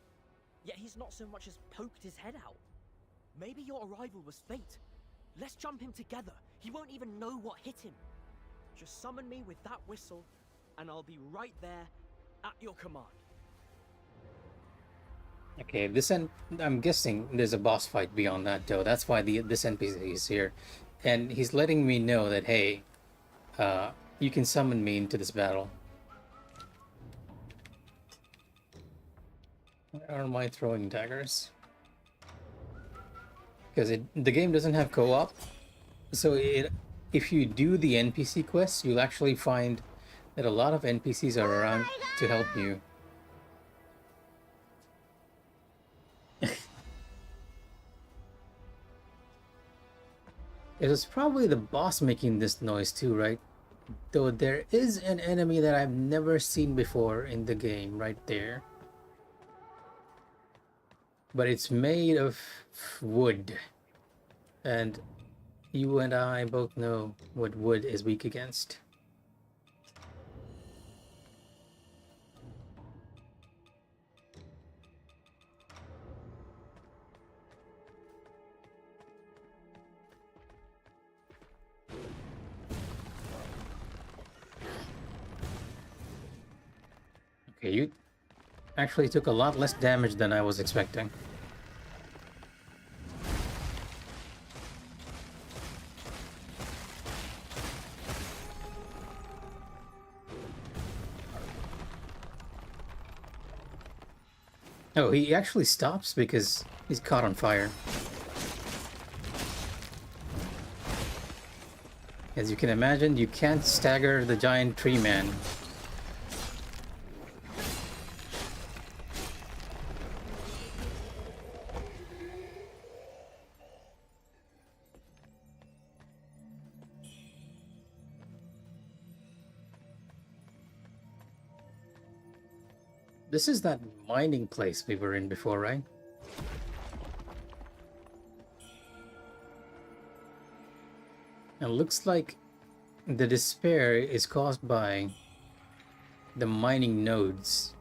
yet he's not so much as poked his head out. Maybe your arrival was fate. Let's jump him together. He won't even know what hit him. Just summon me with that whistle, and I'll be right there at your command. Okay, I'm guessing there's a boss fight beyond that, though. That's why this NPC is here, and he's letting me know that, hey, you can summon me into this battle. Where are my throwing daggers? Because the game doesn't have co-op, so if you do the NPC quests, you'll actually find that a lot of NPCs are around to help you. It was probably the boss making this noise too, right? Though there is an enemy that I've never seen before in the game right there. But it's made of wood. And you and I both know what wood is weak against. Okay, you actually took a lot less damage than I was expecting. Oh, he actually stops because he's caught on fire. As you can imagine, you can't stagger the giant tree man. This is that mining place we were in before, right? It looks like the despair is caused by the mining nodes.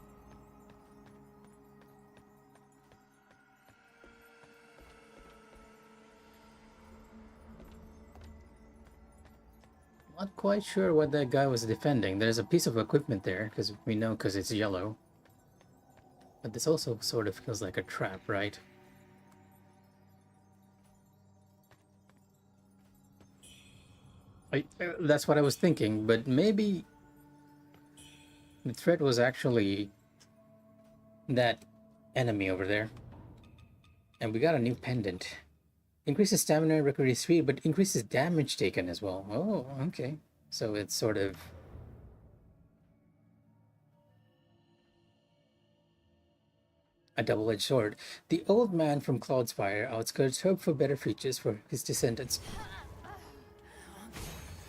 Not quite sure what that guy was defending. There's a piece of equipment there, because we know because it's yellow. But this also sort of feels like a trap, right? That's what I was thinking, but maybe the threat was actually that enemy over there. And we got a new pendant. Increases stamina and recovery speed, but increases damage taken as well. Oh, okay. So it's sort of... a double-edged sword. The old man from Cloudspire outskirts hope for better futures for his descendants.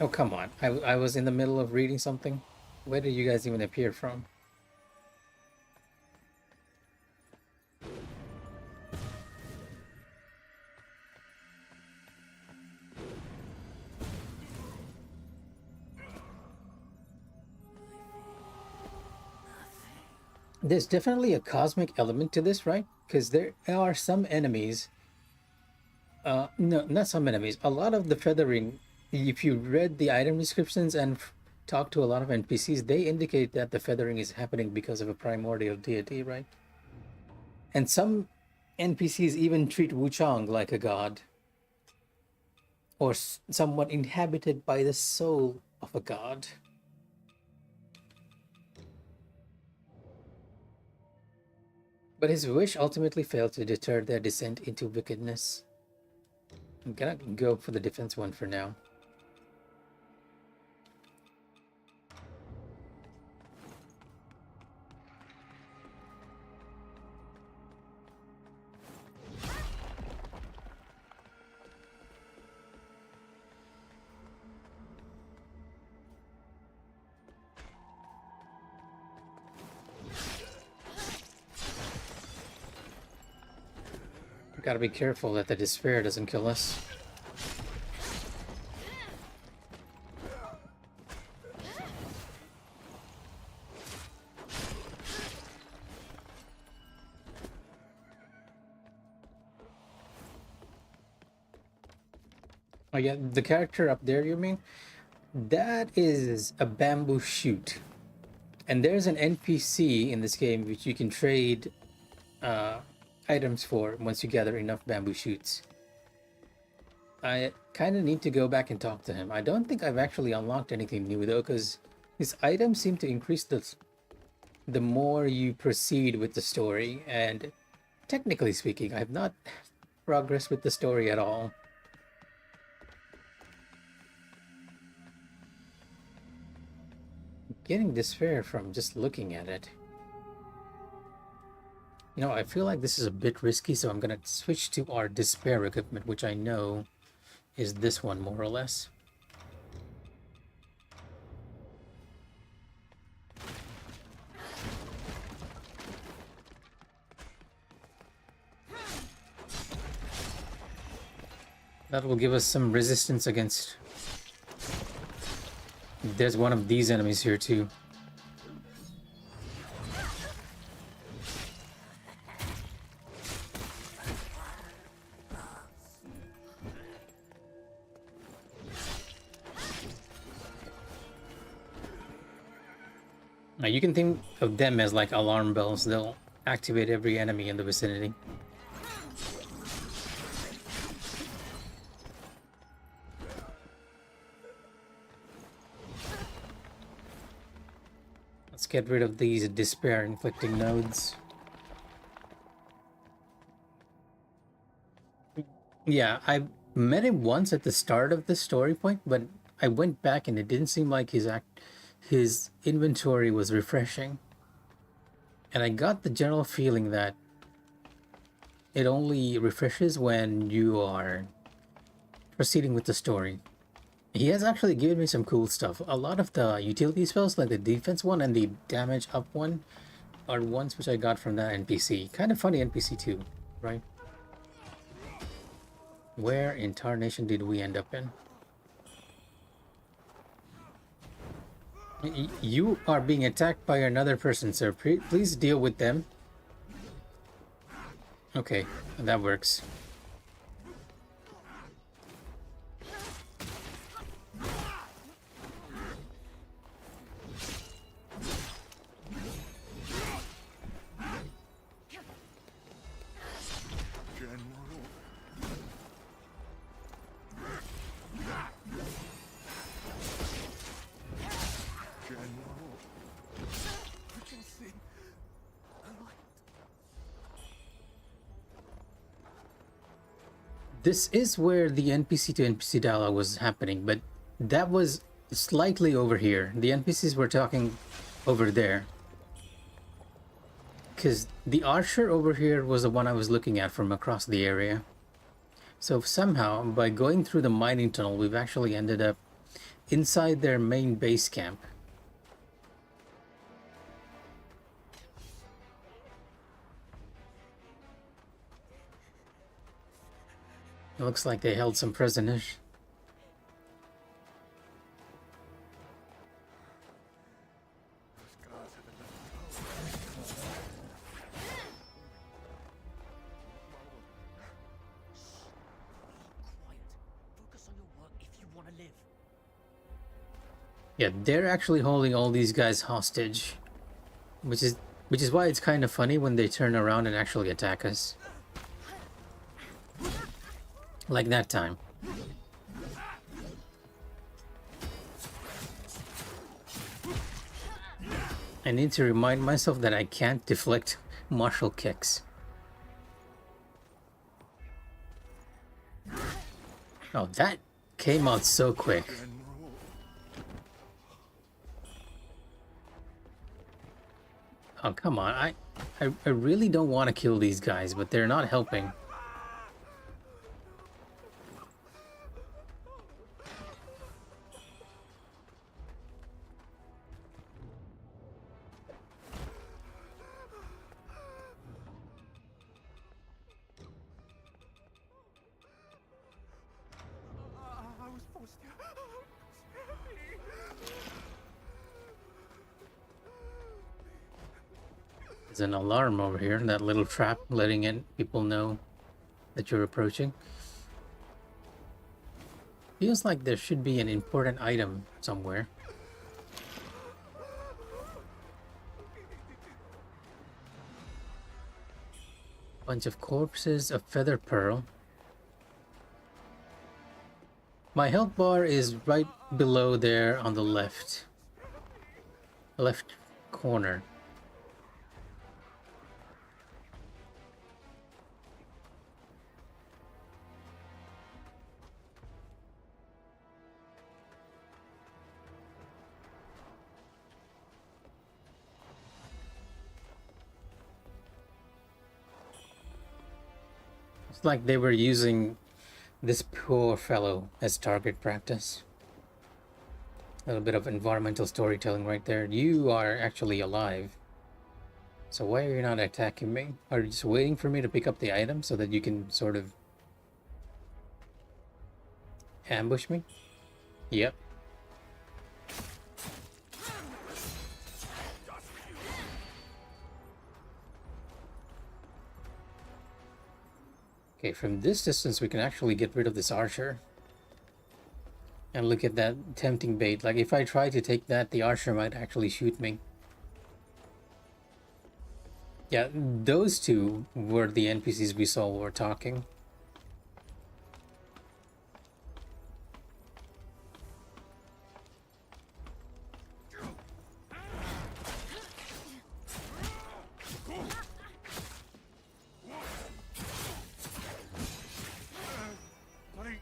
Oh, come on. I was in the middle of reading something. Where did you guys even appear from? There's definitely a cosmic element to this, right? Because there are some enemies... no, not some enemies. A lot of the feathering, if you read the item descriptions and talk to a lot of NPCs, they indicate that the feathering is happening because of a primordial deity, right? And some NPCs even treat Wuchang like a god. Or somewhat inhabited by the soul of a god. But his wish ultimately failed to deter their descent into wickedness. I'm gonna go for the defense one for now. Gotta be careful that the despair doesn't kill us. Oh yeah, the character up there, you mean? That is a bamboo shoot. And there's an NPC in this game which you can trade items for once you gather enough bamboo shoots. I kind of need to go back and talk to him. I don't think I've actually unlocked anything new though, because his items seem to increase the more you proceed with the story, and technically speaking, I have not progressed with the story at all. Getting despair from just looking at it. You know, I feel like this is a bit risky, so I'm gonna switch to our despair equipment, which I know is this one more or less. That will give us some resistance against... There's one of these enemies here too. Now you can think of them as like alarm bells. They'll activate every enemy in the vicinity. Let's get rid of these despair inflicting nodes. Yeah, I met him once at the start of the story point, but I went back and it didn't seem like his inventory was refreshing. And I got the general feeling that it only refreshes when you are proceeding with the story. He has actually given me some cool stuff. A lot of the utility spells, like the defense one and the damage up one, are ones which I got from that NPC. Kind of funny NPC too, right? Where in tarnation did we end up in? You are being attacked by another person, sir. Please deal with them. Okay, that works. This is where the NPC to NPC dialogue was happening, but that was slightly over here. The NPCs were talking over there. Because the archer over here was the one I was looking at from across the area. So somehow, by going through the mining tunnel, we've actually ended up inside their main base camp. It looks like they held some prisoners. Focus on your work if you want to live. Yeah, they're actually holding all these guys hostage, which is why it's kind of funny when they turn around and actually attack us. Like that time. I need to remind myself that I can't deflect martial kicks. Oh, that came out so quick. Oh, come on. I really don't want to kill these guys, but they're not helping. I was forced to. Spare me. There's an alarm over here, that little trap letting in people know that you're approaching. Feels like there should be an important item somewhere. Bunch of corpses, a feather pearl. My health bar is right below there on the left corner. It's like they were using this poor fellow as target practice. A little bit of environmental storytelling right there. You are actually alive. So why are you not attacking me? Are you just waiting for me to pick up the item so that you can sort of ambush me? Yep. Okay, from this distance we can actually get rid of this archer. And look at that tempting bait. Like if I try to take that, the archer might actually shoot me. Yeah, those two were the NPCs we saw were talking.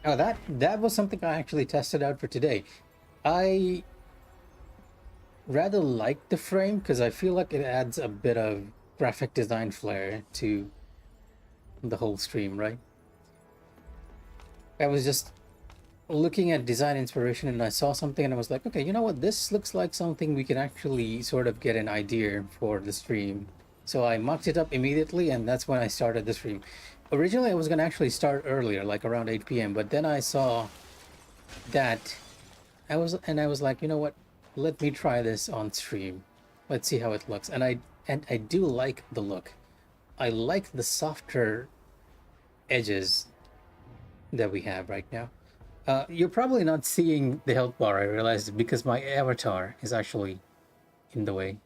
Oh, that was something I actually tested out for today. I rather like the frame because I feel like it adds a bit of graphic design flair to the whole stream, right? I was just looking at design inspiration and I saw something and I was like, okay, you know what? This looks like something we can actually sort of get an idea for the stream. So I mocked it up immediately and that's when I started the stream. Originally, I was going to actually start earlier, like around 8 p.m., but then I saw that I was like, you know what? Let me try this on stream. Let's see how it looks. And I do like the look. I like the softer edges that we have right now. You're probably not seeing the health bar, I realized, because my avatar is actually in the way.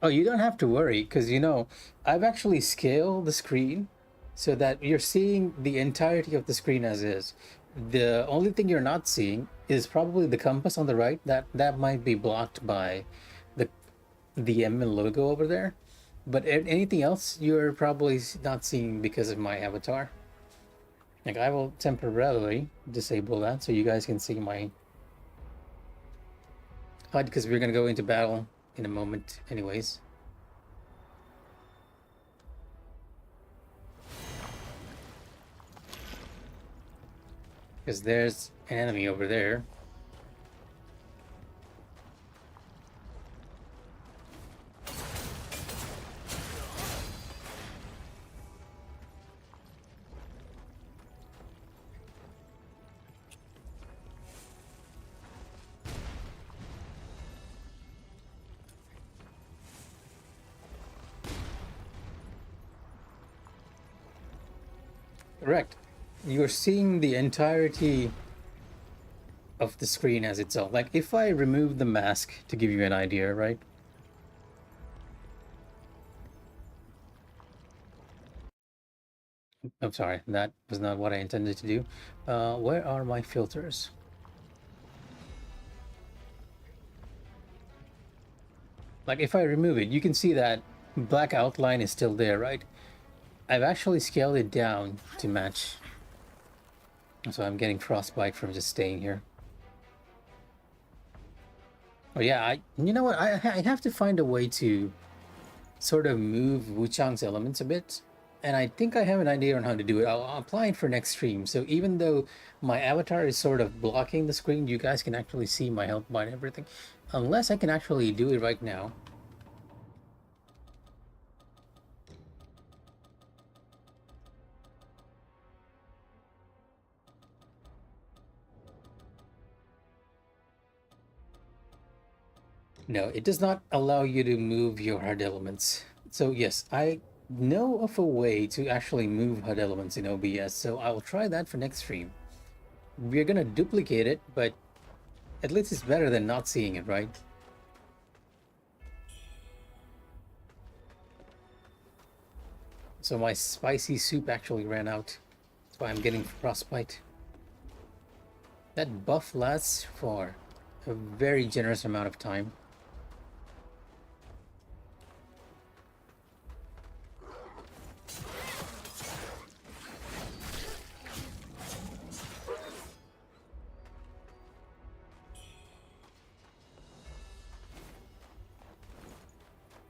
Oh, you don't have to worry, because you know, I've actually scaled the screen so that you're seeing the entirety of the screen as is. The only thing you're not seeing is probably the compass on the right. That might be blocked by the ML logo over there. But anything else you're probably not seeing because of my avatar. Like I will temporarily disable that so you guys can see my HUD because we're gonna go into battle in a moment anyways. Because there's an enemy over there. Correct. You're seeing the entirety of the screen as itself. Like if I remove the mask to give you an idea, right? I'm sorry, that was not what I intended to do. Where are my filters? Like if I remove it, you can see that black outline is still there, right? I've actually scaled it down to match. So I'm getting frostbite from just staying here. Oh yeah, you know what? I have to find a way to sort of move Wuchang's elements a bit. And I think I have an idea on how to do it. I'll apply it for next stream. So even though my avatar is sort of blocking the screen, you guys can actually see my health bar and everything. Unless I can actually do it right now. No, it does not allow you to move your hard elements. So yes, I know of a way to actually move HUD elements in OBS, so I will try that for next stream. We're gonna duplicate it, but at least it's better than not seeing it, right? So my spicy soup actually ran out. That's why I'm getting frostbite. That buff lasts for a very generous amount of time.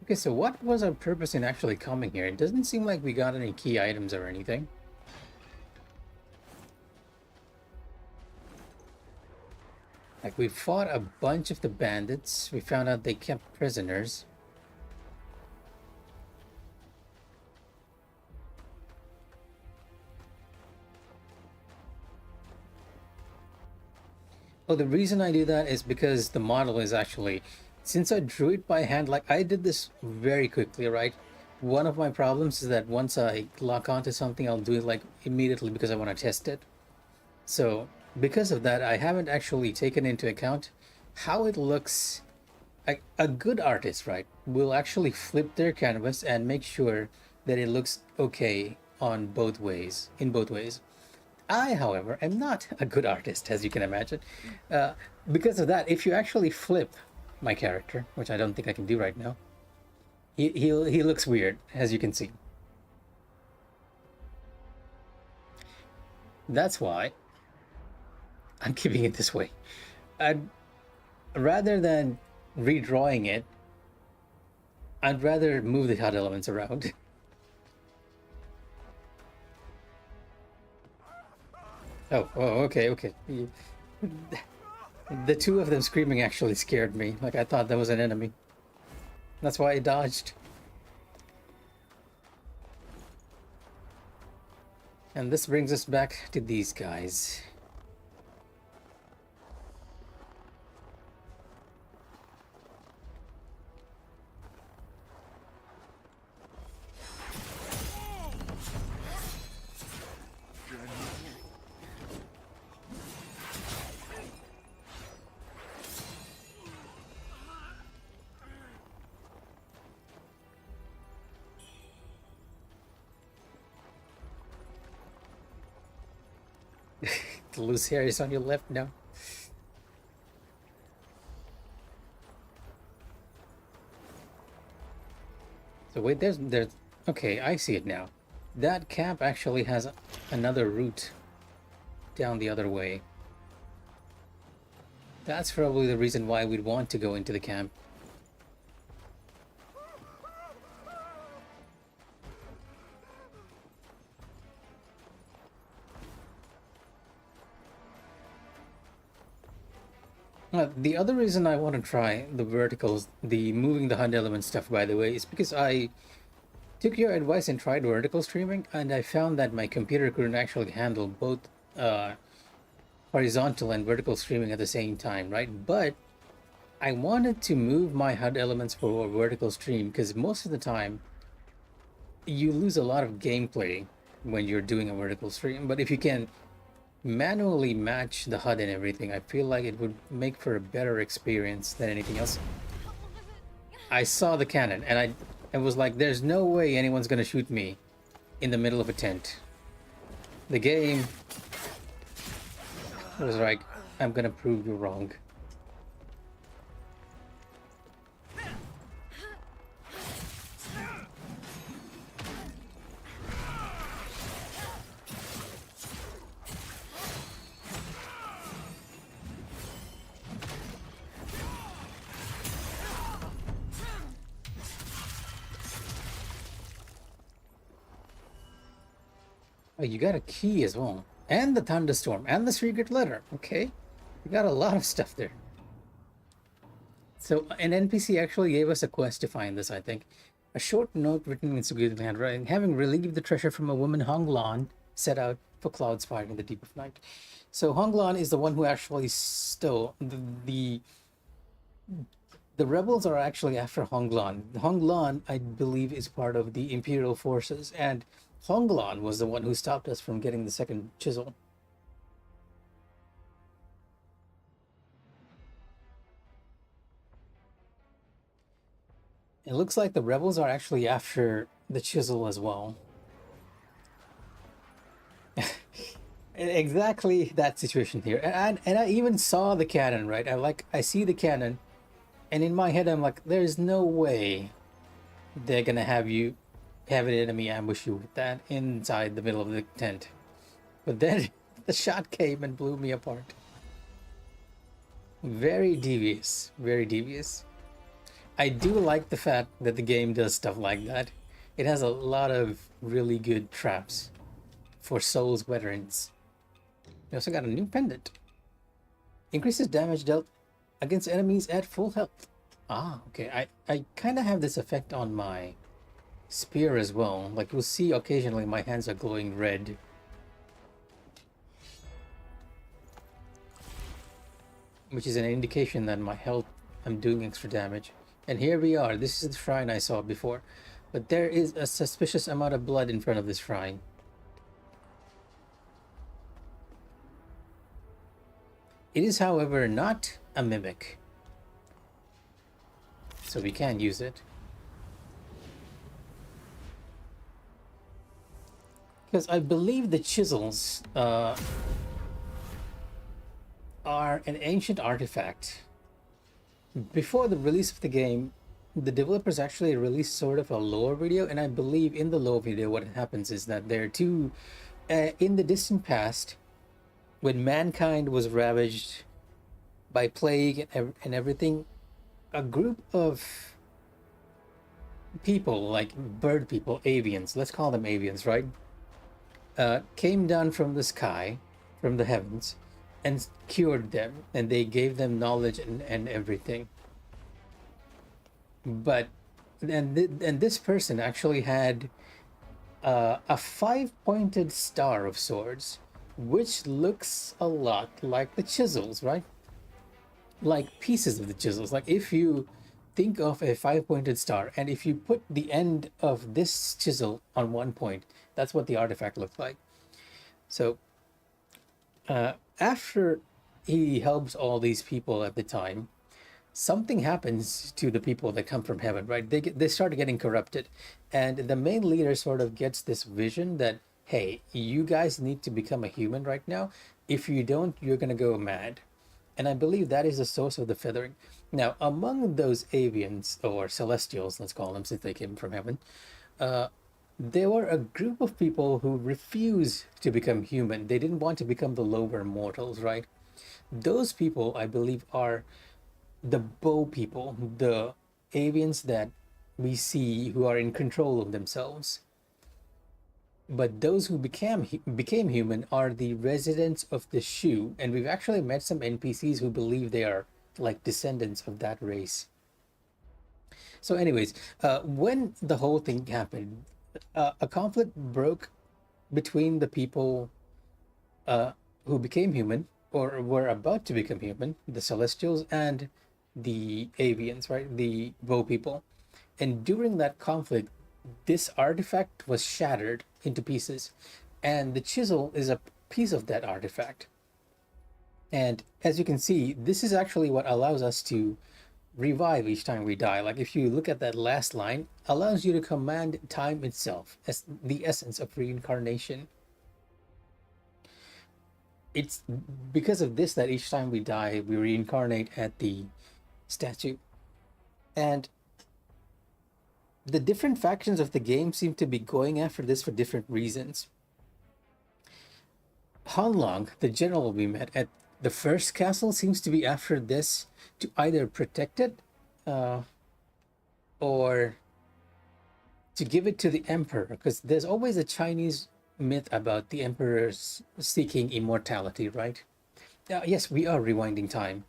Okay, so what was our purpose in actually coming here? It doesn't seem like we got any key items or anything. Like, we fought a bunch of the bandits. We found out they kept prisoners. Oh, the reason I do that is because the model is actually, since I drew it by hand, like I did this very quickly, right? One of my problems is that once I lock onto something, I'll do it like immediately because I want to test it. So because of that, I haven't actually taken into account how it looks. Like a good artist, right, will actually flip their canvas and make sure that it looks okay on both ways, in both ways. I, however, am not a good artist, as you can imagine. Because of that, if you actually flip my character, which I don't think I can do right now, he looks weird, as you can see. That's why I'm keeping it this way. Rather than redrawing it, I'd rather move the HUD elements around. Oh, okay. The two of them screaming actually scared me. Like, I thought that was an enemy. That's why I dodged. And this brings us back to these guys. The loose hair is on your left now. So wait, there's okay, I see it now. That camp actually has another route down the other way. That's probably the reason why we'd want to go into the camp. The other reason I want to try the verticals, the moving the HUD element stuff, by the way, is because I took your advice and tried vertical streaming, and I found that my computer couldn't actually handle both horizontal and vertical streaming at the same time, right? But I wanted to move my HUD elements for a vertical stream because most of the time you lose a lot of gameplay when you're doing a vertical stream. But if you can manually match the HUD and everything, I feel like it would make for a better experience than anything else. I saw the cannon and I was like, there's no way anyone's gonna shoot me in the middle of a tent. The game was like, I'm gonna prove you wrong. Oh, you got a key as well. And the thunderstorm. And the secret letter. Okay. You got a lot of stuff there. So an NPC actually gave us a quest to find this, I think. A short note written in Sugi's handwriting. Having relieved the treasure from a woman, Honglan set out for Cloudspire in the deep of night. So Honglan is the one who actually stole the The rebels are actually after Honglan. Honglan, I believe, is part of the Imperial forces, and Honglan was the one who stopped us from getting the second chisel. It looks like the rebels are actually after the chisel as well. Exactly that situation here, and I even saw the cannon, right? I see the cannon, and in my head I'm like, there's no way they're gonna have an enemy ambush you with that inside the middle of the tent. But then the shot came and blew me apart. Very devious, very devious. I do like the fact that the game does stuff like that. It has a lot of really good traps for Souls veterans. We also got a new pendant. Increases damage dealt against enemies at full health. Ah, okay. I kind of have this effect on my spear as well. Like, you'll see occasionally my hands are glowing red. Which is an indication that my health, I'm doing extra damage. And here we are. This is the shrine I saw before. But there is a suspicious amount of blood in front of this shrine. It is, however, not a mimic. So we can use it. Because I believe the chisels are an ancient artifact. Before the release of the game, the developers actually released sort of a lore video, and I believe in the lore video what happens is that there are two, in the distant past, when mankind was ravaged by plague and everything, a group of people, like bird people, avians, let's call them avians, right? Came down from the sky, from the heavens, and cured them, and they gave them knowledge and everything. But and this person actually had a 5-pointed star of swords, which looks a lot like the chisels, right? Like pieces of the chisels. Like if you think of a 5-pointed star, and if you put the end of this chisel on one point, that's what the artifact looked like. So after he helps all these people at the time, something happens to the people that come from heaven, right? They start getting corrupted, and the main leader sort of gets this vision that, hey, you guys need to become a human right now. If you don't, you're gonna go mad. And I believe that is the source of the feathering. Now, among those avians, or celestials, let's call them, since they came from heaven, there were a group of people who refused to become human. They didn't want to become the lower mortals, right? Those people, I believe, are the bow people, the avians that we see who are in control of themselves. But those who became human are the residents of the Shu, and we've actually met some NPCs who believe they are like descendants of that race. So anyways, when the whole thing happened, a conflict broke between the people who became human, or were about to become human, the Celestials, and the Avians, right? The bow people. And during that conflict, this artifact was shattered into pieces, and the chisel is a piece of that artifact. And as you can see, this is actually what allows us to revive each time we die. Like if you look at that last line, allows you to command time itself as the essence of reincarnation. It's because of this that each time we die, we reincarnate at the statue. And the different factions of the game seem to be going after this for different reasons. Hanlong, the general we met at the first castle, seems to be after this to either protect it or to give it to the emperor, because there's always a Chinese myth about the emperors seeking immortality, right? Yes, we are rewinding time.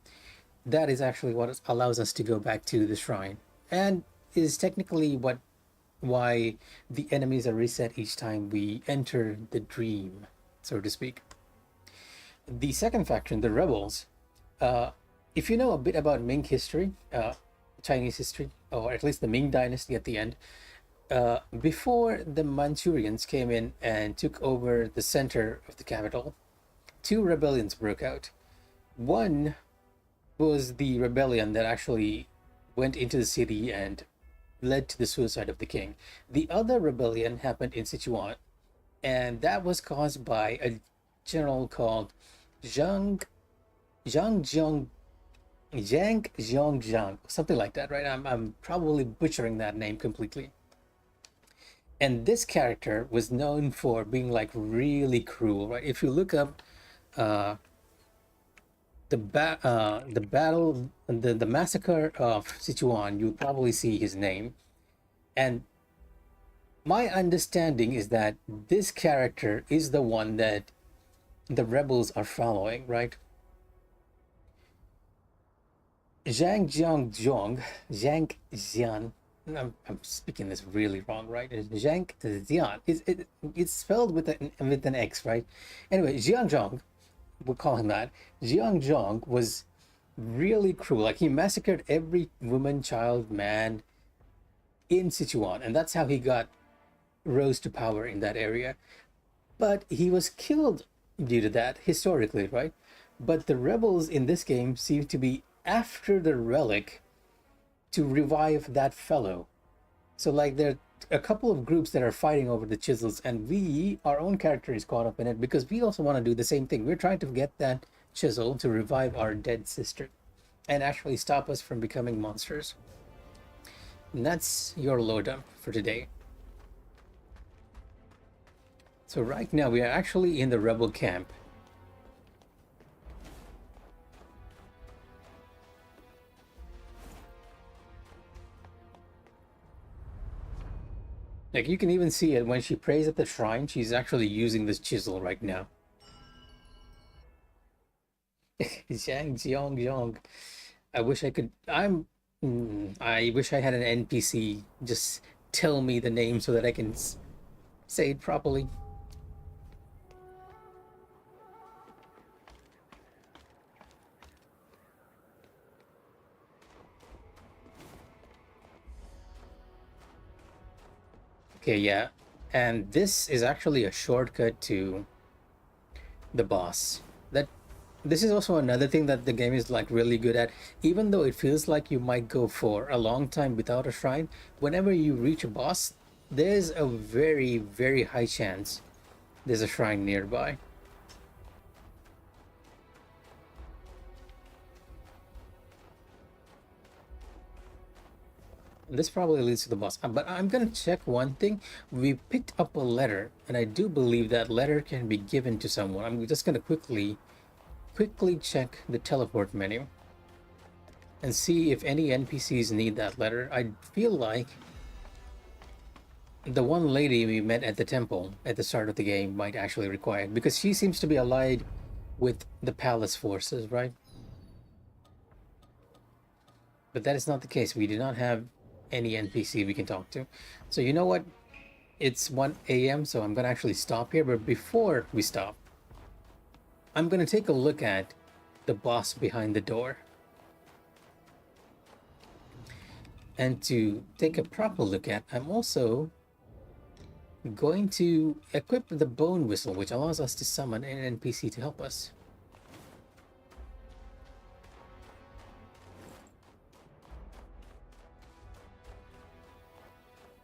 That is actually what allows us to go back to the shrine, and is technically why the enemies are reset each time we enter the dream, so to speak. The second faction, the rebels, if you know a bit about Ming history, Chinese history, or at least the Ming Dynasty at the end. Before the Manchurians came in and took over the center of the capital, two rebellions broke out. One was the rebellion that actually went into the city and led to the suicide of the king. The other rebellion happened in Sichuan, and that was caused by a general called Zhang Zhang Zhongzhang, something like that, right? I'm probably butchering that name completely. And this character was known for being like really cruel, right? If you look up the massacre of Sichuan, you'll probably see his name. And my understanding is that this character is the one that the rebels are following, right? Zhang Jian. I'm speaking this really wrong, right? Zhang Jian. It's spelled with an X, right? Anyway, Jiang, we'll call him that. Jiang was really cruel. Like, he massacred every woman, child, man in Sichuan, and that's how he rose to power in that area. But he was killed due to that historically, right? But the rebels in this game seem to be after the relic to revive that fellow. So like, there are a couple of groups that are fighting over the chisels, and our own character is caught up in it because we also want to do the same thing. We're trying to get that chisel to revive our dead sister and actually stop us from becoming monsters. And that's your lowdown for today. So right now we are actually in the rebel camp. Like, you can even see it when she prays at the shrine. She's actually using this chisel right now. Zhang. I wish I could. I wish I had an NPC just tell me the name so that I can say it properly. Okay, yeah, and this is actually a shortcut to the boss. This is also another thing that the game is like really good at. Even though it feels like you might go for a long time without a shrine, whenever you reach a boss, there's a very, very high chance there's a shrine nearby. This probably leads to the boss, but I'm gonna check one thing. We picked up a letter, and I do believe that letter can be given to someone. I'm just gonna quickly check the teleport menu and see if any NPCs need that letter. I feel like the one lady we met at the temple at the start of the game might actually require it, because she seems to be allied with the palace forces, right? But that is not the case. We do not have any NPC we can talk to. So you know what? It's 1 a.m. so I'm gonna actually stop here. But before we stop, I'm gonna take a look at the boss behind the door. And to take a proper look at, I'm also going to equip the bone whistle, which allows us to summon an NPC to help us.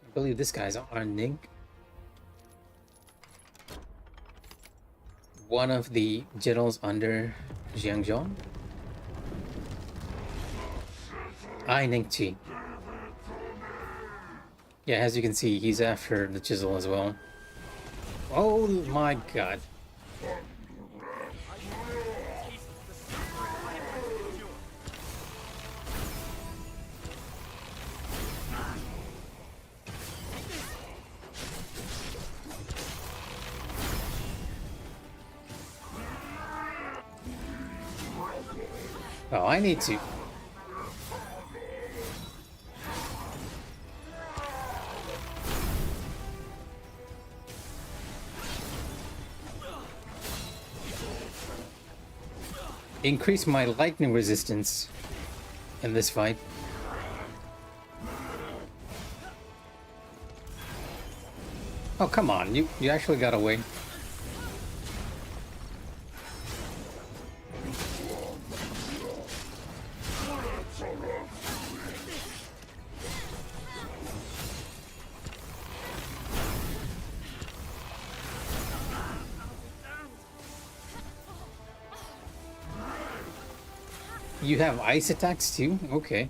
I believe this guy's Arning, one of the generals under Jiang Zhong. Ai Ningqi. Yeah, as you can see, he's after the chisel as well. Oh my god. Oh, I need to. Increase my lightning resistance in this fight. Oh, come on. You actually got away. You have ice attacks too? Okay.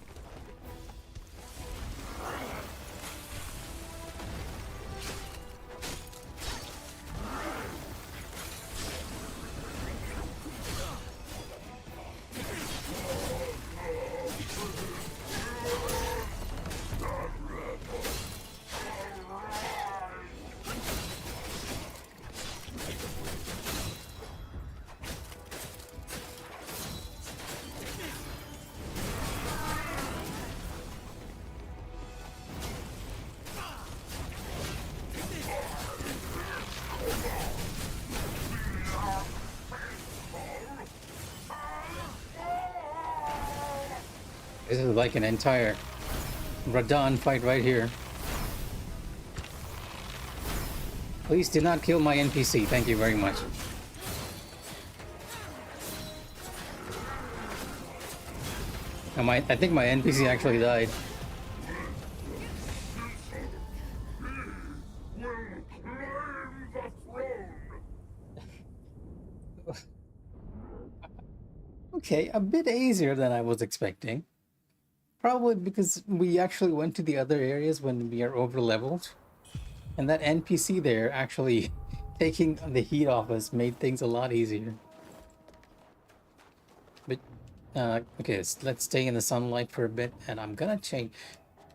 This is like an entire Radahn fight right here. Please do not kill my NPC. Thank you very much. I think my NPC actually died. Okay, a bit easier than I was expecting. Probably because we actually went to the other areas when we are over leveled. And that NPC there actually taking the heat off us made things a lot easier. But, okay, let's stay in the sunlight for a bit, and I'm gonna change.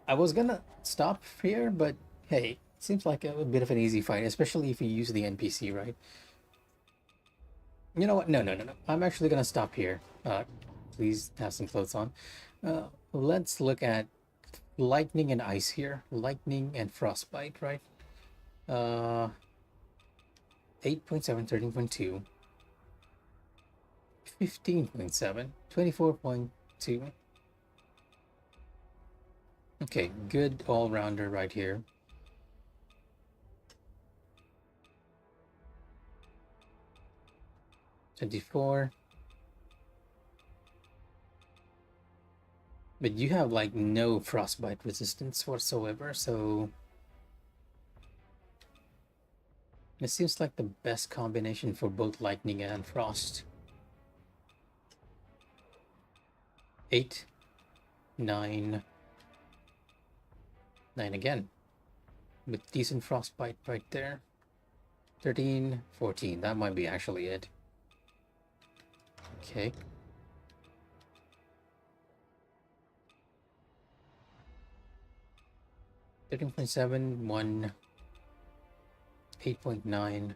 I was gonna stop here, but hey, it seems like a bit of an easy fight, especially if you use the NPC, right? You know what? No. I'm actually gonna stop here. Please have some clothes on. Let's look at lightning and ice here. Lightning and frostbite, right? 8.7, 13.2, 15.7, 24.2. Okay, good all-rounder right here. $24. But you have like no frostbite resistance whatsoever, so it seems like the best combination for both lightning and frost. 8, 9, 9 again, with decent frostbite right there. 13, 14, that might be actually it. Okay. $13.7, 1, 8.9.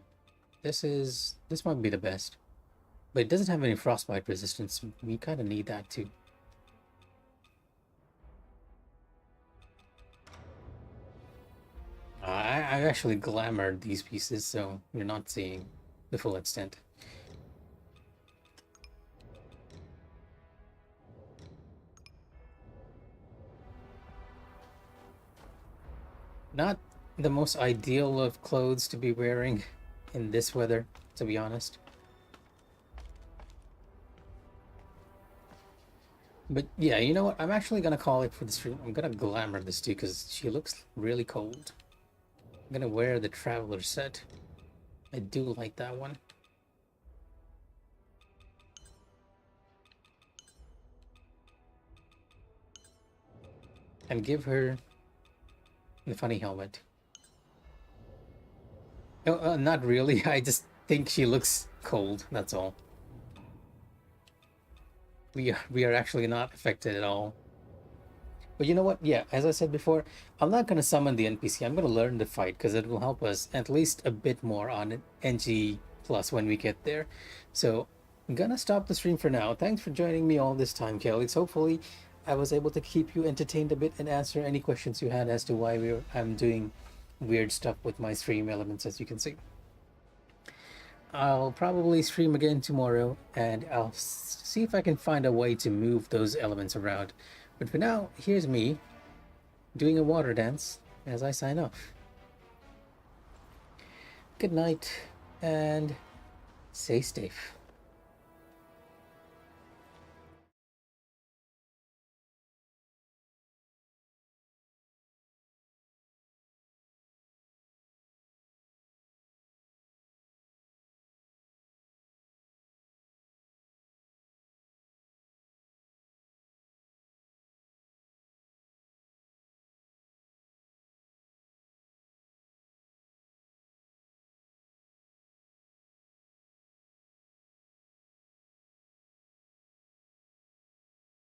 This might be the best, but it doesn't have any frostbite resistance. We kind of need that too. I actually glamored these pieces, so you're not seeing the full extent. Not the most ideal of clothes to be wearing in this weather, to be honest. But yeah, you know what? I'm actually gonna call it for the stream. I'm gonna glamour this too because she looks really cold. I'm gonna wear the traveler set. I do like that one. And give her the funny helmet. No, not really. I just think she looks cold, that's all. We are actually not affected at all. But you know what? Yeah, as I said before, I'm not going to summon the NPC. I'm going to learn the fight because it will help us at least a bit more on NG Plus when we get there. So I'm going to stop the stream for now. Thanks for joining me all this time, Kelly. Hopefully I was able to keep you entertained a bit and answer any questions you had as to why I'm doing weird stuff with my stream elements, as you can see. I'll probably stream again tomorrow, and I'll see if I can find a way to move those elements around. But for now, here's me doing a water dance as I sign off. good night and stay safe.